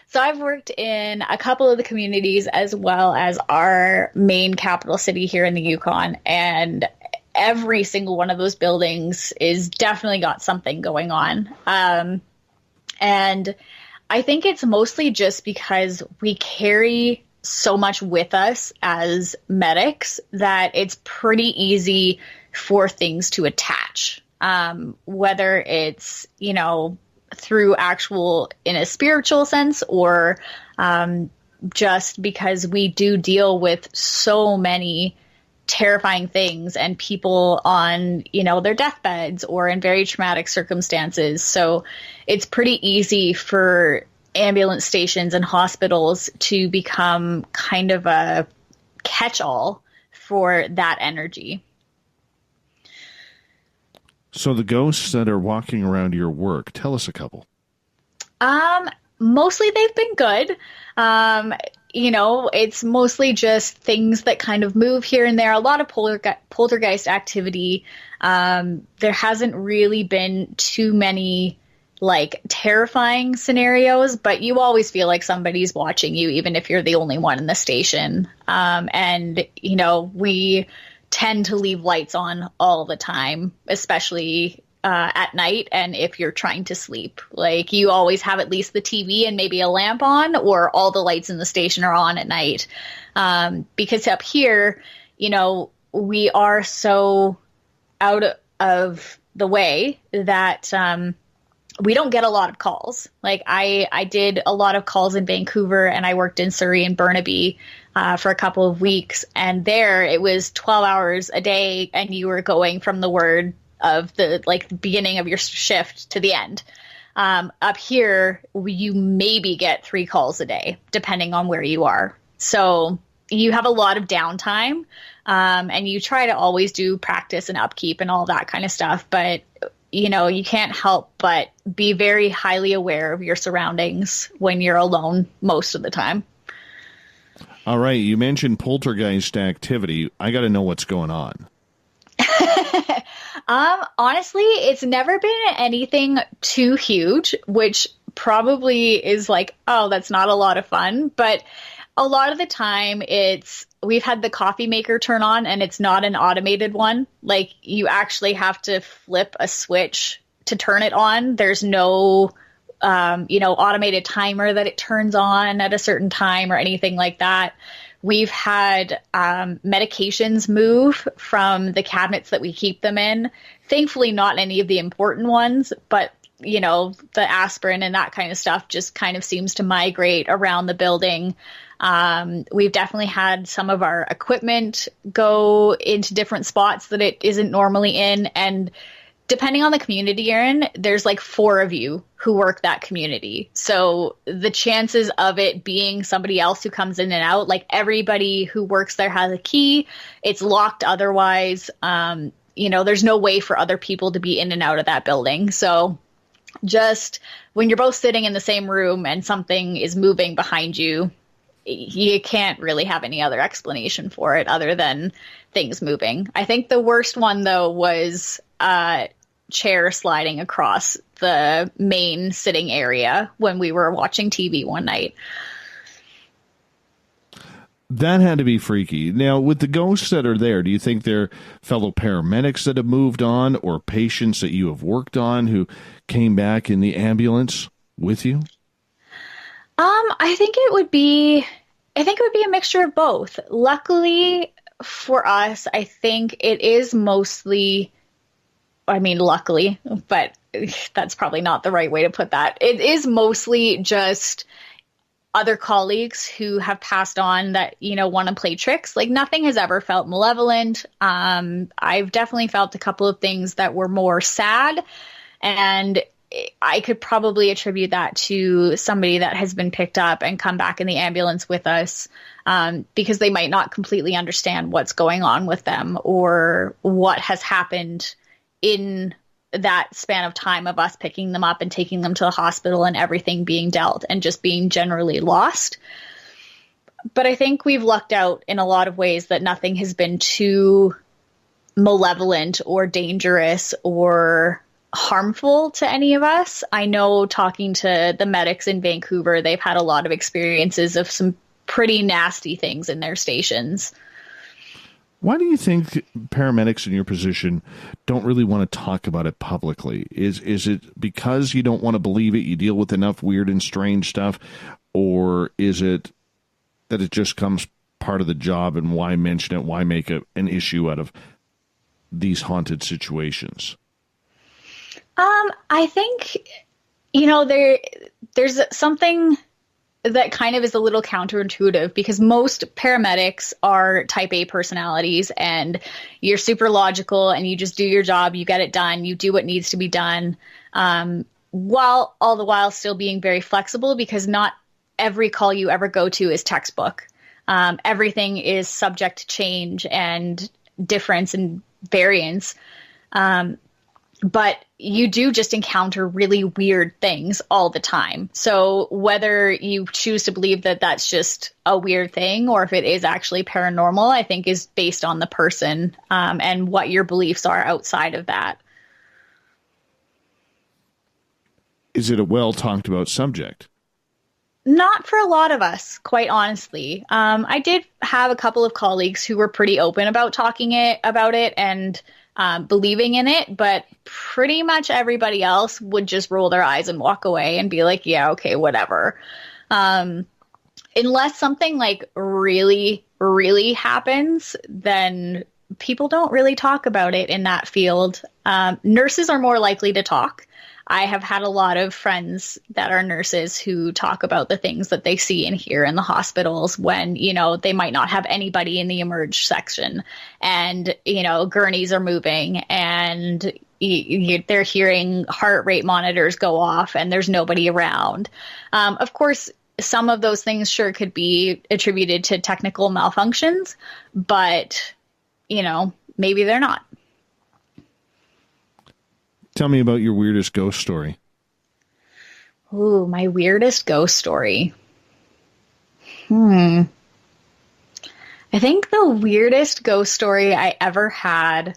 So I've worked in a couple of the communities as well as our main capital city here in the Yukon, and every single one of those buildings is definitely got something going on. And I think it's mostly just because we carry so much with us as medics that it's pretty easy for things to attach, whether it's, through actual in a spiritual sense or just because we do deal with so many terrifying things and people on, their deathbeds or in very traumatic circumstances. So it's pretty easy for ambulance stations and hospitals to become kind of a catch-all for that energy. So the ghosts that are walking around your work, tell us a couple. Mostly they've been good. It's mostly just things that kind of move here and there. A lot of poltergeist activity. There hasn't really been too many terrifying scenarios, but you always feel like somebody's watching you, even if you're the only one in the station. And we tend to leave lights on all the time, especially at night. And if you're trying to sleep, you always have at least the TV and maybe a lamp on, or all the lights in the station are on at night. Because up here, we are so out of the way that we don't get a lot of calls. I did a lot of calls in Vancouver, and I worked in Surrey and Burnaby for a couple of weeks. And there it was 12 hours a day, and you were going from the word of the beginning of your shift to the end. Up here, you maybe get 3 calls a day, depending on where you are. So you have a lot of downtime, and you try to always do practice and upkeep and all that kind of stuff. But, you can't help but be very highly aware of your surroundings when you're alone most of the time. All right. You mentioned poltergeist activity. I got to know what's going on. Honestly, it's never been anything too huge, which probably is oh, that's not a lot of fun. But a lot of the time we've had the coffee maker turn on, and it's not an automated one. You actually have to flip a switch to turn it on. There's no, automated timer that it turns on at a certain time or anything like that. We've had medications move from the cabinets that we keep them in. Thankfully, not any of the important ones, but, the aspirin and that kind of stuff just kind of seems to migrate around the building. We've definitely had some of our equipment go into different spots that it isn't normally in. And depending on the community you're in, there's 4 of you who work that community. So the chances of it being somebody else who comes in and out, everybody who works there has a key. It's locked otherwise. There's no way for other people to be in and out of that building. So just when you're both sitting in the same room and something is moving behind you, you can't really have any other explanation for it other than things moving. I think the worst one, though, was chair sliding across the main sitting area when we were watching TV one night. That had to be freaky. Now, with the ghosts that are there, do you think they're fellow paramedics that have moved on, or patients that you have worked on who came back in the ambulance with you? I think it would be a mixture of both. Luckily for us, I think it is mostly, luckily, but that's probably not the right way to put that. It is mostly just other colleagues who have passed on that, want to play tricks. Nothing has ever felt malevolent. I've definitely felt a couple of things that were more sad, and I could probably attribute that to somebody that has been picked up and come back in the ambulance with us, because they might not completely understand what's going on with them or what has happened in that span of time of us picking them up and taking them to the hospital and everything being dealt and just being generally lost. But I think we've lucked out in a lot of ways that nothing has been too malevolent or dangerous or harmful to any of us. I know, talking to the medics in Vancouver, they've had a lot of experiences of some pretty nasty things in their stations. Why do you think paramedics in your position don't really want to talk about it publicly? Is it because you don't want to believe it, you deal with enough weird and strange stuff, or is it that it just comes part of the job, and why mention it, why make an issue out of these haunted situations? I think, there's something that kind of is a little counterintuitive, because most paramedics are type A personalities, and you're super logical and you just do your job, you get it done, you do what needs to be done, while all the while still being very flexible, because not every call you ever go to is textbook. Everything is subject to change and difference and variance. But you do just encounter really weird things all the time. So whether you choose to believe that that's just a weird thing or if it is actually paranormal, I think is based on the person, and what your beliefs are outside of that. Is it a well talked about subject? Not for a lot of us, quite honestly. I did have a couple of colleagues who were pretty open about talking about it and believing in it, but pretty much everybody else would just roll their eyes and walk away and be like, yeah, okay, whatever. Unless something really, really happens, then people don't really talk about it in that field. Nurses are more likely to talk. I have had a lot of friends that are nurses who talk about the things that they see and hear in the hospitals when, they might not have anybody in the emerge section and, gurneys are moving and, they're hearing heart rate monitors go off and there's nobody around. Of course, some of those things sure could be attributed to technical malfunctions, but, maybe they're not. Tell me about your weirdest ghost story. Ooh, my weirdest ghost story. I think the weirdest ghost story I ever had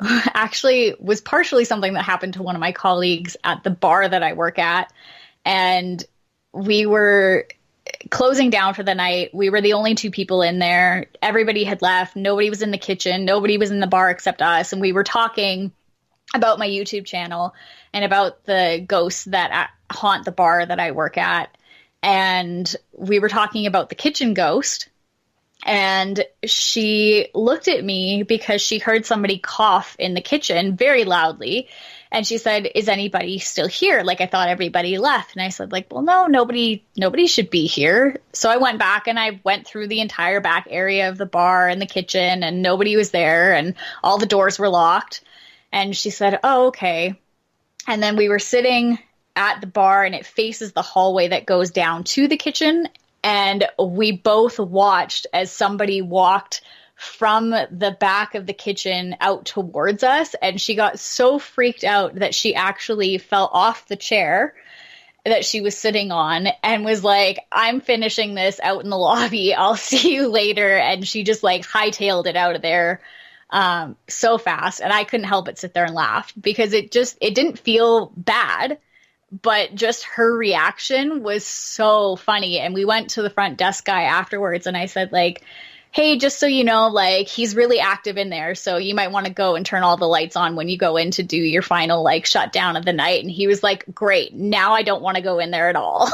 actually was partially something that happened to one of my colleagues at the bar that I work at. And we were closing down for the night. We were the only two people in there. Everybody had left. Nobody was in the kitchen. Nobody was in the bar except us. And we were talking about my YouTube channel and about the ghosts that haunt the bar that I work at. And we were talking about the kitchen ghost. And she looked at me because she heard somebody cough in the kitchen very loudly. And she said, "Is anybody still here? Like, I thought everybody left." And I said, well, no, nobody should be here. So I went back and I went through the entire back area of the bar and the kitchen, and nobody was there and all the doors were locked. And she said, "Oh, okay." And then we were sitting at the bar and it faces the hallway that goes down to the kitchen. And we both watched as somebody walked from the back of the kitchen out towards us. And she got so freaked out that she actually fell off the chair that she was sitting on and was like, "I'm finishing this out in the lobby. I'll see you later." And she just hightailed it out of there so fast. And I couldn't help but sit there and laugh because it didn't feel bad. But just her reaction was so funny. And we went to the front desk guy afterwards and I said, "Hey, just so you know, he's really active in there. So you might want to go and turn all the lights on when you go in to do your final shutdown of the night." And he was like, "Great. Now I don't want to go in there at all."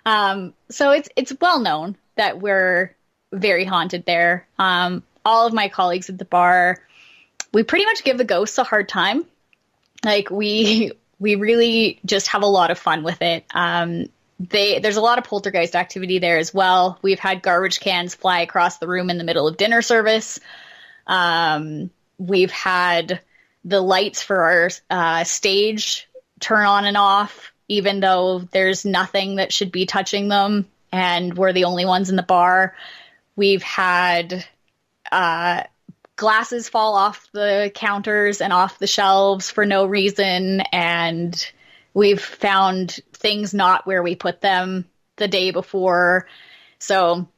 So it's well known that we're very haunted there. All of my colleagues at the bar, we pretty much give the ghosts a hard time. We really just have a lot of fun with it. There's a lot of poltergeist activity there as well. We've had garbage cans fly across the room in the middle of dinner service. We've had the lights for our stage turn on and off, even though there's nothing that should be touching them, and we're the only ones in the bar. We've had glasses fall off the counters and off the shelves for no reason, and we've found things not where we put them the day before. So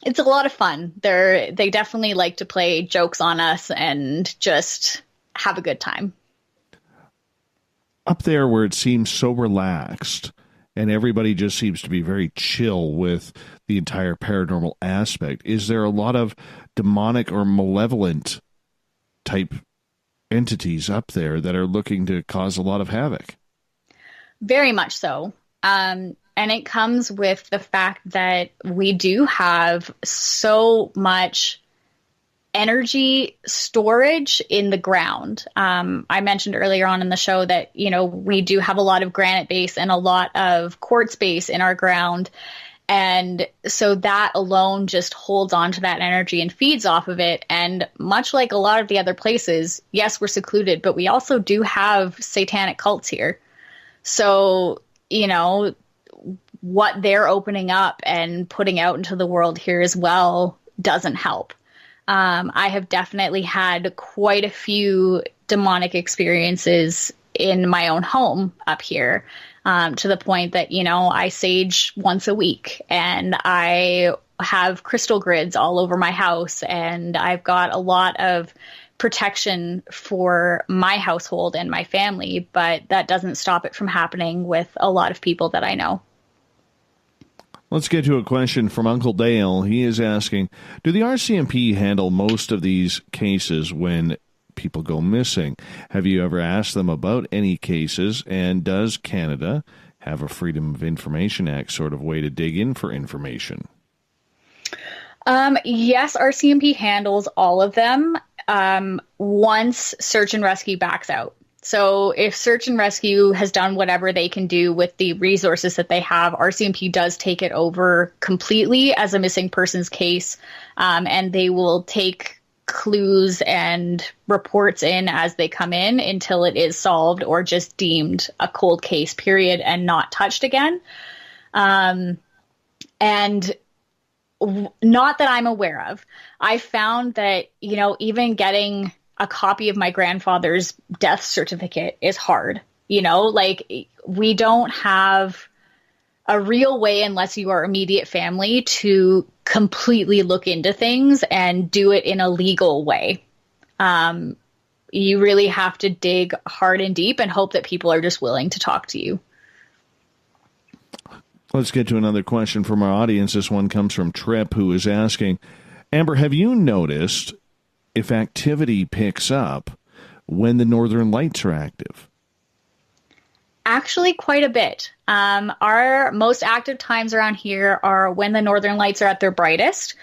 it's a lot of fun. They definitely like to play jokes on us and just have a good time. Up there where it seems so relaxed and everybody just seems to be very chill with the entire paranormal aspect, is there a lot of demonic or malevolent type entities up there that are looking to cause a lot of havoc? Very much so. And it comes with the fact that we do have so much energy storage in the ground. I mentioned earlier on in the show that, we do have a lot of granite base and a lot of quartz base in our ground. And so that alone just holds on to that energy and feeds off of it. And much like a lot of the other places, yes, we're secluded, but we also do have satanic cults here. So, what they're opening up and putting out into the world here as well doesn't help. I have definitely had quite a few demonic experiences in my own home up here, to the point that, I sage once a week and I have crystal grids all over my house, and I've got a lot of protection for my household and my family, but that doesn't stop it from happening with a lot of people that I know. Let's get to a question from Uncle Dale. He is asking, do the RCMP handle most of these cases when people go missing? Have you ever asked them about any cases? And does Canada have a Freedom of Information Act sort of way to dig in for information? Yes, RCMP handles all of them once search and rescue backs out. So if search and rescue has done whatever they can do with the resources that they have, RCMP does take it over completely as a missing persons case, and they will take clues and reports in as they come in until it is solved or just deemed a cold case, period, and not touched again. And not that I'm aware of. I found that, you know, even getting a copy of my grandfather's death certificate is hard. You know, like, we don't have a real way, unless you are immediate family, to completely look into things and do it in a legal way. You really have to dig hard and deep and hope that people are just willing to talk to you. Let's get to another question from our audience. This one comes from Trip, who is asking, Amber, have you noticed if activity picks up when the northern lights are active? Actually, quite a bit. Our most active times around here are when the northern lights are at their brightest,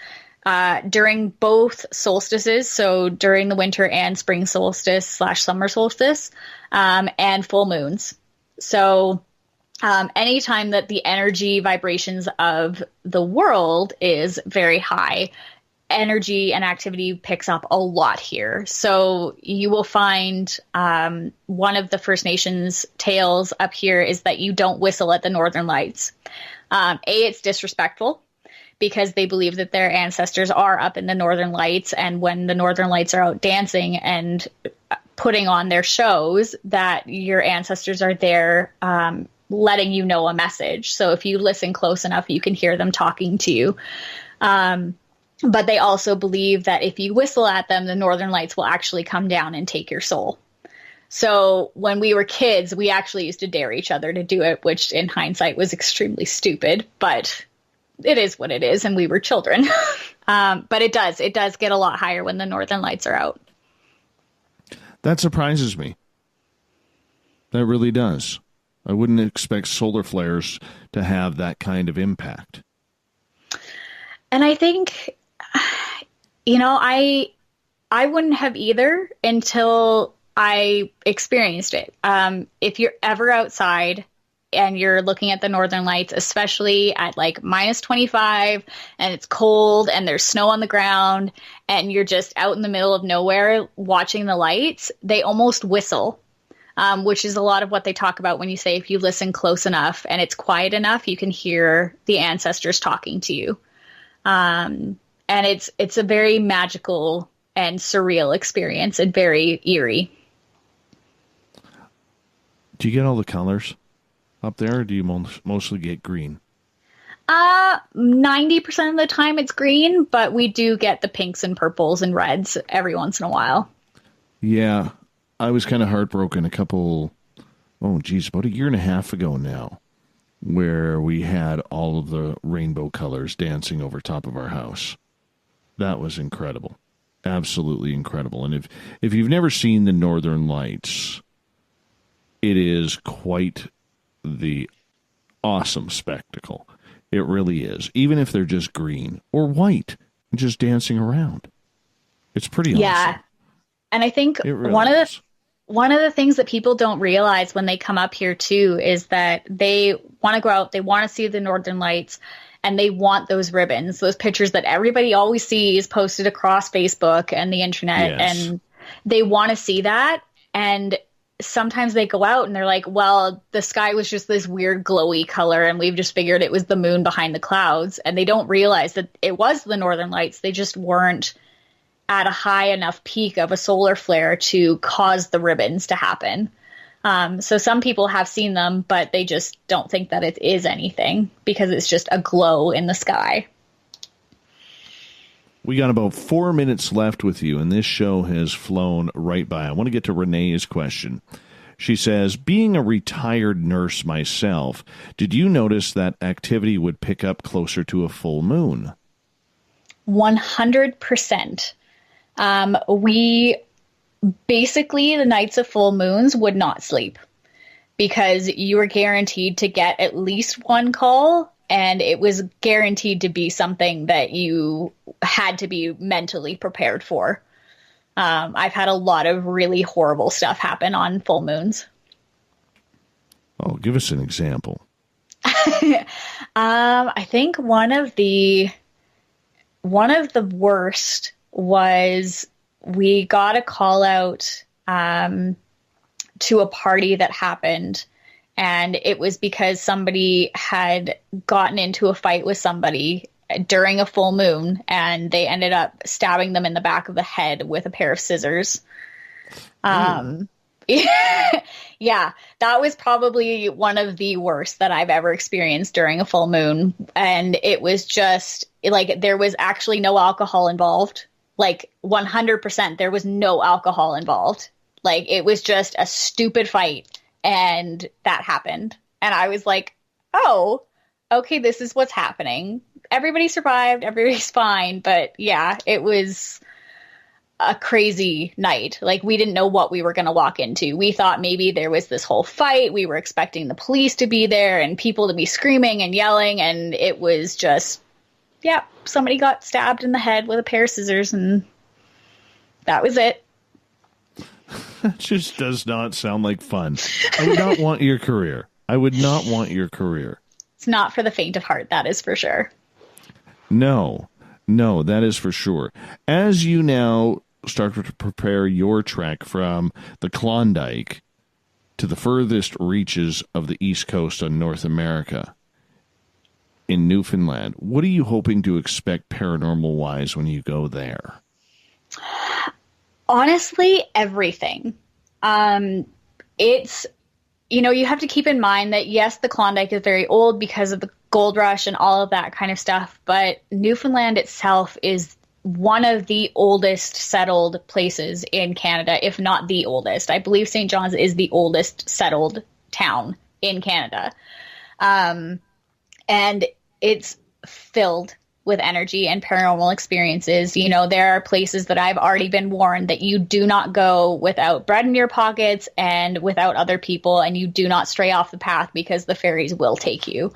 during both solstices, so during the winter and spring solstice / summer solstice, and full moons. So anytime that the energy vibrations of the world is very high, energy and activity picks up a lot here. So you will find one of the First Nations tales up here is that you don't whistle at the northern lights. It's disrespectful because they believe that their ancestors are up in the northern lights, and when the northern lights are out dancing and putting on their shows, that your ancestors are there letting you know a message. So if you listen close enough, you can hear them talking to you. But they also believe that if you whistle at them, the northern lights will actually come down and take your soul. So when we were kids, we actually used to dare each other to do it, which in hindsight was extremely stupid, but it is what it is, and we were children. But it does get a lot higher when the northern lights are out. That surprises me. That really does. I wouldn't expect solar flares to have that kind of impact. And I think, you know, I wouldn't have either until I experienced it. If you're ever outside and you're looking at the northern lights, especially at like minus 25 and it's cold and there's snow on the ground and you're just out in the middle of nowhere watching the lights, they almost whistle. Which is a lot of what they talk about when you say if you listen close enough and it's quiet enough, you can hear the ancestors talking to you. And it's a very magical and surreal experience and very eerie. Do you get all the colors up there, or do you mostly get green? 90% of the time it's green, but we do get the pinks and purples and reds every once in a while. Yeah. I was kind of heartbroken about a year and a half ago now, where we had all of the rainbow colors dancing over top of our house. That was incredible. Absolutely incredible. And if you've never seen the Northern Lights, it is quite the awesome spectacle. It really is. Even if they're just green or white and just dancing around. It's pretty awesome. Yeah. And I think really one of the things that people don't realize when they come up here too is that they want to go out, they want to see the Northern Lights, and they want those ribbons, those pictures that everybody always sees posted across Facebook and the internet. Yes. And they want to see that. And sometimes they go out and they're like, well, the sky was just this weird glowy color and we've just figured it was the moon behind the clouds. And they don't realize that it was the Northern Lights. They just weren't at a high enough peak of a solar flare to cause the ribbons to happen. So some people have seen them, but they just don't think that it is anything because it's just a glow in the sky. We got about 4 minutes left with you, and this show has flown right by. I want to get to Renee's question. She says, being a retired nurse myself, did you notice that activity would pick up closer to a full moon? 100%. We basically, the nights of full moons, would not sleep because you were guaranteed to get at least one call, and it was guaranteed to be something that you had to be mentally prepared for. I've had a lot of really horrible stuff happen on full moons. Oh, give us an example. I think one of the worst was we got a call out to a party that happened, and it was because somebody had gotten into a fight with somebody during a full moon, and they ended up stabbing them in the back of the head with a pair of scissors. Yeah, that was probably one of the worst that I've ever experienced during a full moon. And it was just like, there was actually no alcohol involved. Like 100%, there was no alcohol involved. Like, it was just a stupid fight, and that happened. And I was like, oh, okay, this is what's happening. Everybody survived, everybody's fine. But yeah, it was a crazy night. Like, we didn't know what we were going to walk into. We thought maybe there was this whole fight. We were expecting the police to be there and people to be screaming and yelling. And it was just, yeah, somebody got stabbed in the head with a pair of scissors, and that was it. That just does not sound like fun. I would not want your career. I would not want your career. It's not for the faint of heart, that is for sure. No, that is for sure. As you now start to prepare your trek from the Klondike to the furthest reaches of the East Coast on North America, in Newfoundland, what are you hoping to expect paranormal-wise when you go there? Honestly, everything. It's, you have to keep in mind that, yes, the Klondike is very old because of the gold rush and all of that kind of stuff, but Newfoundland itself is one of the oldest settled places in Canada, if not the oldest. I believe St. John's is the oldest settled town in Canada. And it's filled with energy and paranormal experiences. There are places that I've already been warned that you do not go without bread in your pockets and without other people, and you do not stray off the path because the fairies will take you.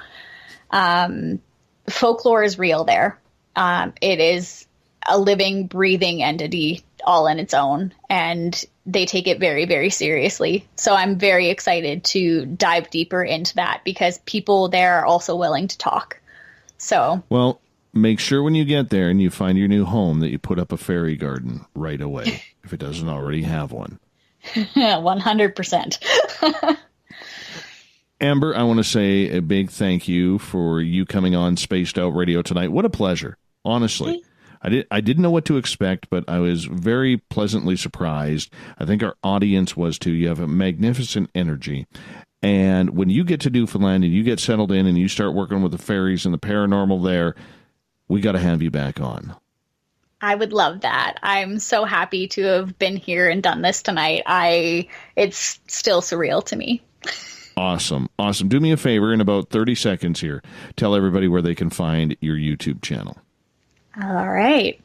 Folklore is real there. It is a living, breathing entity all in its own, and they take it very, very seriously. So I'm very excited to dive deeper into that because people there are also willing to talk. So, well, make sure when you get there and you find your new home that you put up a fairy garden right away, if it doesn't already have one. 100%. Amber, I want to say a big thank you for you coming on Spaced Out Radio tonight. What a pleasure, honestly. I didn't know what to expect, but I was very pleasantly surprised. I think our audience was too. You have a magnificent energy. And when you get to Newfoundland and you get settled in and you start working with the fairies and the paranormal there, we got to have you back on. I would love that. I'm so happy to have been here and done this tonight. It's still surreal to me. Awesome. Do me a favor in about 30 seconds here. Tell everybody where they can find your YouTube channel. All right.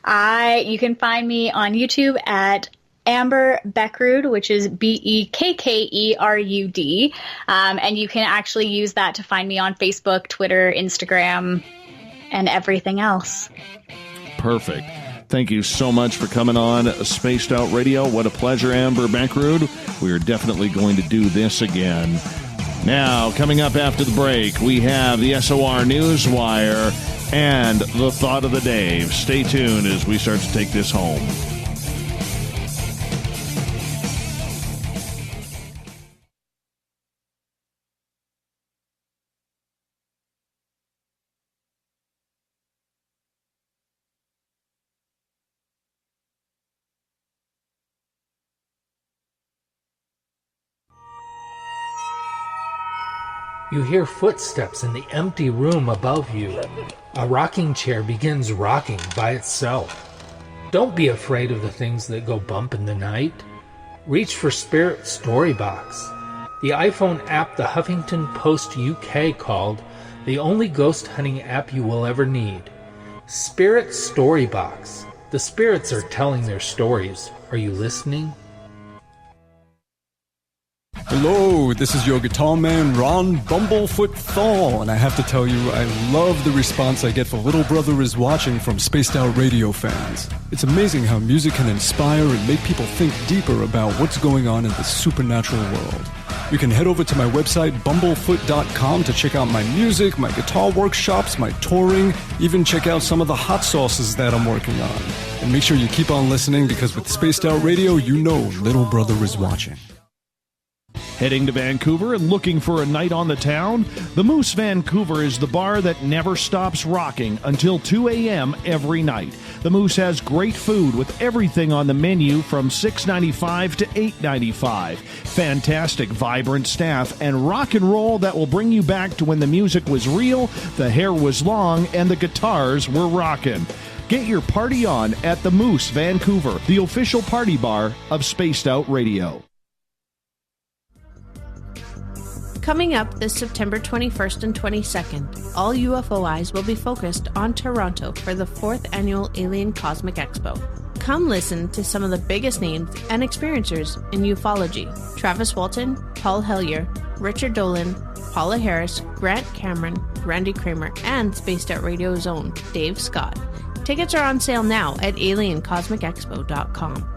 You can find me on YouTube at Amber Bekkerud, which is Bekkerud. And you can actually use that to find me on Facebook, Twitter, Instagram, and everything else. Perfect. Thank you so much for coming on Spaced Out Radio. What a pleasure, Amber Bekkerud. We are definitely going to do this again. Now, coming up after the break, we have the SOR Newswire and the Thought of the Day. Stay tuned as we start to take this home. You hear footsteps in the empty room above you. A rocking chair begins rocking by itself. Don't be afraid of the things that go bump in the night. Reach for Spirit Storybox, the iPhone app the Huffington Post UK called the only ghost hunting app you will ever need. Spirit Storybox. The spirits are telling their stories. Are you listening? Hello, this is your guitar man, Ron Bumblefoot Thal, and I have to tell you, I love the response I get for Little Brother is Watching from Spaced Out Radio fans. It's amazing how music can inspire and make people think deeper about what's going on in the supernatural world. You can head over to my website, BUMBLEFOOT.com, to check out my music, my guitar workshops, my touring, even check out some of the hot sauces that I'm working on. And And make sure you keep on listening because with Spaced Out Radio, you know little brother is watching. Heading to Vancouver and looking for a night on the town? The Moose Vancouver is the bar that never stops rocking until 2 a.m. every night. The Moose has great food with everything on the menu from $6.95 to $8.95. Fantastic, vibrant staff and rock and roll that will bring you back to when the music was real, the hair was long, and the guitars were rocking. Get your party on at the Moose Vancouver, the official party bar of Spaced Out Radio. Coming up this September 21st and 22nd, all UFO eyes will be focused on Toronto for the 4th Annual Alien Cosmic Expo. Come listen to some of the biggest names and experiencers in ufology. Travis Walton, Paul Hellyer, Richard Dolan, Paula Harris, Grant Cameron, Randy Kramer, and Spaced Out Radio's own Dave Scott. Tickets are on sale now at aliencosmicexpo.com.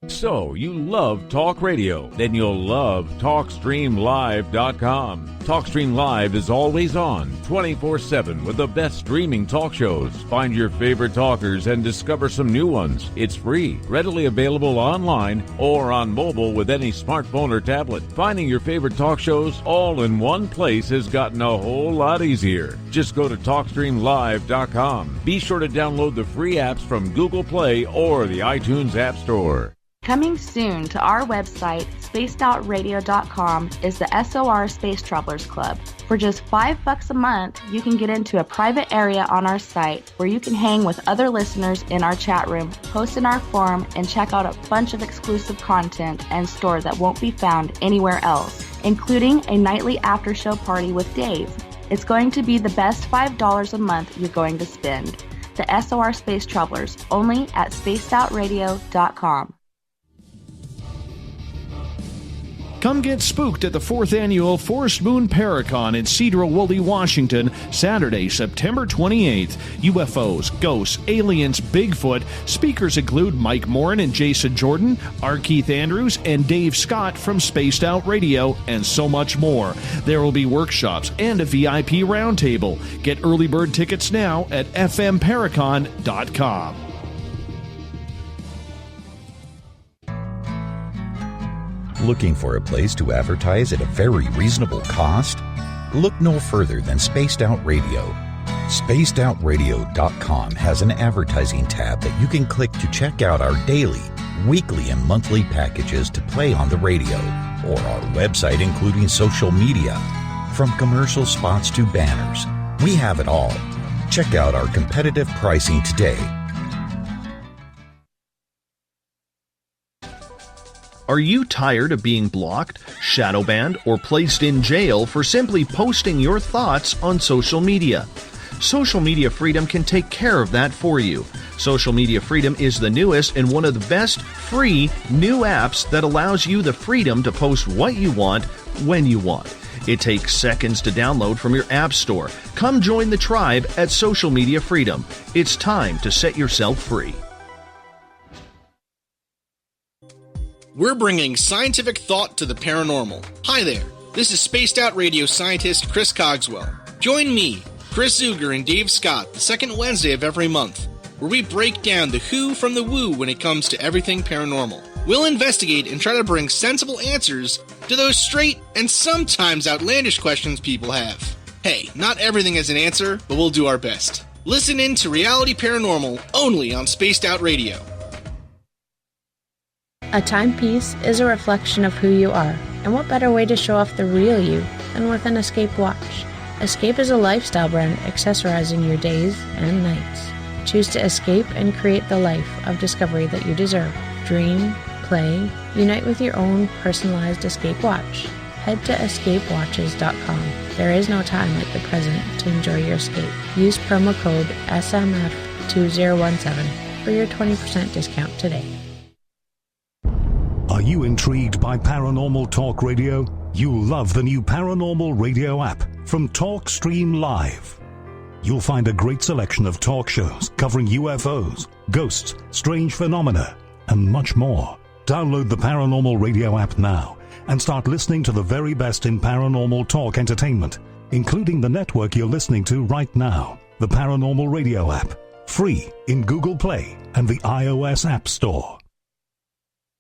So, you love talk radio? Then you'll love TalkStreamLive.com. TalkStream Live is always on, 24/7 with the best streaming talk shows. Find your favorite talkers and discover some new ones. It's free, readily available online or on mobile with any smartphone or tablet. Finding your favorite talk shows all in one place has gotten a whole lot easier. Just go to TalkStreamLive.com. Be sure to download the free apps from Google Play or the iTunes App Store. Coming soon to our website, spacedoutradio.com, is the SOR Space Travelers Club. For just $5 a month, you can get into a private area on our site where you can hang with other listeners in our chat room, post in our forum, and check out a bunch of exclusive content and store that won't be found anywhere else, including a nightly after-show party with Dave. It's going to be the best $5 a month you're going to spend. The SOR Space Travelers, only at spacedoutradio.com. Come get spooked at the 4th Annual Forest Moon Paracon in Cedar-Woolley, Washington, Saturday, September 28th. UFOs, ghosts, aliens, Bigfoot. Speakers include Mike Morin and Jason Jordan, R. Keith Andrews, and Dave Scott from Spaced Out Radio, and so much more. There will be workshops and a VIP roundtable. Get early bird tickets now at fmparacon.com. Looking for a place to advertise at a very reasonable cost? Look no further than Spaced Out Radio. SpacedOutRadio.com has an advertising tab that you can click to check out our daily, weekly, and monthly packages to play on the radio, or our website including social media. From commercial spots to banners, we have it all. Check out our competitive pricing today. Are you tired of being blocked, shadow banned, or placed in jail for simply posting your thoughts on social media? Social Media Freedom can take care of that for you. Social Media Freedom is the newest and one of the best free new apps that allows you the freedom to post what you want, when you want. It takes seconds to download from your app store. Come join the tribe at Social Media Freedom. It's time to set yourself free. We're bringing scientific thought to the paranormal. Hi there, this is Spaced Out Radio scientist Chris Cogswell. Join me, Chris Zuger, and Dave Scott the second Wednesday of every month, where we break down the who from the woo when it comes to everything paranormal. We'll investigate and try to bring sensible answers to those straight and sometimes outlandish questions people have. Hey, not everything has an answer, but we'll do our best. Listen in to Reality Paranormal only on Spaced Out Radio. A timepiece is a reflection of who you are, and what better way to show off the real you than with an Escape watch? Escape is a lifestyle brand accessorizing your days and nights. Choose to escape and create the life of discovery that you deserve. Dream, play, unite with your own personalized Escape watch. Head to escapewatches.com. There is no time like the present to enjoy your escape. Use promo code SMF2017 for your 20% discount today. Are you intrigued by Paranormal Talk Radio? You'll love the new Paranormal Radio app from TalkStream Live. You'll find a great selection of talk shows covering UFOs, ghosts, strange phenomena, and much more. Download the Paranormal Radio app now and start listening to the very best in paranormal talk entertainment, including the network you're listening to right now. the Paranormal Radio app, free in Google Play and the iOS App Store.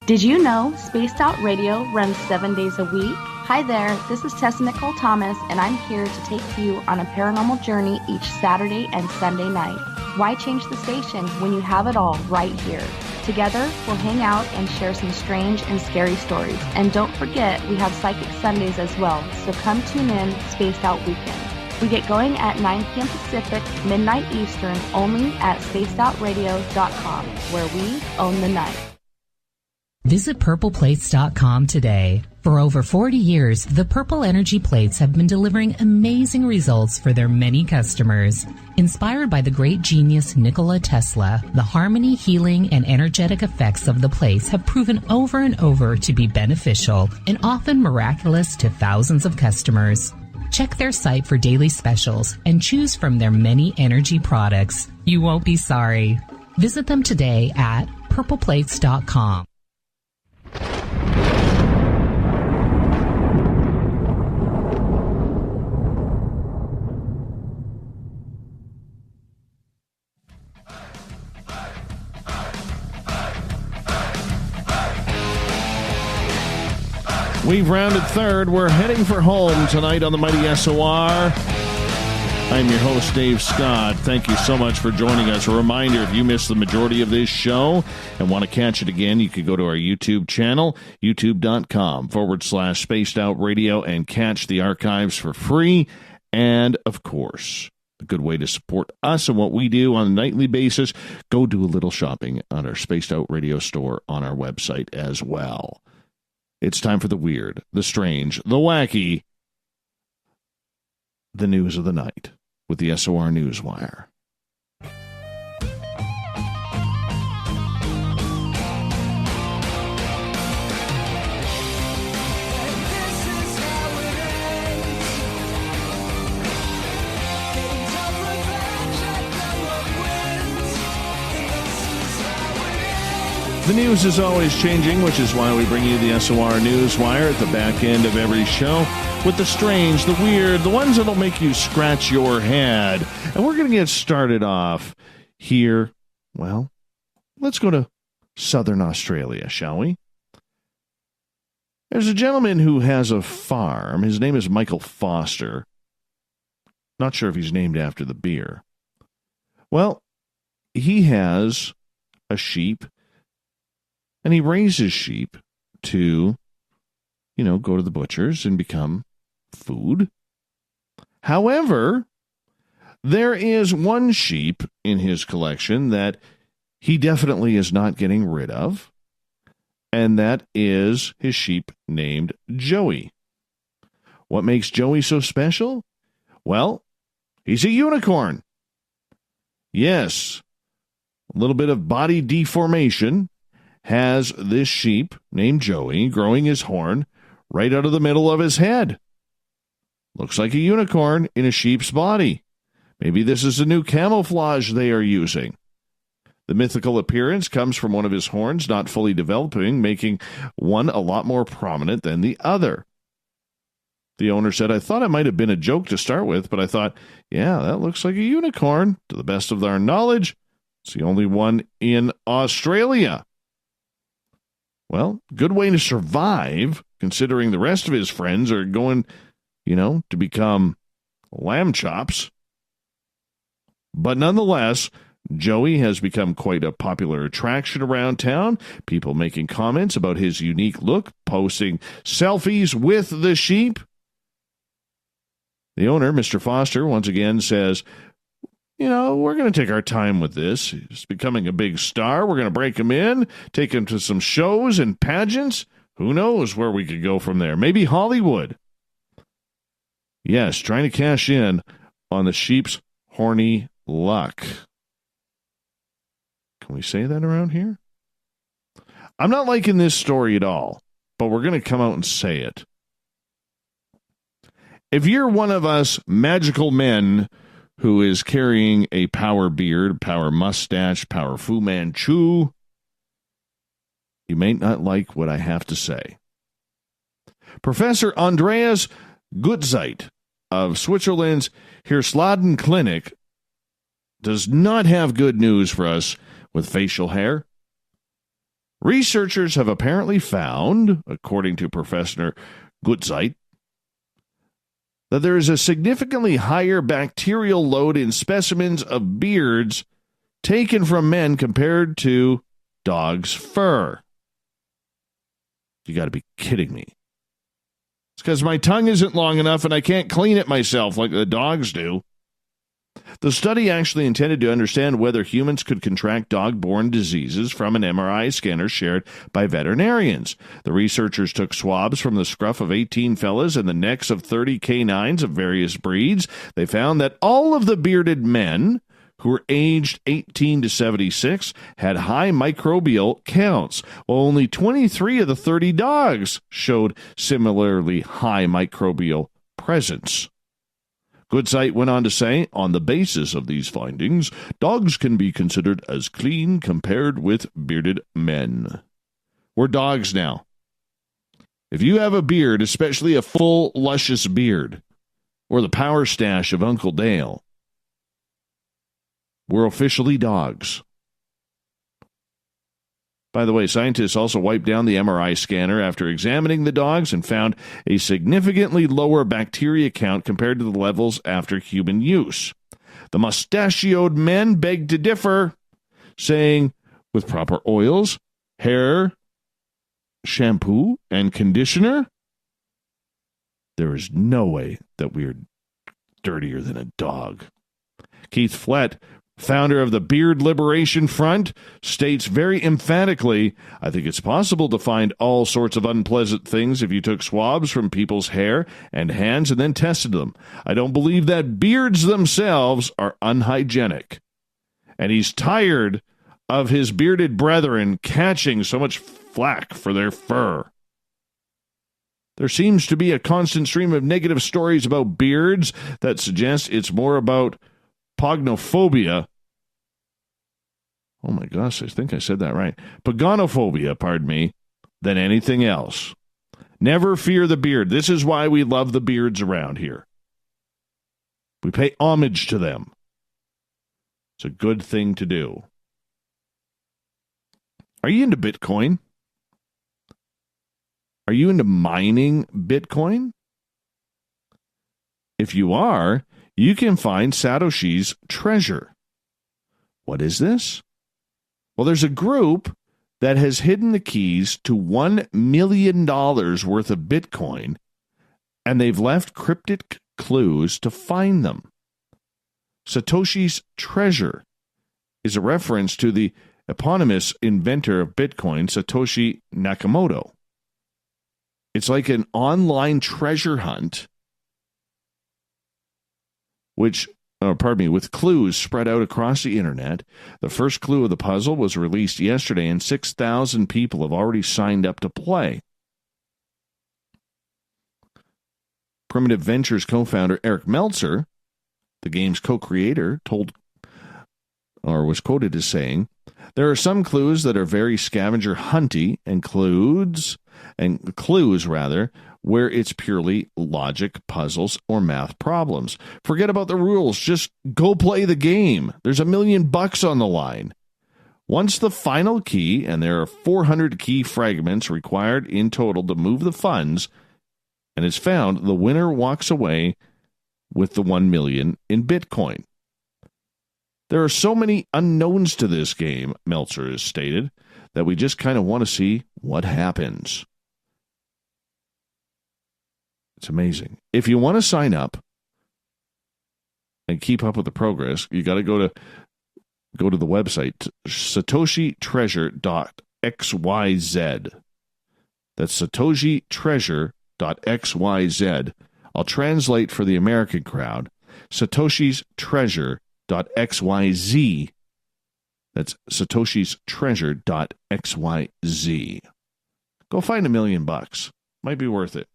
Did you know Spaced Out Radio runs 7 days a week? Hi there, this is Tessa Nicole Thomas, and I'm here to take you on a paranormal journey each Saturday and Sunday night. Why change the station when you have it all right here? Together, we'll hang out and share some strange and scary stories. And don't forget, we have Psychic Sundays as well, so come tune in Spaced Out Weekend. We get going at 9 p.m. Pacific, midnight Eastern, only at spacedoutradio.com, where we own the night. Visit purpleplates.com today. For over 40 years, the Purple Energy Plates have been delivering amazing results for their many customers. Inspired by the great genius Nikola Tesla, the harmony, healing, and energetic effects of the plates have proven over and over to be beneficial and often miraculous to thousands of customers. Check their site for daily specials and choose from their many energy products. You won't be sorry. Visit them today at purpleplates.com. We've rounded third. We're heading for home tonight on the Mighty SOR. I'm your host, Dave Scott. Thank you so much for joining us. A reminder, if you missed the majority of this show and want to catch it again, you could go to our YouTube channel, youtube.com/Spaced Out Radio, and catch the archives for free. And, of course, a good way to support us and what we do on a nightly basis, go do a little shopping on our Spaced Out Radio store on our website as well. It's time for the weird, the strange, the wacky, the news of the night with the SOR Newswire. The news is always changing, which is why we bring you the SOR Newswire at the back end of every show with the strange, the weird, the ones that'll make you scratch your head. And we're going to get started off here. Well, let's go to southern Australia, shall we? There's a gentleman who has a farm. His name is Michael Foster. Not sure if he's named after the beer. Well, he has a sheep. And he raises sheep to, go to the butchers and become food. However, there is one sheep in his collection that he definitely is not getting rid of, and that is his sheep named Joey. What makes Joey so special? Well, he's a unicorn. Yes, a little bit of body deformation has this sheep named Joey growing his horn right out of the middle of his head. Looks like a unicorn in a sheep's body. Maybe this is a new camouflage they are using. The mythical appearance comes from one of his horns not fully developing, making one a lot more prominent than the other. The owner said, "I thought it might have been a joke to start with, but I thought, yeah, that looks like a unicorn. To the best of our knowledge, it's the only one in Australia." Well, good way to survive, considering the rest of his friends are going, to become lamb chops. But nonetheless, Joey has become quite a popular attraction around town. People making comments about his unique look, posting selfies with the sheep. The owner, Mr. Foster, once again says, we're going to take our time with this. He's becoming a big star. We're going to break him in, take him to some shows and pageants. Who knows where we could go from there? Maybe Hollywood. Yes, trying to cash in on the sheep's horny luck. Can we say that around here? I'm not liking this story at all, but we're going to come out and say it. If you're one of us magical men who is carrying a power beard, power mustache, power Fu Manchu, you may not like what I have to say. Professor Andreas Gutzeit of Switzerland's Hirslanden Clinic does not have good news for us with facial hair. Researchers have apparently found, according to Professor Gutzeit, that there is a significantly higher bacterial load in specimens of beards taken from men compared to dogs' fur. You got to be kidding me. It's because my tongue isn't long enough and I can't clean it myself like the dogs do. The study actually intended to understand whether humans could contract dog-borne diseases from an MRI scanner shared by veterinarians. The researchers took swabs from the scruff of 18 fellas and the necks of 30 canines of various breeds. They found that all of the bearded men who were aged 18 to 76 had high microbial counts, while only 23 of the 30 dogs showed similarly high microbial presence. Gutzeit went on to say, on the basis of these findings, dogs can be considered as clean compared with bearded men. We're dogs now. If you have a beard, especially a full, luscious beard, or the power stash of Uncle Dale, we're officially dogs. By the way, scientists also wiped down the MRI scanner after examining the dogs and found a significantly lower bacteria count compared to the levels after human use. The mustachioed men begged to differ, saying, with proper oils, hair, shampoo, and conditioner, there is no way that we're dirtier than a dog. Keith Flett, founder of the Beard Liberation Front, states very emphatically, I think it's possible to find all sorts of unpleasant things if you took swabs from people's hair and hands and then tested them. I don't believe that beards themselves are unhygienic. And he's tired of his bearded brethren catching so much flack for their fur. There seems to be a constant stream of negative stories about beards that suggest it's more about pognophobia. Oh my gosh, I think I said that right. Paganophobia, pardon me, than anything else. Never fear the beard. This is why we love the beards around here. We pay homage to them. It's a good thing to do. Are you into Bitcoin? Are you into mining Bitcoin? If you are, you can find Satoshi's treasure. What is this? Well, there's a group that has hidden the keys to $1 million worth of Bitcoin, and they've left cryptic clues to find them. Satoshi's treasure is a reference to the eponymous inventor of Bitcoin, Satoshi Nakamoto. It's like an online treasure hunt, with clues spread out across the internet. The first clue of the puzzle was released yesterday, and 6,000 people have already signed up to play. Primitive Ventures co-founder Eric Meltzer, the game's co-creator, was quoted as saying, "There are some clues that are very scavenger hunty and clues where it's purely logic, puzzles, or math problems. Forget about the rules. Just go play the game. There's $1 million on the line. Once the final key, and there are 400 key fragments required in total to move the funds, and is found, the winner walks away with the $1 million in Bitcoin." There are so many unknowns to this game, Meltzer has stated, that we just kind of want to see what happens. It's amazing. If you want to sign up and keep up with the progress, you got to go to the website satoshitreasure.xyz. That's satoshitreasure.xyz. I'll translate for the American crowd. Satoshi's treasure.xyz. That's Satoshi's treasure.xyz. Go find $1 million. Might be worth it.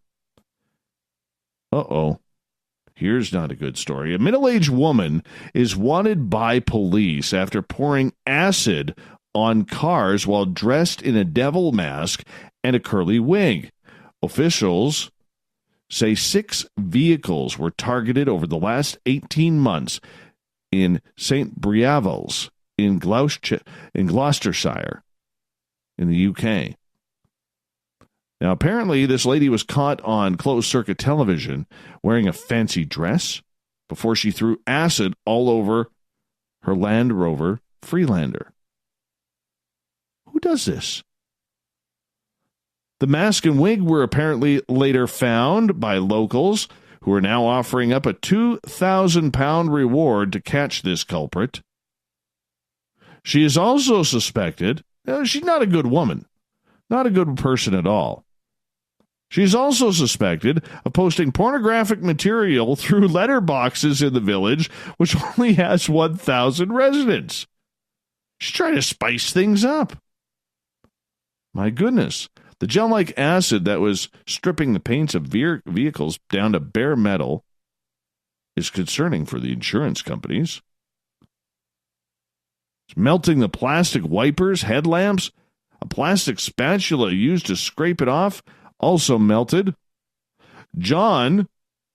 Uh-oh. Here's not a good story. A middle-aged woman is wanted by police after pouring acid on cars while dressed in a devil mask and a curly wig. Officials say 6 vehicles were targeted over the last 18 months in St. Briavels in Gloucestershire in the UK. Now, apparently, this lady was caught on closed-circuit television wearing a fancy dress before she threw acid all over her Land Rover Freelander. Who does this? The mask and wig were apparently later found by locals who are now offering up a £2,000 reward to catch this culprit. She is also suspected, she's not a good woman, not a good person at all. She's also suspected of posting pornographic material through letterboxes in the village, which only has 1,000 residents. She's trying to spice things up. My goodness. The gel-like acid that was stripping the paints of vehicles down to bare metal is concerning for the insurance companies. It's melting the plastic wipers, headlamps, a plastic spatula used to scrape it off, also melted. John,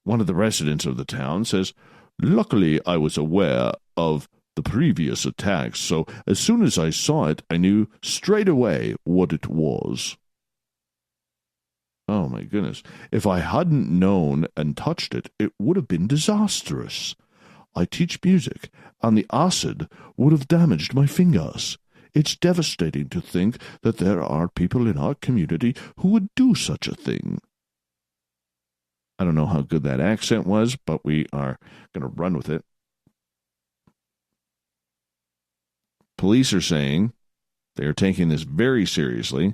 one of the residents of the town, says, "Luckily, I was aware of the previous attacks, so as soon as I saw it, I knew straight away what it was." Oh, my goodness. If I hadn't known and touched it, it would have been disastrous. I teach music, and the acid would have damaged my fingers. It's devastating to think that there are people in our community who would do such a thing. I don't know how good that accent was, but we are going to run with it. Police are saying they are taking this very seriously,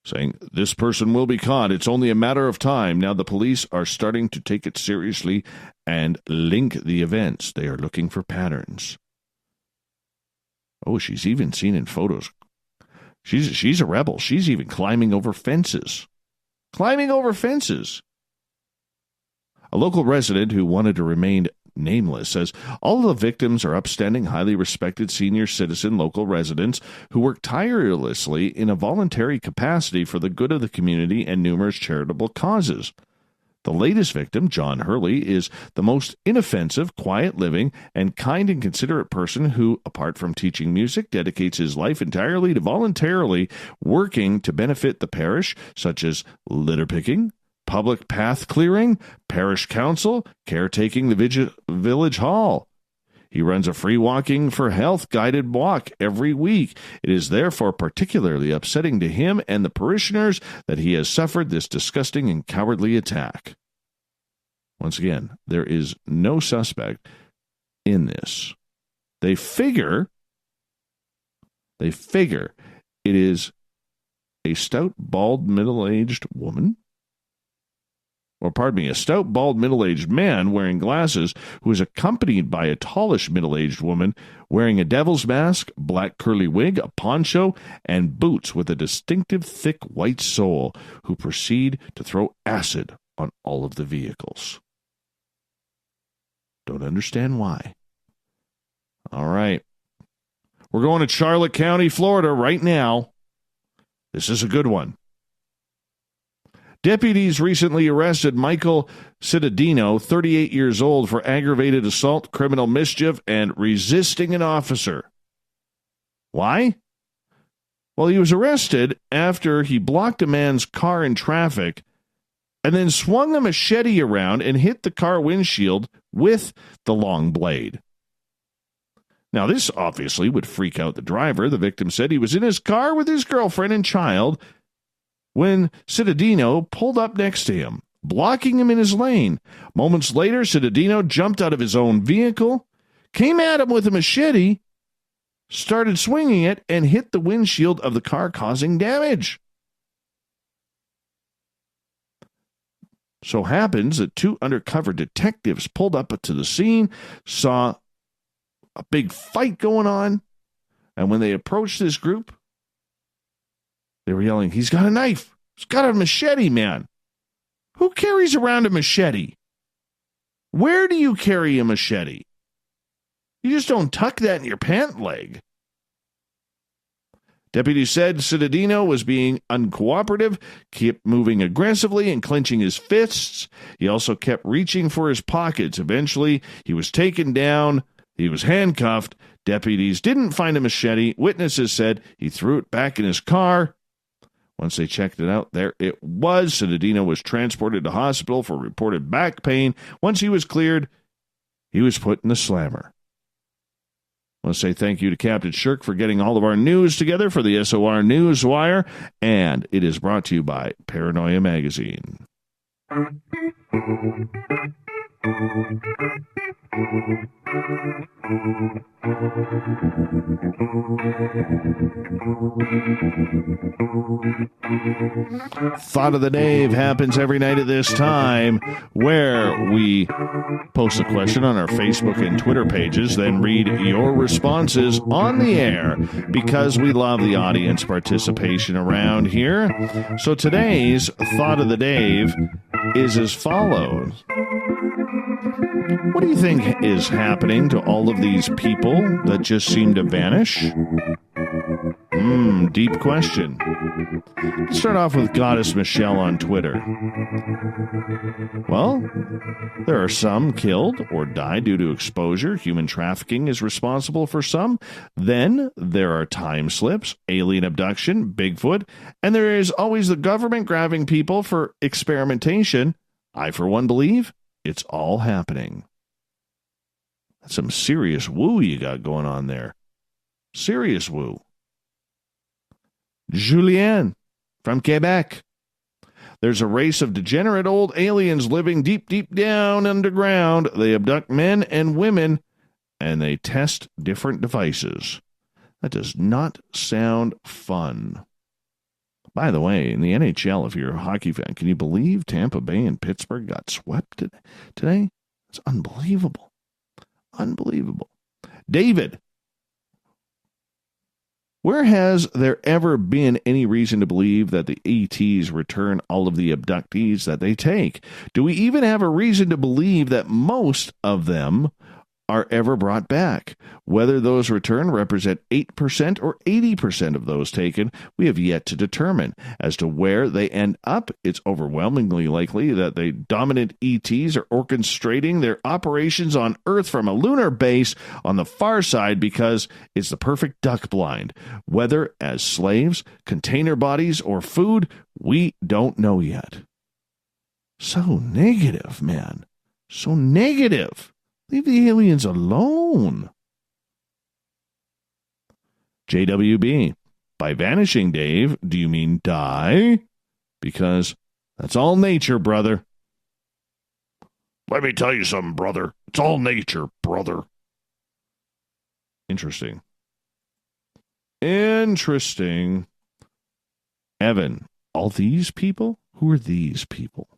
saying this person will be caught. It's only a matter of time. Now the police are starting to take it seriously and link the events. They are looking for patterns. Oh, she's even seen in photos. She's a rebel. She's even climbing over fences. Climbing over fences. A local resident who wanted to remain nameless says all the victims are upstanding, highly respected senior citizen local residents who work tirelessly in a voluntary capacity for the good of the community and numerous charitable causes. The latest victim, John Hurley, is the most inoffensive, quiet living, and kind and considerate person who, apart from teaching music, dedicates his life entirely to voluntarily working to benefit the parish, such as litter picking, public path clearing, parish council, caretaking the village hall. He runs a free Walking for Health guided walk every week. It is therefore particularly upsetting to him and the parishioners that he has suffered this disgusting and cowardly attack. Once again, there is no suspect in this. They figure it is a stout, bald, middle-aged woman. A stout, bald, middle-aged man wearing glasses who is accompanied by a tallish, middle-aged woman wearing a devil's mask, black curly wig, a poncho, and boots with a distinctive thick white sole, who proceed to throw acid on all of the vehicles. Don't understand why. All right. We're going to Charlotte County, Florida right now. This is a good one. Deputies recently arrested Michael Cittadino, 38 years old, for aggravated assault, criminal mischief, and resisting an officer. Why? Well, he was arrested after he blocked a man's car in traffic and then swung a machete around and hit the car windshield with the long blade. Now, this obviously would freak out the driver. The victim said he was in his car with his girlfriend and child when Cittadino pulled up next to him, blocking him in his lane. Moments later, Cittadino jumped out of his own vehicle, came at him with a machete, started swinging it, and hit the windshield of the car, causing damage. So happens that two undercover detectives pulled up to the scene, saw a big fight going on, and when they approached this group, they were yelling, "He's got a knife. He's got a machete, man." Who carries around a machete? Where do you carry a machete? You just don't tuck that in your pant leg. Deputies said Citadino was being uncooperative, kept moving aggressively and clenching his fists. He also kept reaching for his pockets. Eventually, he was taken down. He was handcuffed. Deputies didn't find a machete. Witnesses said he threw it back in his car. Once they checked it out, there it was. Citadino was transported to hospital for reported back pain. Once he was cleared, he was put in the slammer. I want to say thank you to Captain Shirk for getting all of our news together for the SOR Newswire, and it is brought to you by Paranoia Magazine. Thought of the Dave happens every night at this time, where we post a question on our Facebook and Twitter pages, then read your responses on the air, because we love the audience participation around here. So today's Thought of the Dave is as follows. What do you think is happening to all of these people that just seem to vanish? Deep question. Let's start off with Goddess Michelle on Twitter. Well, there are some killed or died due to exposure. Human trafficking is responsible for some. Then there are time slips, alien abduction, Bigfoot, and there is always the government grabbing people for experimentation. I, for one, believe it's all happening. That's some serious woo you got going on there. Serious woo. Julien from Quebec. There's a race of degenerate old aliens living deep, deep down underground. They abduct men and women, and they test different devices. That does not sound fun. By the way, in the NHL, if you're a hockey fan, can you believe Tampa Bay and Pittsburgh got swept today? It's unbelievable. Unbelievable. David, where has there ever been any reason to believe that the ETs return all of the abductees that they take? Do we even have a reason to believe that most of them are ever brought back? Whether those return represent 8% or 80% of those taken, we have yet to determine. As to where they end up, it's overwhelmingly likely that the dominant ETs are orchestrating their operations on Earth from a lunar base on the far side, because it's the perfect duck blind. Whether as slaves, container bodies, or food, we don't know yet. So negative, man. So negative. Leave the aliens alone. JWB, by vanishing, Dave, do you mean die? Because that's all nature, brother. Let me tell you something, brother. It's all nature, brother. Interesting. Interesting. Evan, all these people? Who are these people?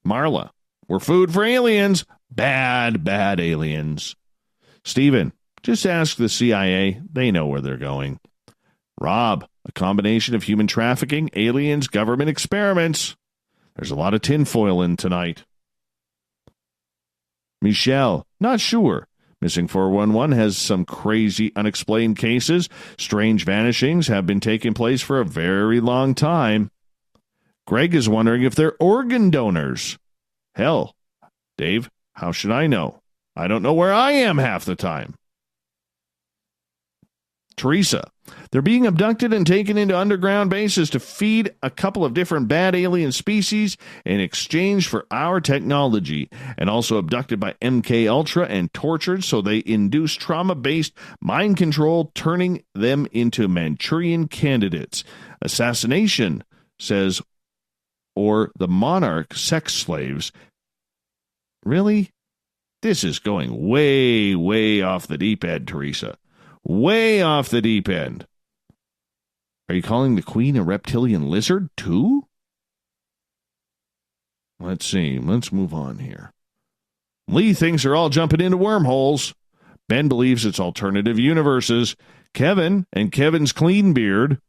Marla, we're food for aliens. Bad, bad aliens. Stephen, just ask the CIA. They know where they're going. Rob, a combination of human trafficking, aliens, government experiments. There's a lot of tinfoil in tonight. Michelle, not sure. Missing 411 has some crazy unexplained cases. Strange vanishings have been taking place for a very long time. Greg is wondering if they're organ donors. Hell, Dave, how should I know? I don't know where I am half the time. Teresa, they're being abducted and taken into underground bases to feed a couple of different bad alien species in exchange for our technology, and also abducted by MK Ultra and tortured so they induce trauma-based mind control, turning them into Manchurian candidates. Assassination, says, or the monarch sex slaves. Really? This is going way, way off the deep end, Teresa. Way off the deep end. Are you calling the queen a reptilian lizard, too? Let's see. Let's move on here. Lee thinks they're all jumping into wormholes. Ben believes it's alternative universes. Kevin and Kevin's clean beard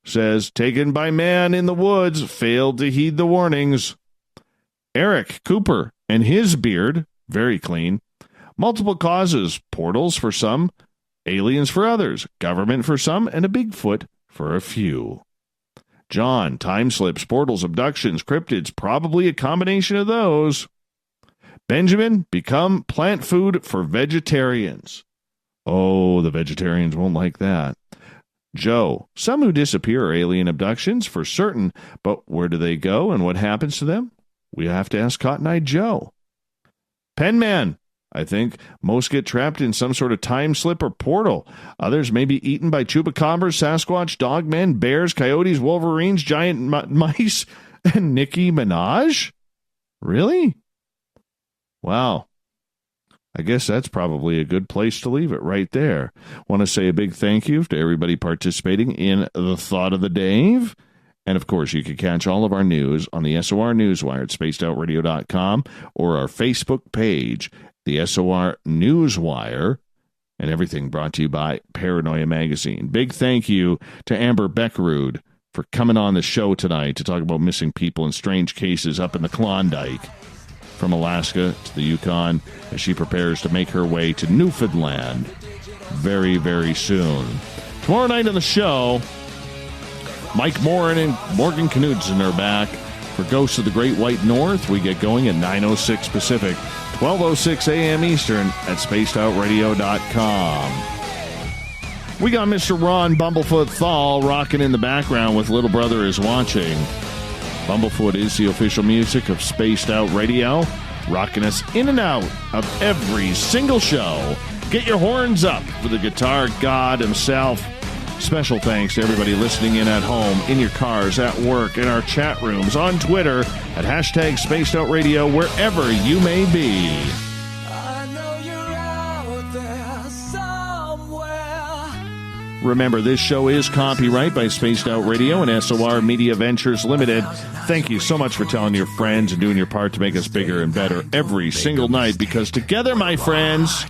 says, taken by man in the woods, failed to heed the warnings. Eric Cooper and his beard, very clean. Multiple causes, portals for some, aliens for others, government for some, and a Bigfoot for a few. John, time slips, portals, abductions, cryptids, probably a combination of those. Benjamin, become plant food for vegetarians. Oh, the vegetarians won't like that. Joe, some who disappear are alien abductions for certain, but where do they go and what happens to them? We have to ask Cotton-Eyed Joe. Penman, I think most get trapped in some sort of time slip or portal. Others may be eaten by chupacabras, Sasquatch, dogmen, bears, coyotes, wolverines, giant mice, and Nicki Minaj? Really? Wow. I guess that's probably a good place to leave it right there. Want to say a big thank you to everybody participating in the Thought of the Dave. And, of course, you can catch all of our news on the SOR Newswire at spacedoutradio.com or our Facebook page, the SOR Newswire, and everything brought to you by Paranoia Magazine. Big thank you to Amber Bekkerud for coming on the show tonight to talk about missing people and strange cases up in the Klondike, from Alaska to the Yukon, as she prepares to make her way to Newfoundland very, very soon. Tomorrow night on the show, Mike Morin and Morgan Knudsen are back for Ghosts of the Great White North. We get going at 9:06 Pacific, 12:06 a.m. Eastern at spacedoutradio.com. We got Mr. Ron Bumblefoot THAL rocking in the background with Little Brother Is Watching. Bumblefoot is the official music of Spaced Out Radio, rocking us in and out of every single show. Get your horns up for the guitar god himself. Special thanks to everybody listening in at home, in your cars, at work, in our chat rooms, on Twitter, at hashtag Spaced Out Radio, wherever you may be. Remember, this show is copyright by Spaced Out Radio and SOR Media Ventures Limited. Thank you so much for telling your friends and doing your part to make us bigger and better every single night, because together, my friends,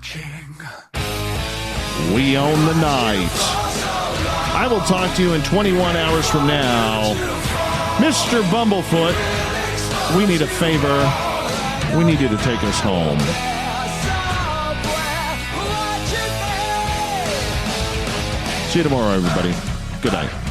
we own the night. I will talk to you in 21 hours from now. Mr. Bumblefoot, we need a favor. We need you to take us home. See you tomorrow, everybody. Good night.